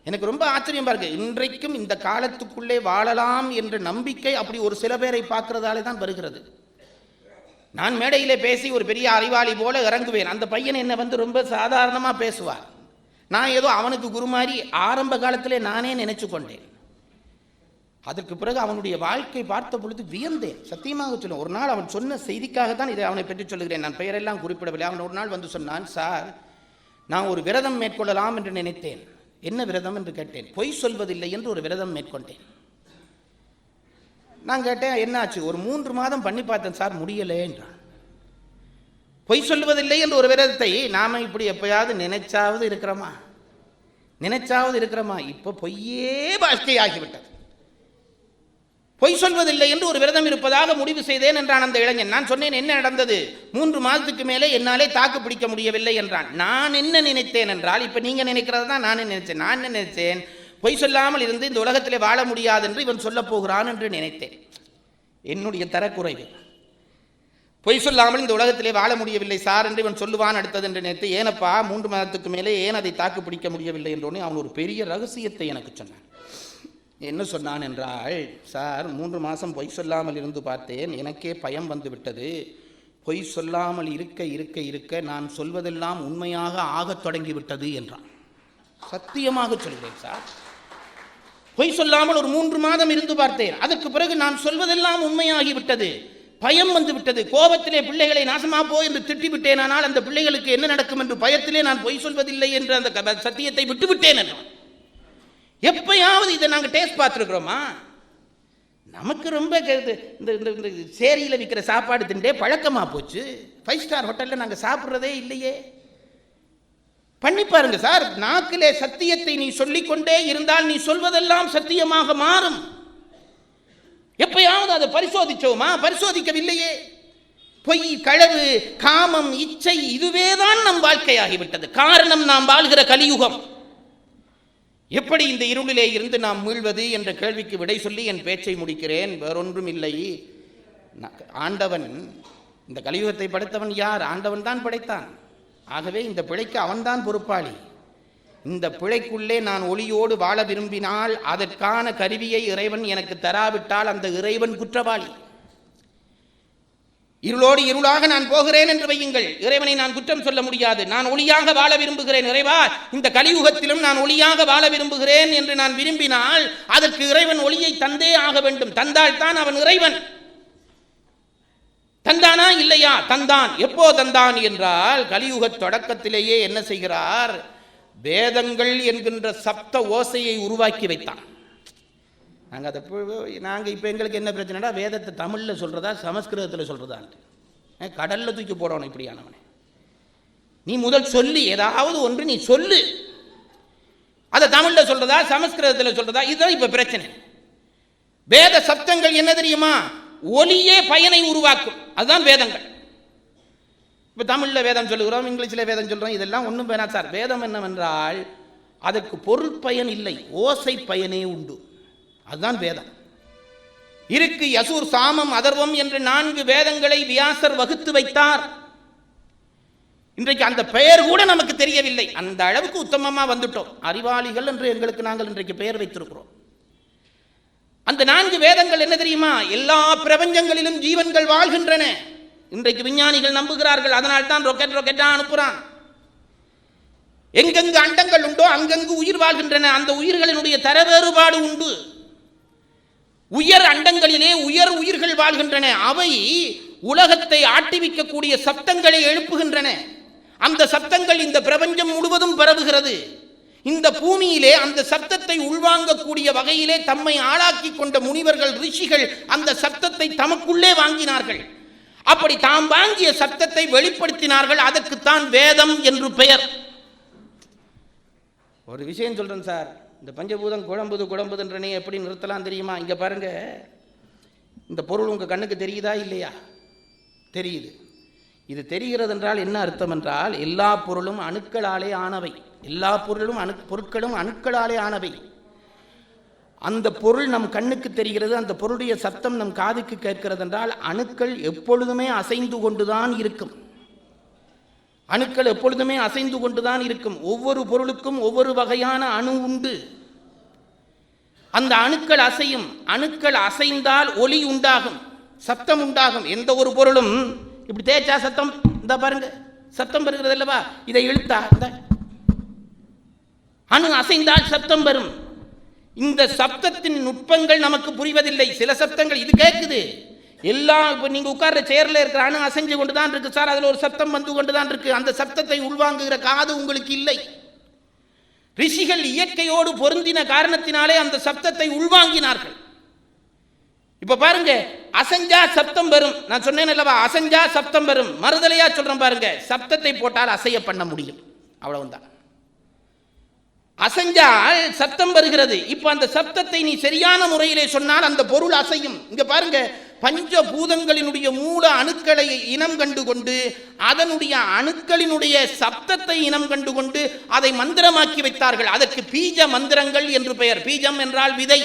எனக்கு ரொம்ப ஆச்சரியம் பாருங்க. இன்றைக்கும் இந்த காலத்துக்குள்ளே வாழலாம் என்ற நம்பிக்கை அப்படி ஒரு சில பேரை பார்க்கிறதாலே தான் வருகிறது. நான் மேடையிலே பேசி ஒரு பெரிய அறிவாளி போல இறங்குவேன். அந்த பையன் என்னை வந்து ரொம்ப சாதாரணமாக பேசுவார். நான் ஏதோ அவனுக்கு குரு மாதிரி ஆரம்ப காலத்திலே நானே நினைச்சு கொண்டேன். அதற்கு பிறகு அவனுடைய வாழ்க்கை பார்த்த பொழுது வியந்தேன். சத்தியமாக சொல்லுவேன். ஒரு நாள் அவன் சொன்ன செய்திக்காகத்தான் இதை அவனை பற்றி சொல்லுகிறேன். நான் பெயரெல்லாம் குறிப்பிடவில்லை. அவன் ஒரு நாள் வந்து சொன்னான், சார், நான் ஒரு விரதம் மேற்கொள்ளலாம் என்று நினைத்தேன். என்ன விரதம் என்று கேட்டேன். பொய் சொல்வதில்லை என்று ஒரு விரதம் மேற்கொண்டேன். நான் கேட்டேன், என்னாச்சு? ஒரு 3 மாதம் பண்ணி பார்த்தேன் சார், முடியலை என்றான். பொய் சொல்வதில்லை என்று ஒரு விரதத்தை நாம இப்படி எப்பயாவது நினைச்சாவது இருக்கிறோமா? இப்போ பொய்யே வாழ்க்கையாகிவிட்டது. பொய் சொல்வதில்லை என்று ஒரு விரதம் இருப்பதாக முடிவு செய்தேன் என்றான் அந்த இளைஞன். நான் சொன்னேன், என்ன நடந்தது? 3 மாதத்துக்கு மேலே என்னாலே தாக்கு பிடிக்க முடியவில்லை என்றான். நான் என்ன நினைத்தேன் என்றால், இப்ப நீங்க நினைக்கிறது தான் நான் என்ன நினைச்சேன், பொய் சொல்லாமல் இருந்து இந்த உலகத்திலே வாழ முடியாது என்று இவன் சொல்ல போகிறான் என்று நினைத்தேன். என்னுடைய தரக்குறைவு. பொய் சொல்லாமல் இந்த உலகத்திலே வாழ முடியவில்லை சார் என்று இவன் சொல்லுவான் அடுத்தது என்று நினைத்து, ஏனப்பா 3 மாதத்துக்கு மேலே ஏன் அதை தாக்கு பிடிக்க முடியவில்லை என்றோடனே அவன் ஒரு பெரிய ரகசியத்தை எனக்கு சொன்னான். என்ன சொன்னான் என்றால், சார் 3 மாதம் பொய் சொல்லாமல் இருந்து பார்த்தேன், எனக்கே பயம் வந்து விட்டது. பொய் சொல்லாமல் இருக்க நான் சொல்வதெல்லாம் உண்மையாக ஆகத் தொடங்கிவிட்டது என்றான். சத்தியமாக சொல்கிறேன் சார், பொய் சொல்லாமல் ஒரு 3 மாதம் இருந்து பார்த்தேன். அதற்கு பிறகு நான் சொல்வதெல்லாம் உண்மையாகிவிட்டது. பயம் வந்து விட்டது. கோபத்திலே பிள்ளைகளை நாசமா போ என்று திட்டிவிட்டேன். ஆனால் அந்த பிள்ளைகளுக்கு என்ன நடக்கும் என்று பயத்திலே நான் பொய் சொல்வதில்லை என்று அந்த சத்தியத்தை விட்டுவிட்டேன் என்றான். எப்பயாவது இதை நாங்கள் டேஸ்ட் பார்த்துருக்குறோமா? நமக்கு ரொம்ப இந்த சேரியில் விற்கிற சாப்பாடு தின்றே பழக்கமாக போச்சு. 5 ஸ்டார் ஹோட்டலில் நாங்கள் சாப்பிட்றதே இல்லையே. பண்ணி பாருங்க சார். நாக்கிலே சத்தியத்தை நீ சொல்லிக்கொண்டே இருந்தால் நீ சொல்வதெல்லாம் சத்தியமாக மாறும். எப்பயாவது அதை பரிசோதிச்சோமா? பரிசோதிக்கவில்லையே. பொய், களவு, காமம், இச்சை, இதுவேதான் நம் வாழ்க்கையாகிவிட்டது. காரணம் நாம் வாழ்கிற கலியுகம். எப்படி இந்த இருளிலே இருந்து நாம் மீள்வது என்ற கேள்விக்கு விடை சொல்லி என் பேச்சை முடிக்கிறேன். வேறொன்றும் இல்லை. ஆண்டவன் இந்த கலியுகத்தை படைத்தவன் யார்? ஆண்டவன் தான் படைத்தான். ஆகவே இந்த பிழைக்கு அவன்தான் பொறுப்பாளி. இந்த பிழைக்குள்ளே நான் ஒளியோடு வாழ விரும்பினால் அதற்கான கருவியை இறைவன் எனக்கு தராவிட்டால் அந்த இறைவன் குற்றவாளி. இருளோடு இருளாக நான் போகிறேன் என்று வையுங்கள், இறைவனை நான் குற்றம் சொல்ல முடியாது. நான் ஒளியாக வாழ விரும்புகிறேன், இறைவா இந்த கலியுகத்திலும் நான் ஒளியாக வாழ விரும்புகிறேன் என்று நான் விரும்பினால் அதற்கு இறைவன் ஒளியை தந்தே ஆக வேண்டும். தந்தால் தான் அவன் இறைவன். தந்தானா இல்லையா? தந்தான். எப்போ தந்தான் என்றால், கலியுக தொடக்கத்திலேயே என்ன செய்கிறார்? வேதங்கள் என்கின்ற சப்த ஓசையை உருவாக்கி வைத்தான். நாங்கள் இப்போ எங்களுக்கு என்ன பிரச்சனைடா, வேதத்தை தமிழில் சொல்கிறதா சமஸ்கிருதத்தில் சொல்கிறதான்ட்டு கடலில் தூக்கி போடணும். இப்படியானவனே, நீ முதல் சொல்லி ஏதாவது ஒன்று நீ சொல்லு. அதை தமிழில் சொல்கிறதா சமஸ்கிருதத்தில் சொல்கிறதா, இதுதான் இப்போ பிரச்சனை. வேத சப்தங்கள் என்ன தெரியுமா? ஒலியே பயனை உருவாக்கும். அதுதான் வேதங்கள். இப்போ தமிழில் வேதம் சொல்லுகிறோம், இங்கிலீஷில் வேதம் சொல்கிறோம், இதெல்லாம் ஒன்றும் வேணாம் சார். வேதம் என்னவென்றால் அதற்கு பொருள் பயன் இல்லை, ஓசை பயனே உண்டு. அதுதான் வேதம். இருக்கு, யசூர், சாமம், அதர்வம் என்று 4 வேதங்களை வியாசர் வகுத்து வைத்தார். இன்றைக்கு அந்த பெயர் கூட நமக்கு தெரியவில்லை. அந்த அளவுக்கு உத்தமமாக வந்துட்டோம். அறிவாளிகள் என்று எங்களுக்கு நாங்கள் இன்றைக்கு பெயர் வைத்திருக்கிறோம். அந்த 4 வேதங்கள் என்ன தெரியுமா? எல்லா பிரபஞ்சங்களிலும் ஜீவன்கள் வாழ்கின்றன. இன்றைக்கு விஞ்ஞானிகள் நம்புகிறார்கள். அதனால் தான் ரொக்கெட்டா அனுப்புறான். எங்கெங்கு அண்டங்கள் உண்டோ அங்கங்கு உயிர் வாழ்கின்றன. அந்த உயிர்களினுடைய தர வேறுபாடு உண்டு. உயர் அண்டங்களிலே உயர் உயிர்கள் வாழ்கின்றன. அவை உலகத்தை ஆட்டிவிக்கக்கூடிய சப்தங்களை எழுப்புகின்றன. அந்த சப்தங்கள் இந்த பிரபஞ்சம் முழுவதும் பரவுகிறது. இந்த பூமியிலே அந்த சப்தத்தை உள்வாங்கக்கூடிய வகையிலே தம்மை ஆளாக்கி கொண்ட முனிவர்கள், ரிஷிகள் அந்த சப்தத்தை தமக்குள்ளே வாங்கினார்கள். அப்படி தாம் வாங்கிய சப்தத்தை வெளிப்படுத்தினார்கள். அதற்குத்தான் வேதம் என்று பெயர். ஒரு விஷயம் சொல்றேன் சார். இந்த பஞ்சபூதம் குழம்புதுன்றனே எப்படி நிறுத்தலாம் தெரியுமா? இங்க பாருங்க, இந்த பொருள் உங்க கண்ணுக்கு தெரியுதா இல்லையா? தெரியுது. இது தெரிகிறது என்றால் என்ன அர்த்தம் என்றால், எல்லா பொருளும் அணுக்களாலே ஆனவை. எல்லா பொருட்களும் அணுக்களாலே ஆனவை. அந்த பொருள் நம் கண்ணுக்கு தெரிகிறது, அந்த பொருளுடைய சத்தம் நம் காதுக்கு கேட்கிறது என்றால் அணுக்கள் எப்பொழுதுமே அசைந்து கொண்டுதான் இருக்கும். அணுக்கள் எப்பொழுதுமே அசைந்து கொண்டுதான் இருக்கும். ஒவ்வொரு பொருளுக்கும் ஒவ்வொரு வகையான அணு உண்டு. அந்த அணுக்கள் அசையும். அணுக்கள் அசைந்தால் ஒலி உண்டாகும், சத்தம் உண்டாகும். எந்த ஒரு பொருளும் இப்படி தேய்ச்சா சத்தம், இந்த பாருங்க சத்தம் வருகிறது அல்லவா, இதை இழுத்தா இந்த அணு அசைந்தால் சப்தம் வரும். இந்த சப்தத்தின் நுட்பங்கள் நமக்கு புரிவதில்லை. சில சப்தங்கள் இது கேட்குது எல்லாம், இப்போ நீங்கள் உட்கார்ற சேர்ல இருக்கிற அணு அசைஞ்சு கொண்டு தான் இருக்கு சார், அதில் ஒரு சப்தம் வந்து கொண்டு தான் இருக்கு. அந்த சப்தத்தை உள்வாங்குகிற காது உங்களுக்கு இல்லை. ரிஷிகள் இயற்கையோடு பொருந்தின காரணத்தினாலே அந்த சப்தத்தை உள்வாங்கினார்கள். இப்ப பாருங்க, அசஞ்சா சப்தம் வரும். நான் சொன்னேன் அல்லவா, அசஞ்சா சப்தம் வரும். மறுதலையா சொல்றேன் பாருங்க, சப்தத்தை போட்டால் அசைய பண்ண முடியும், அவ்வளவுதான். அசைஞ்சால் சப்தம் வருகிறது. இப்ப அந்த சப்தத்தை நீ சரியான முறையிலே சொன்னால் அந்த பொருள் அசையும். இங்க பாருங்க, பஞ்சபூதங்களினுடைய மூல அணுக்களை இனம் கண்டுகொண்டு அதனுடைய அணுக்களினுடைய சப்தத்தை இனம் கண்டுகொண்டு அதை மந்திரமாக்கி வைத்தார்கள். அதற்கு பீஜ மந்திரங்கள் என்று பெயர். பீஜம் என்றால் விதை,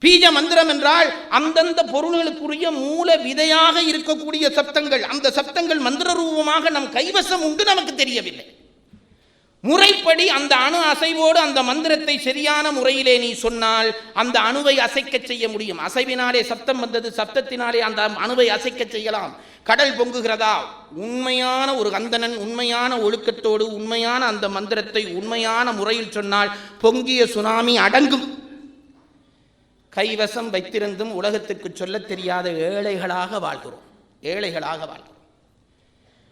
பீஜ மந்திரம் என்றால் அந்தந்த பொருள்களுக்குரிய மூல விதையாக இருக்கக்கூடிய சப்தங்கள். அந்த சப்தங்கள் மந்திர ரூபமாக நம் கைவசம் உண்டு, நமக்கு தெரியவில்லை. முறைப்படி அந்த அணு அசைவோடு அந்த மந்திரத்தை சரியான முறையிலே நீ சொன்னால் அந்த அணுவை அசைக்க செய்ய முடியும். அசைவினாலே சப்தம் வந்தது, சப்தத்தினாலே அந்த அணுவை அசைக்க செய்யலாம். கடல் பொங்குகிறதா? உண்மையான ஒரு அந்தணன் உண்மையான ஒழுக்கத்தோடு உண்மையான அந்த மந்திரத்தை உண்மையான முறையில் சொன்னால் பொங்கிய சுனாமி அடங்கும். கைவசம் வைத்திருந்தும் உலகத்துக்கு சொல்ல தெரியாத ஏழைகளாக வாழ்கிறோம், ஏழைகளாக வாழ்கிறோம்.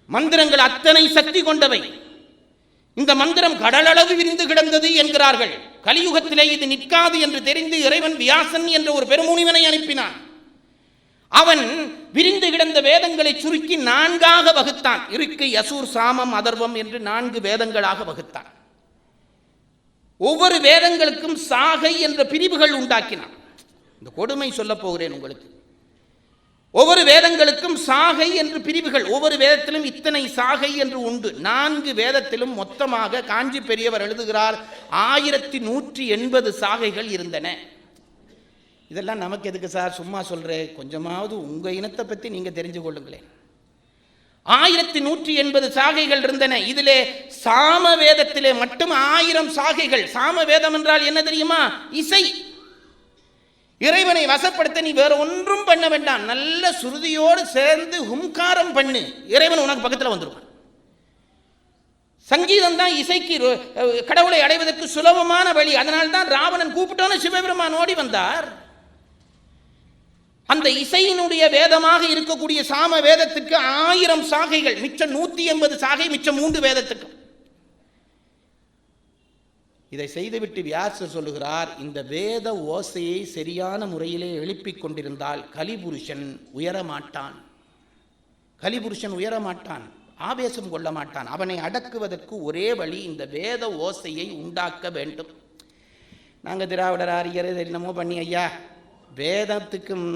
மந்திரங்கள் அத்தனை சக்தி கொண்டவை. இந்த மந்திரம் கடலளவு விரிந்து கிடந்தது என்கிறார்கள். கலியுகத்திலே இது நிற்காது என்று தெரிந்து இறைவன் வியாசன் என்ற ஒரு பெருமுனிவனை அனுப்பினான். அவன் விரிந்து கிடந்த வேதங்களை சுருக்கி 4ஆக வகுத்தான். இருக்கு, யசூர், சாமம், அதர்வம் என்று 4 வேதங்களாக வகுத்தான். ஒவ்வொரு வேதங்களுக்கும் சாகை என்ற பிரிவுகள் உண்டாக்கினான். இந்த கொடுமை சொல்ல போகிறேன் உங்களுக்கு. ஒவ்வொரு வேதங்களுக்கும் சாகை என்று பிரிவுகள், ஒவ்வொரு வேதத்திலும் இத்தனை சாகை என்று உண்டு. 4 வேதத்திலும் மொத்தமாக காஞ்சி பெரியவர் எழுதுகிறார் 1180 சாகைகள் இருந்தன. இதெல்லாம் நமக்கு எதுக்கு சார், சும்மா சொல்றேன், கொஞ்சமாவது உங்க இனத்தை பற்றி நீங்க தெரிஞ்சு கொள்ளுங்களேன். 1180 சாகைகள் இருந்தன. இதிலே சாம வேதத்திலே மட்டும் 1000 சாகைகள். சாம வேதம் என்றால் என்ன தெரியுமா? இசை. இறைவனை வசப்படுத்த நீ வேற ஒன்றும் பண்ண வேண்டாம், நல்ல சுருதியோடு சேர்ந்து ஹும்காரம் பண்ணு, இறைவன் உனக்கு பக்கத்தில் வந்துருவான். சங்கீதம் தான் இசைக்கு கடவுளை அடைவதற்கு சுலபமான வழி. அதனால்தான் ராவணன் கூப்பிட்டோன்னு சிவபெருமான் ஓடி வந்தார். அந்த இசையினுடைய வேதமாக இருக்கக்கூடிய சாம வேதத்துக்கு 1000 சாகைகள், மிச்சம் 180 சாகை, மிச்சம் 3 வேதத்துக்கு. இதை செய்துவிட்டு வியாசர் சொல்லுகிறார், இந்த வேத ஓசையை சரியான முறையிலே எழுப்பிக் கொண்டிருந்தால் கலிபுருஷன் உயரமாட்டான். கலிபுருஷன் உயரமாட்டான், ஆவேசம் கொள்ள மாட்டான். அவனை அடக்குவதற்கு ஒரே வழி இந்த வேத ஓசையை உண்டாக்க வேண்டும். நாங்கள் திராவிடர் ஆரியர் என்னமோ பண்ணி, ஐயா வேதத்துக்கும்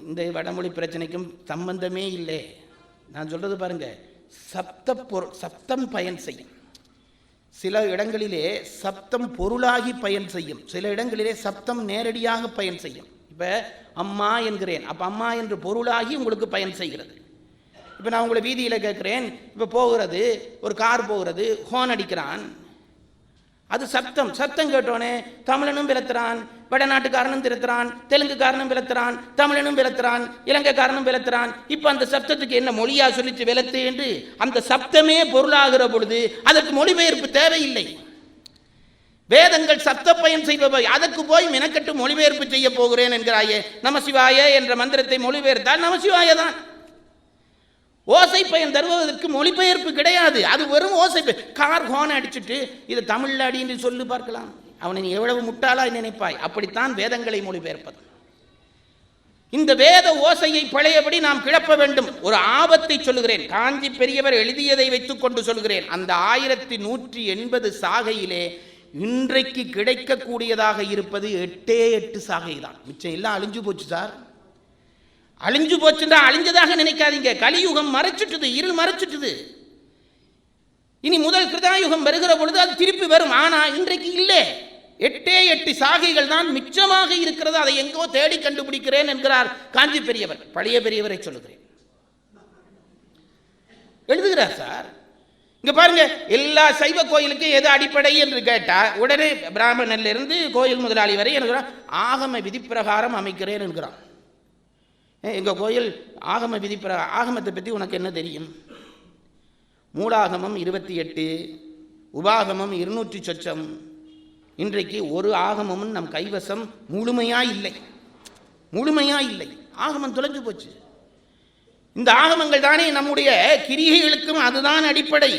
இந்த வடமொழி பிரச்சனைக்கும் சம்பந்தமே இல்லை. நான் சொல்றது பாருங்க, சப்தம் பயன் செய்யும். சில இடங்களிலே சப்தம் பொருளாகி பயன் செய்யும், சில இடங்களிலே சப்தம் நேரடியாக பயன் செய்யும். இப்போ அம்மா என்கிறேன், அப்போ அம்மா என்று பொருளாகி உங்களுக்கு பயன் செய்கிறது. இப்போ நான் உங்களை வீதியில் கேட்குறேன், இப்போ போகிறது ஒரு கார் போகிறது, ஹோன் அடிக்கிறான், அது சப்தம். சப்தம் கேட்டோன்னே தமிழனும் விளத்துறான், வடநாட்டுக்காரனும் திருத்துறான், தெலுங்குக்காரனும் விளத்துறான், தமிழனும் விளத்துறான், இலங்கைக்காரனும் விளத்துறான். இப்போ அந்த சப்தத்துக்கு என்ன மொழியா சொல்லிச்சு விளத்து என்று அந்த சப்தமே பொருளாகிற பொழுது அதற்கு மொழிபெயர்ப்பு தேவையில்லை. வேதங்கள் சப்த பயன் செய்பவை, அதற்கு போய் மெனக்கட்டு மொழிபெயர்ப்பு செய்ய போகிறேன் என்கிறாயே. நமசிவாய என்ற மந்திரத்தை மொழிபெயர்த்தால் நமசிவாய தான். ஓசை பயன் தருவதற்கு மொழிபெயர்ப்பு கிடையாது, அது வெறும் ஓசை. கார் ஹோன் அடிச்சுட்டு இதை தமிழ்ல அடி என்று சொல்லி பார்க்கலாம், அவனை நீ எவ்வளவு முட்டாளாய் நினைப்பாய். அப்படித்தான் வேதங்களை மொழிபெயர்ப்பது. இந்த வேத ஓசையை பழையபடி நாம் கிளப்ப வேண்டும். ஒரு ஆபத்தை சொல்லுகிறேன், காஞ்சி பெரியவர் எழுதியதை வைத்துக் கொண்டு சொல்கிறேன். அந்த 1180 சாகையிலே இன்றைக்கு கிடைக்கக்கூடியதாக இருப்பது 8 சாகை தான். மிச்சம் எல்லாம் அழிஞ்சு போச்சு சார். அழிஞ்சு போச்சுன்னா அழிஞ்சதாக நினைக்காதீங்க. கலியுகம் மறைச்சிட்டுது, இருள் மறைச்சிட்டுது. இனி முதல் கிருதாயுகம் வருகிற பொழுது அது திருப்பி வரும். ஆனா இன்றைக்கு இல்லை. 8 சாகைகள் தான் மிச்சமாக இருக்கிறது. அதை எங்கோ தேடி கண்டுபிடிக்கிறேன் என்கிறார் காஞ்சி பெரியவர். பழைய பெரியவரை சொல்லுகிறேன், எழுதுகிறார் சார். இங்க பாருங்க, எல்லா சைவ கோயிலுக்கும் எது அடிப்படை என்று கேட்டா உடனே பிராமணன்ல இருந்து கோயில் முதலாளி வரை என்கிறான், ஆகம விதி பிரகாரம் அமைக்கிறேன் என்கிறான். எங்கள் கோயில் ஆகம விதிப்பிற ஆகமத்தை பற்றி உனக்கு என்ன தெரியும்? மூலாகமம் 28, உபாகமம் 200 சொச்சம். இன்றைக்கு ஒரு ஆகமமும் நம் கைவசம் முழுமையாக இல்லை. ஆகமம் தொலைஞ்சு போச்சு. இந்த ஆகமங்கள் தானே நம்முடைய கிரியைகளுக்கும் அதுதான் அடிப்படை,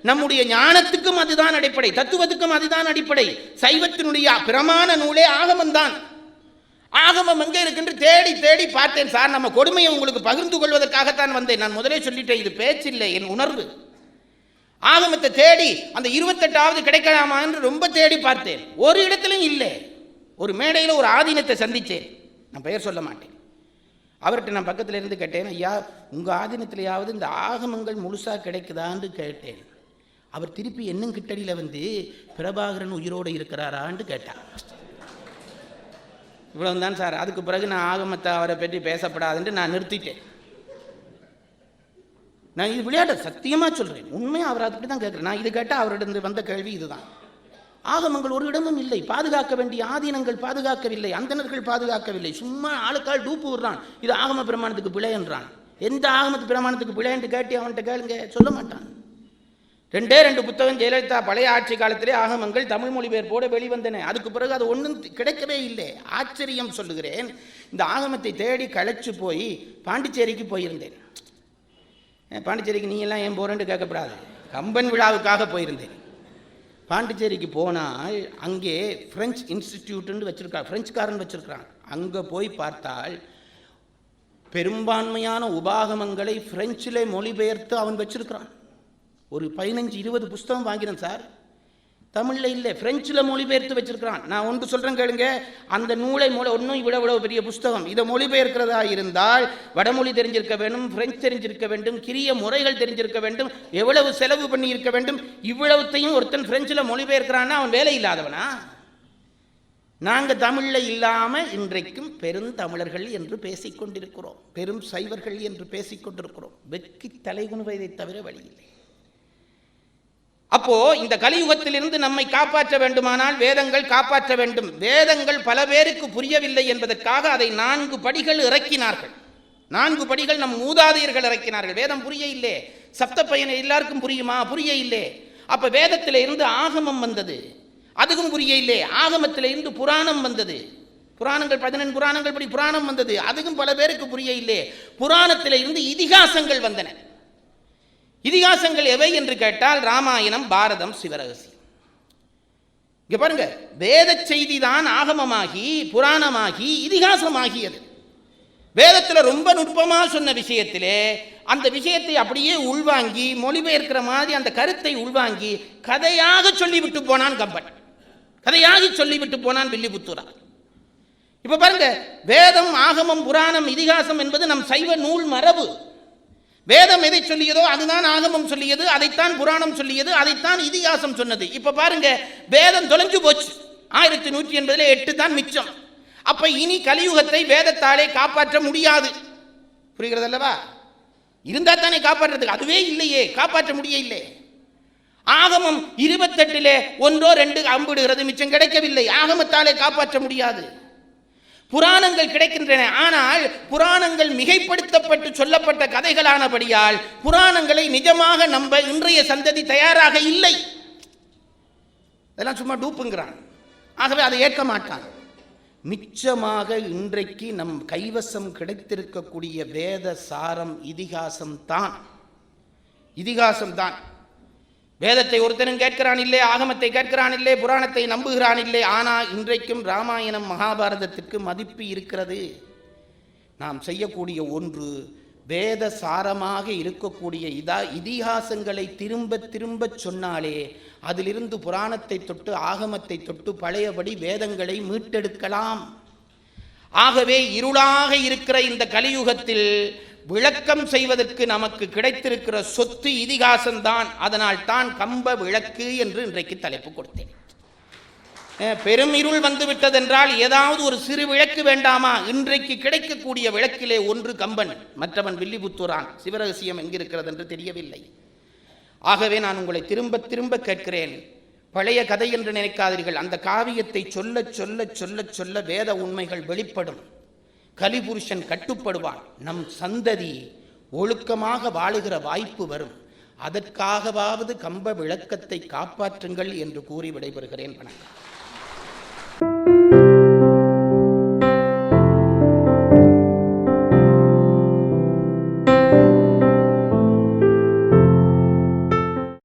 நம்முடைய ஞானத்துக்கும் அதுதான் அடிப்படை, தத்துவத்துக்கும் அதுதான் அடிப்படை. சைவத்தினுடைய பிரமாண நூலே ஆகமம்தான். ஆகமம் எங்கே இருக்குன்னு தேடி தேடி பார்த்தேன் சார். நம்ம கொடுமையை உங்களுக்கு பகிர்ந்து கொள்வதற்காகத்தான் வந்தேன். நான் முதலே சொல்லிட்டேன், இது பேச்சில்லை, என் உணர்வு. ஆகமத்தை தேடி அந்த 28வது கிடைக்கலாமா என்று ரொம்ப தேடி பார்த்தேன். ஒரு இடத்துலையும் இல்லை. ஒரு மேடையில் ஒரு ஆதீனத்தை சந்தித்தேன், நான் பெயர் சொல்ல மாட்டேன். அவர்கிட்ட நான் பக்கத்தில் இருந்து கேட்டேன், ஐயா உங்கள் ஆதீனத்திலேயாவது இந்த ஆகமங்கள் முழுசாக கிடைக்குதான்னு கேட்டேன். அவர் திருப்பி என்னும் கிட்டடியில் வந்து பிரபாகரன் உயிரோடு இருக்கிறாரான்னு கேட்டார். இவ்வளவுதான் சார். அதுக்கு பிறகு நான் ஆகமத்தை அவரை பற்றி பேசப்படாதுன்ட்டு நான் நிறுத்திட்டேன். நான் இது விளையாட சத்தியமாக சொல்கிறேன், உண்மையாக அவர் அப்படி தான் கேட்குறேன். நான் இது கேட்டால் அவரிடம் வந்த கேள்வி இதுதான். ஆகமங்கள் ஒரு இடமும் இல்லை, பாதுகாக்க வேண்டிய ஆதீனங்கள் பாதுகாக்கவில்லை, அந்தணர்கள் பாதுகாக்கவில்லை. சும்மா ஆளுக்கால் டூப்பு விடுறான், இது ஆகம பிரமாணத்துக்கு பிழை என்றான். எந்த ஆகமத்து பிரமாணத்துக்கு பிழை என்று கேட்டு அவன்கிட்ட கேளுங்க, சொல்ல மாட்டான். 2 புத்தகம் ஜெயலலிதா பழைய ஆட்சி காலத்திலே ஆகமங்கள் தமிழ் மொழிபெயர்ப்போடு வெளிவந்தன. அதுக்கு பிறகு அது ஒன்றும் கிடைக்கவே இல்லை. ஆச்சரியம் சொல்லுகிறேன், இந்த ஆகமத்தை தேடி களைச்சு போய் பாண்டிச்சேரிக்கு போயிருந்தேன். பாண்டிச்சேரிக்கு நீ எல்லாம் ஏன் போகிறேன்னு கேட்கப்படாது, கம்பன் விழாவுக்காக போயிருந்தேன். பாண்டிச்சேரிக்கு போனால் அங்கே பிரெஞ்சு இன்ஸ்டிடியூட்டுன்னு வச்சுருக்காங்க, பிரெஞ்சுக்காரன் வச்சுருக்கிறாங்க. அங்கே போய் பார்த்தால் பெரும்பான்மையான உபாகமங்களை பிரெஞ்சில் மொழிபெயர்த்து அவன் வச்சிருக்கிறான். ஒரு 15-20 புஸ்தகம் வாங்கினேன் சார், தமிழில் இல்லை, பிரெஞ்சில் மொழிபெயர்த்து வச்சிருக்கிறான். நான் ஒன்று சொல்கிறேன் கேளுங்க, அந்த நூலை ஒன்றும் இவ்வளவு பெரிய புஸ்தகம், இதை மொழிபெயர்க்கிறதா இருந்தால் வடமொழி தெரிஞ்சிருக்க வேண்டும், பிரெஞ்சு தெரிஞ்சிருக்க வேண்டும், கிரிய முறைகள் தெரிஞ்சிருக்க வேண்டும், எவ்வளவு செலவு பண்ணி இருக்க வேண்டும். இவ்வளவுத்தையும் ஒருத்தன் பிரெஞ்சில் மொழிபெயர்க்கிறான்னா அவன் வேலை இல்லாதவனா? நாங்கள் தமிழில் இல்லாமல் இன்றைக்கும் பெருந்தமிழர்கள் என்று பேசிக்கொண்டிருக்கிறோம், பெரும் சைவர்கள் என்று பேசிக்கொண்டிருக்கிறோம். வெக்கி தலைகுனுவதை தவிர வழி இல்லை. அப்போ இந்த கலியுகத்திலிருந்து நம்மை காப்பாற்ற வேண்டுமானால் வேதங்கள் காப்பாற்ற வேண்டும். வேதங்கள் பல பேருக்கு புரியவில்லை என்பதற்காக அதை 4 படிகள் இறக்கினார்கள். 4 படிகள் நம் மூதாதையர்கள் இறக்கினார்கள். வேதம் புரிய இல்லை. சப்த பயன் எல்லாருக்கும் புரியுமா? புரிய இல்லை. அப்ப வேதத்தில இருந்து ஆகமம் வந்தது, அதுக்கும் புரிய இல்லை. ஆகமத்தில இருந்து புராணம் வந்தது, புராணங்கள் 14 புராணங்கள் படி புராணம் வந்தது, அதுக்கும் பல பேருக்கு புரிய இல்லை. புராணத்தில இருந்து இதிகாசங்கள் வந்தன. இதிகாசங்கள் எவை என்று கேட்டால் ராமாயணம், பாரதம், சிவரகசியம். இங்க பாருங்க, வேத செய்தி தான் ஆகமமாகி புராணமாகி இதிகாசமாகியது. வேதத்தில் ரொம்ப நுட்பமாக சொன்ன விஷயத்திலே அந்த விஷயத்தை அப்படியே உள்வாங்கி மொழிபெயர்க்கிற மாதிரி அந்த கருத்தை உள்வாங்கி கதையாக சொல்லிவிட்டு போனான் கம்பன், கதையாக சொல்லிவிட்டு போனான் வில்லிபுத்தூரா. இப்ப பாருங்க, வேதம், ஆகமம், புராணம், இதிகாசம் என்பது நம் சைவ நூல் மரபு. வேதம் எதை சொல்லியதோ அதுதான் ஆகமம் சொல்லியது, அதைத்தான் புராணம் சொல்லியது, அதைத்தான் இதிகாசம் சொன்னது. இப்ப பாருங்க, வேதம் தொலைஞ்சு போச்சு. 1180 8 தான் மிச்சம். அப்ப இனி கலியுகத்தை வேதத்தாலே காப்பாற்ற முடியாது. புரிகிறது அல்லவா? இருந்தா தானே காப்பாற்றுறதுக்கு, அதுவே இல்லையே, காப்பாற்ற முடியவில்லை. ஆகமம் 28 1 2 அம்பிடுகிறது, மிச்சம் கிடைக்கவில்லை. ஆகமத்தாலே காப்பாற்ற முடியாது. புராணங்கள் கிடைக்கின்றன, ஆனால் புராணங்கள் மிகைப்படுத்தப்பட்டு சொல்லப்பட்ட கதைகளானபடியால் புராணங்களை நிஜமாக நம்ப இன்றைய சந்ததி தயாராக இல்லை. அதெல்லாம் சும்மா டூப்புங்கிறான். ஆகவே அதை ஏற்க மாட்டான். மிச்சமாக இன்றைக்கு நம் கைவசம் கிடைத்திருக்கக்கூடிய வேத சாரம் இதிகாசம் தான். வேதத்தை ஒருத்தனும் கேட்கிறான் இல்லை, ஆகமத்தை கேட்கிறான் இல்லை, புராணத்தை நம்புகிறான் இல்லை. ஆனால் இன்றைக்கும் ராமாயணம், மகாபாரதத்திற்கு மதிப்பு இருக்கிறது. நாம் செய்யக்கூடிய ஒன்று, வேத சாரமாக இருக்கக்கூடிய இதிகாசங்களை திரும்ப திரும்ப சொன்னாலே அதிலிருந்து புராணத்தை தொட்டு ஆகமத்தை தொட்டு பழையபடி வேதங்களை மீட்டெடுக்கலாம். ஆகவே இருளாக இருக்கிற இந்த கலியுகத்தில் விளக்கம் செய்வதற்கு நமக்கு கிடைத்திருக்கிற சொத்து இதிகாசம்தான். அதனால் தான் கம்ப விளக்கு என்று இன்றைக்கு தலைப்பு கொடுத்தேன். பெரும் இருள் வந்து விட்டதென்றால் ஏதாவது ஒரு சிறு விளக்கு வேண்டாமா? இன்றைக்கு கிடைக்கக்கூடிய விளக்கிலே ஒன்று கம்பன், மற்றவன் வில்லிபுத்தூரான். சிவரகசியம் எங்கிருக்கிறது என்று தெரியவில்லை. ஆகவே நான் உங்களை திரும்ப திரும்ப கேட்கிறேன், பழைய கதை என்று நினைக்காதீர்கள். அந்த காவியத்தை சொல்ல சொல்ல சொல்ல சொல்ல வேத உண்மைகள் வெளிப்படும். கலிபுருஷன் கட்டுப்படுவான், நம் சந்ததி ஒழுக்கமாக வாழுகிற வாய்ப்பு வரும், அதற்காகவாவது கம்ப விளக்கத்தை காப்பாற்றுங்கள் என்று கூறி விடைபெறுகிறேன். வணக்கம்.